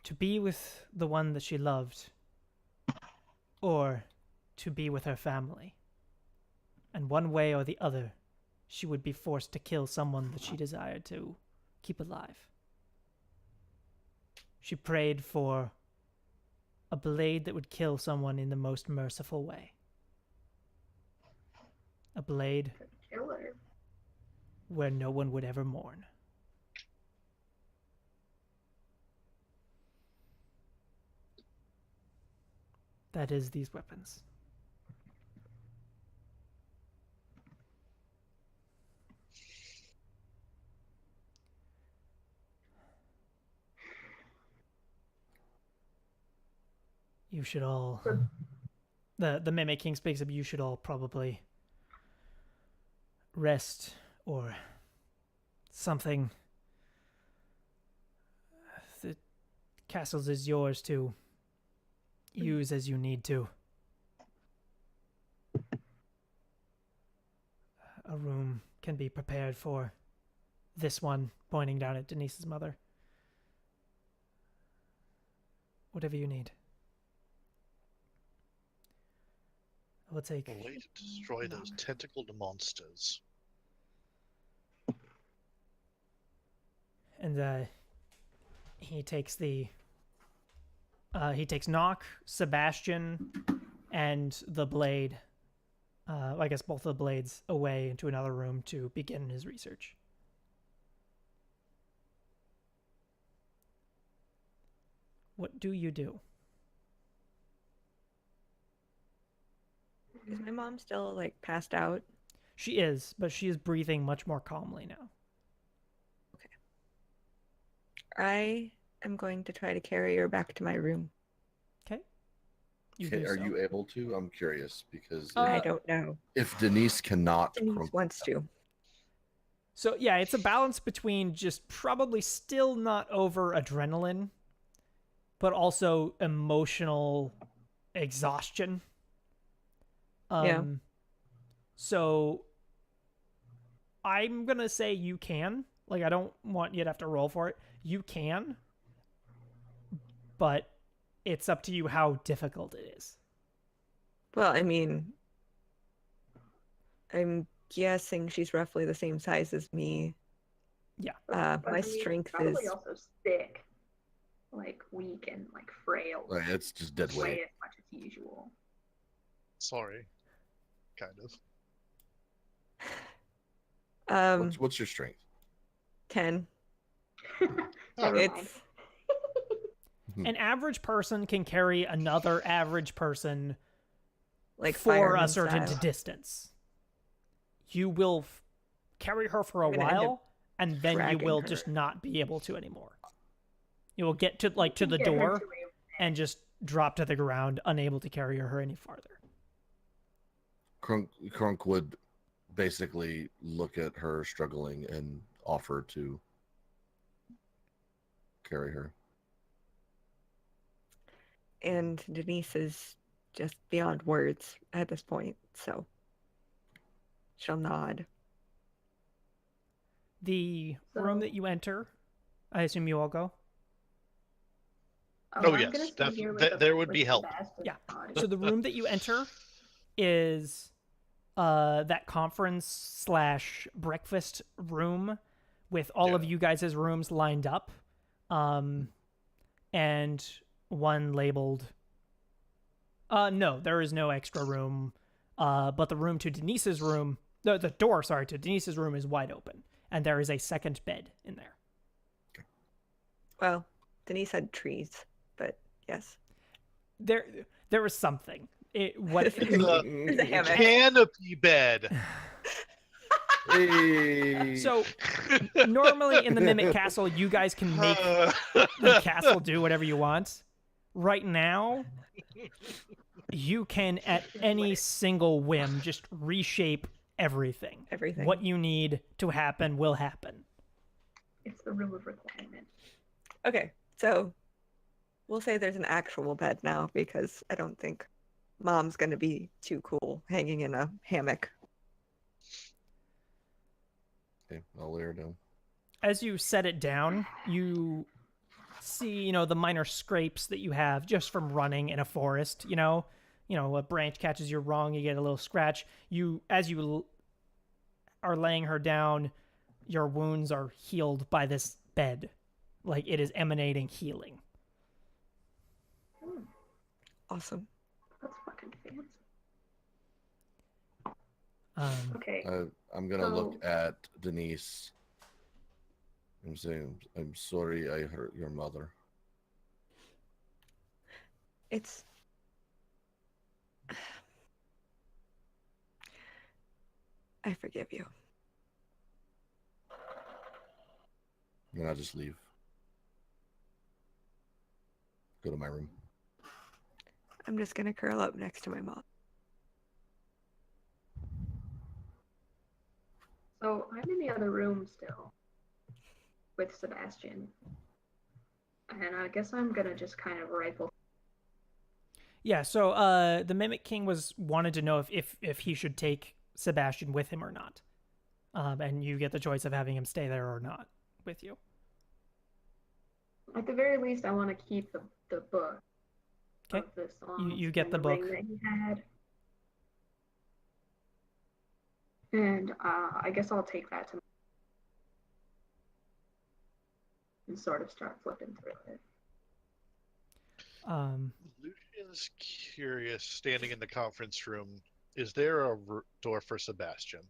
A: to be with the one that she loved or to be with her family. And one way or the other, she would be forced to kill someone that she desired to keep alive. She prayed for a blade that would kill someone in the most merciful way. A blade
C: Killer.
A: where no one would ever mourn. That is these weapons. You should all... The Mimic King speaks up. You should all probably rest or something. The castle is yours to use as you need to. A room can be prepared for this one, pointing down at Denise's mother. Whatever you need. I will take...
E: A way to destroy those tentacled monsters.
A: And he takes Knock, Sebastian, and the blade, I guess both of the blades, away into another room to begin his research. What do you do?
D: Is my mom still like passed out?
A: She is, but she is breathing much more calmly now.
D: I am going to try to carry her back to my room.
A: Okay.
B: Okay, are you able to? I'm curious because
D: I don't know.
B: if Denise cannot,
D: Denise wants to.
A: So yeah, it's a balance between just probably still not over adrenaline, but also emotional exhaustion.
D: Yeah.
A: So I'm gonna say you can. Like, I don't want you to have to roll for it. You can, but it's up to you how difficult it is.
D: Well, I mean, I'm guessing she's roughly the same size as me.
A: Yeah.
C: But
D: My
C: I mean,
D: strength
C: probably
D: is...
C: also sick, like weak and like frail.
B: like, it's just dead
C: Weigh
B: weight.
C: as much as usual.
E: Sorry. Kind of.
B: What's your strength?
D: 10.
C: Never mind.
D: It's...
A: An average person can carry another average person
D: like
A: for a
D: fireman
A: certain
D: style.
A: distance. You will carry her for a
D: I'm gonna end up
A: while, and then you
D: dragging
A: will
D: her.
A: just not be able to anymore. You will get to
C: We
A: to
C: can
A: the
C: get her
A: door
C: to a-
A: and just drop to the ground, unable to carry her any farther.
B: Crunk would basically look at her struggling and offer to carry her.
D: And Denise is just beyond words at this point, so she'll nod.
A: The room
C: So-
A: that you enter, I assume you all go.
E: Oh,
C: I'm
E: yes,
C: gonna stay here
E: that-
C: with
E: there would be help.
C: Sebastian's
A: Yeah.
C: body.
A: So the room that you enter is that conference slash breakfast room with all of
E: Yeah.
A: you guys' rooms lined up, and one labeled. No, there is no extra room. But the room to Denise's room, the door, sorry, to Denise's room is wide open, and there is a second bed in there.
D: Well, Denise had trees, but yes.
A: There was something. What
D: There's a hammock.
E: Canopy bed.
B: Hey.
A: So normally in the Mimic Castle, you guys can make the castle do whatever you want. Right now, you can at any single whim just reshape everything.
D: Everything.
A: What you need to happen will happen.
C: It's the rule of requirement.
D: Okay, so we'll say there's an actual bed now because I don't think Mom's gonna be too cool hanging in a hammock.
B: Okay, I'll lay her down.
A: As you set it down, you see, the minor scrapes that you have just from running in a forest. A branch catches you wrong, you get a little scratch. As you are laying her down, your wounds are healed by this bed. Like it is emanating healing.
D: Awesome.
C: That's fucking fancy.
A: Okay.
C: Okay.
B: I'm gonna look
C: So-
B: at Denise and say, "I'm sorry I hurt your mother."
D: It's I forgive you.
B: And I just leave. Go to my room.
D: I'm just gonna curl up next to my mom.
C: So I'm in the other room still with Sebastian. And I guess I'm gonna just kind of rifle.
A: Yeah, so the Mimic King wanted to know if he should take Sebastian with him or not. And you get the choice of having him stay there or not with you.
C: At the very least, I want to keep the book
A: Okay.
C: of the songs.
A: You get
C: and
A: the book.
C: ring that he had. And I guess I'll take that to and sort of start flipping through it.
E: Lucian's curious, standing in the conference room. Is there a door for Sebastian?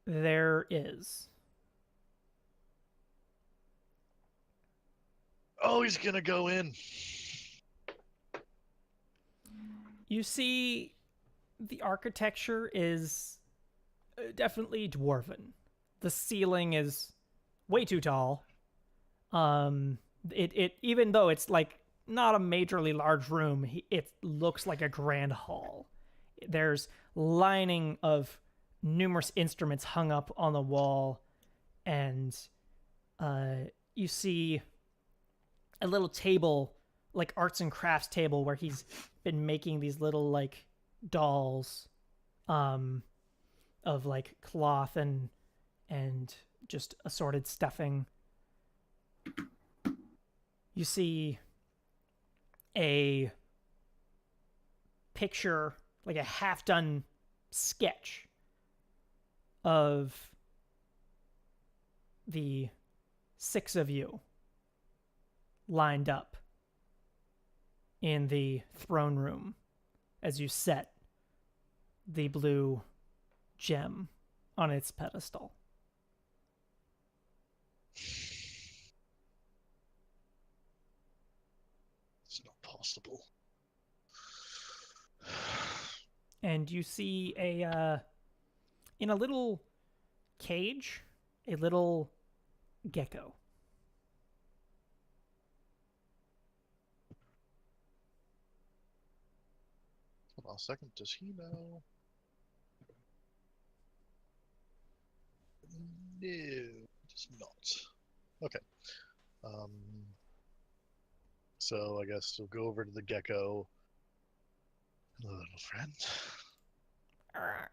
A: There is.
E: Oh, he's gonna go in.
A: You see, the architecture is definitely dwarven. The ceiling is way too tall. It even though it's like not a majorly large room, it looks like a grand hall. There's lining of numerous instruments hung up on the wall, and you see a little table, like arts and crafts table, where he's been making these little like dolls of like cloth and just assorted stuffing. You see a picture, like a half-done sketch of the 6 of you lined up in the throne room as you set the blue gem on its pedestal.
E: It's not possible.
A: and you see in a little cage, a little gecko.
E: Hold on a second. Does he know? No, does not. Okay. So I guess we'll go over to the gecko. Hello, little friend. I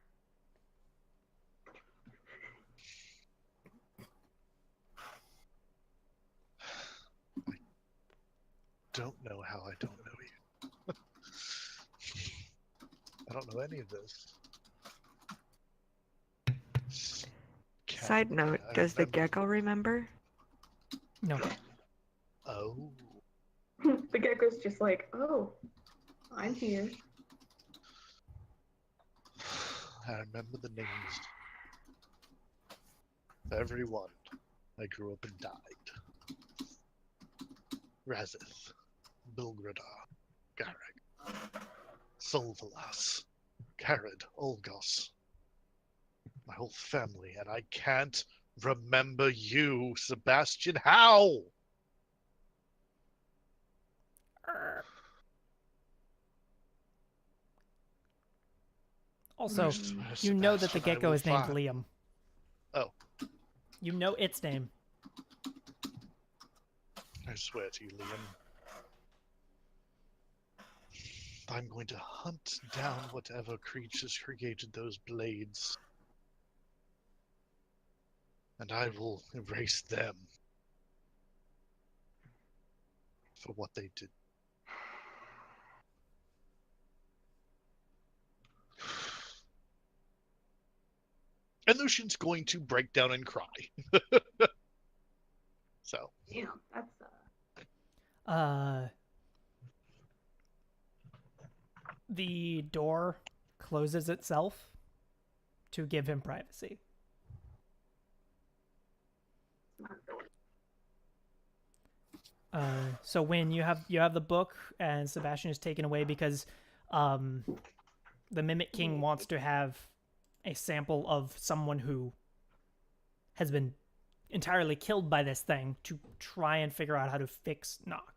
E: don't know how I don't know you. I don't know any of this.
D: Side note, does the gecko remember?
A: No.
E: Oh.
C: The gecko's just like, oh, I'm here.
E: I remember the names. Everyone. I grew up and died. Razith, Bilgradar, Garrick, Solvalas, Karad, Olgos. My whole family, and I can't remember you, Sebastian. How?
A: Also,
E: Where's
A: you know that the
E: Sebastian? I
A: gecko
E: will
A: is named
E: find-
A: Liam.
E: Oh.
A: You know its name.
E: I swear to you, Liam. I'm going to hunt down whatever creatures created those blades. And I will erase them for what they did. And Lucian's going to break down and cry. So.
C: Damn, that's
A: The door closes itself to give him privacy.
C: not really.
A: So when you have the book, and Sebastian is taken away because the Mimic King wants to have a sample of someone who has been entirely killed by this thing to try and figure out how to fix Nock.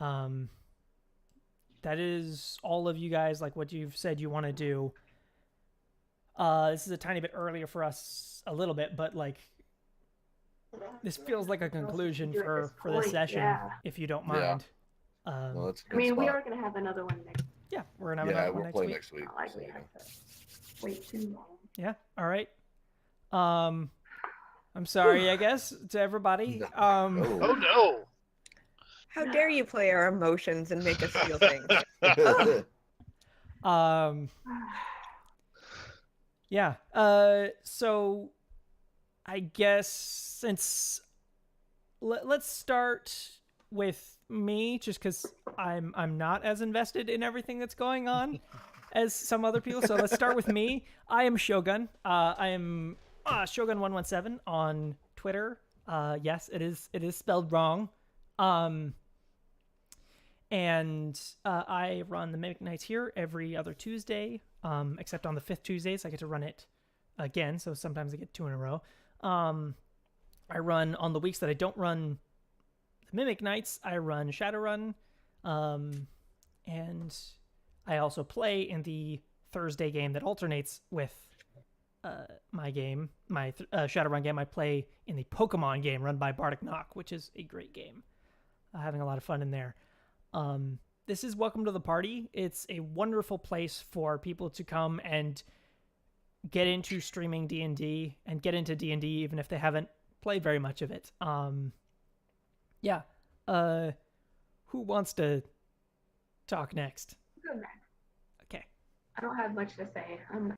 A: That is all of you guys, like what you've said you want to do. This is a tiny bit earlier for us, a little bit, but like this feels like a conclusion for this session,
C: yeah.
A: if you don't
B: Yeah.
A: mind.
B: Well, that's a
C: I
B: good
C: mean, we
B: spot.
C: are going to have another one next
A: Yeah, we're gonna have
B: Yeah,
A: another one
B: we're
A: next
B: playing
A: week.
B: next week.
C: Not like
B: so,
C: we
B: yeah.
C: have to wait too long.
A: Yeah, all right. I'm sorry, I guess, to everybody.
B: Oh.
E: Oh no!
D: How dare you play our emotions and make us feel things?
A: Yeah. So I guess since let's start with me, just because I'm not as invested in everything that's going on as some other people. So let's start with me. I am Shogun. I am Shogun117 on Twitter. Yes, it is spelled wrong. And I run the Mimic Nights here every other Tuesday, except on the 5th Tuesdays. I get to run it again, so sometimes I get 2 in a row. I run on the weeks that I don't run the Mimic Nights, I run Shadowrun, and I also play in the Thursday game that alternates with my game, my Shadowrun game. I play in the Pokemon game run by Bardic Nock, which is a great game. Having a lot of fun in there. This is Welcome to the Party. It's a wonderful place for people to come and get into streaming D&D and get into D&D even if they haven't played very much of it. Yeah. Who wants to talk next?
C: Good man.
A: Okay.
C: I don't have much to say. I'm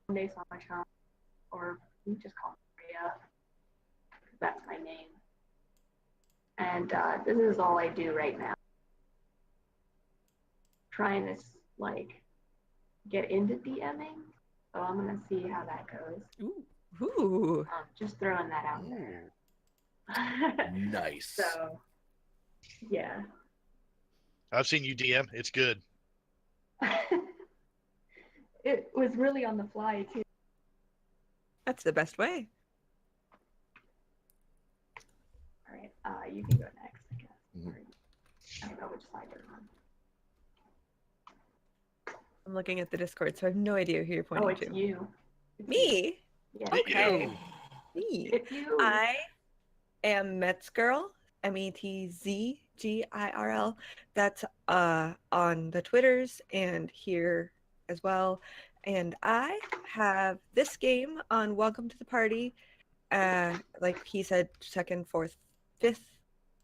C: Sama-chan, or you just call me Maria. That's my name. And this is all I do right now. Trying to like get into DMing, so I'm gonna see how that goes.
D: Ooh.
C: Just throwing that out there.
B: Nice.
C: So, yeah.
E: I've seen you DM. It's good.
C: It was really on the fly too.
D: That's the best way.
C: All right, you can go next, I guess.
B: Mhm.
C: Or I don't know which side you're on.
D: I'm looking at the Discord, so I have no idea who you're pointing
C: Oh, it's
D: to.
C: you. It's you.
D: Me?
C: Yeah.
D: Okay.
E: You.
D: Me.
C: It's you.
D: I am Metzgirl, Metzgirl. That's on the Twitters and here as well. And I have this game on Welcome to the Party. Like he said, second, fourth, fifth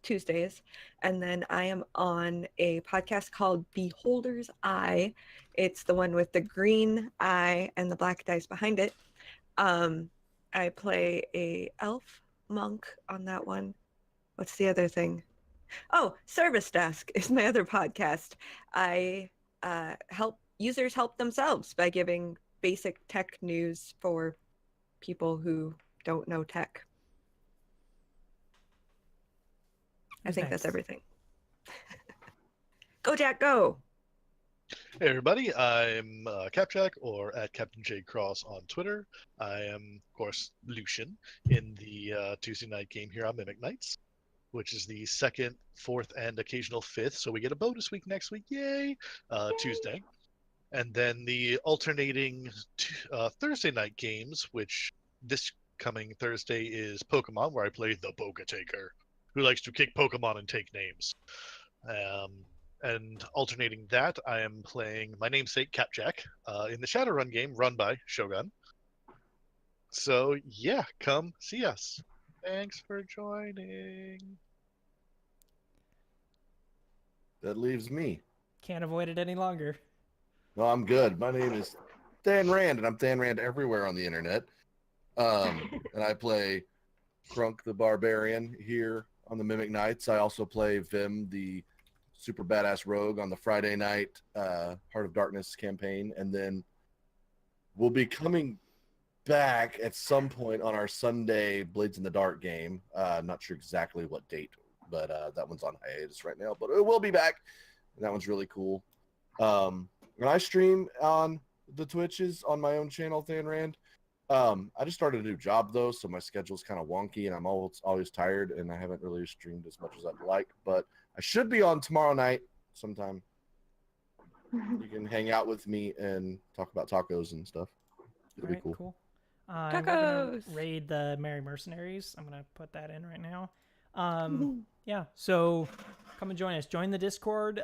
D: Tuesdays. And then I am on a podcast called Beholder's Eye. It's the one with the green eye and the black dice behind it. I play a elf monk on that one. What's the other thing? Oh, Service Desk is my other podcast. I help users help themselves by giving basic tech news for people who don't know tech. I think that's
A: Nice.
D: everything. Go, Jack, go!
E: Hey everybody, I'm Capjack or at Captain J Cross on Twitter. I am, of course, Lucian in the Tuesday night game here on Mimic Nights, which is the second, fourth, and occasional fifth. So we get a bonus week next week, yay! Tuesday. And then the alternating Thursday night games, which this coming Thursday is Pokemon, where I play the Boga Taker, who likes to kick Pokemon and take names. And alternating that, I am playing my namesake Capjack in the Shadowrun game run by Shogun. So yeah, come see us. Thanks for joining.
B: That leaves me.
A: Can't avoid it any longer.
B: No, I'm good. My name is Dan Rand, and I'm Dan Rand everywhere on the internet. And I play Crunk the Barbarian here on the Mimic Nights. I also play Vim, the super badass rogue, on the Friday night Heart of Darkness campaign. And then we'll be coming back at some point on our Sunday Blades in the Dark game. Not sure exactly what date, but that one's on hiatus right now. But it will be back. And that one's really cool. And I stream on the Twitches on my own channel, Dan Rand. I just started a new job though, so my schedule's kind of wonky and I'm always tired, and I haven't really streamed as much as I'd like. But I should be on tomorrow night sometime. You can hang out with me and talk about tacos and stuff. It'll be cool.
A: We're gonna
D: Tacos!
A: raid the Merry Mercenaries. I'm gonna put that in right now. Yeah, so come and join us. Join the Discord.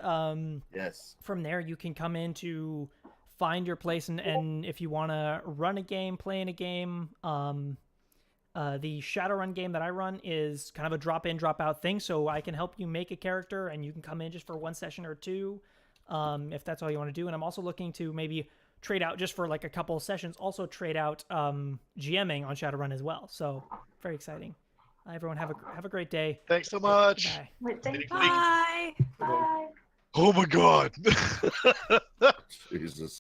B: Yes.
A: From there, you can come in to find your place, and if you want to run a game, play in a game. The Shadowrun game that I run is kind of a drop-in, drop-out thing, so I can help you make a character, and you can come in just for one session or two, if that's all you want to do. And I'm also looking to maybe trade out just for like a couple of sessions, also trade out GMing on Shadowrun as well. So very exciting. Everyone have a great day.
E: Thanks so much.
A: Bye.
C: Wait, thank you.
D: Bye!
C: Bye.
E: Oh my god.
B: Jesus.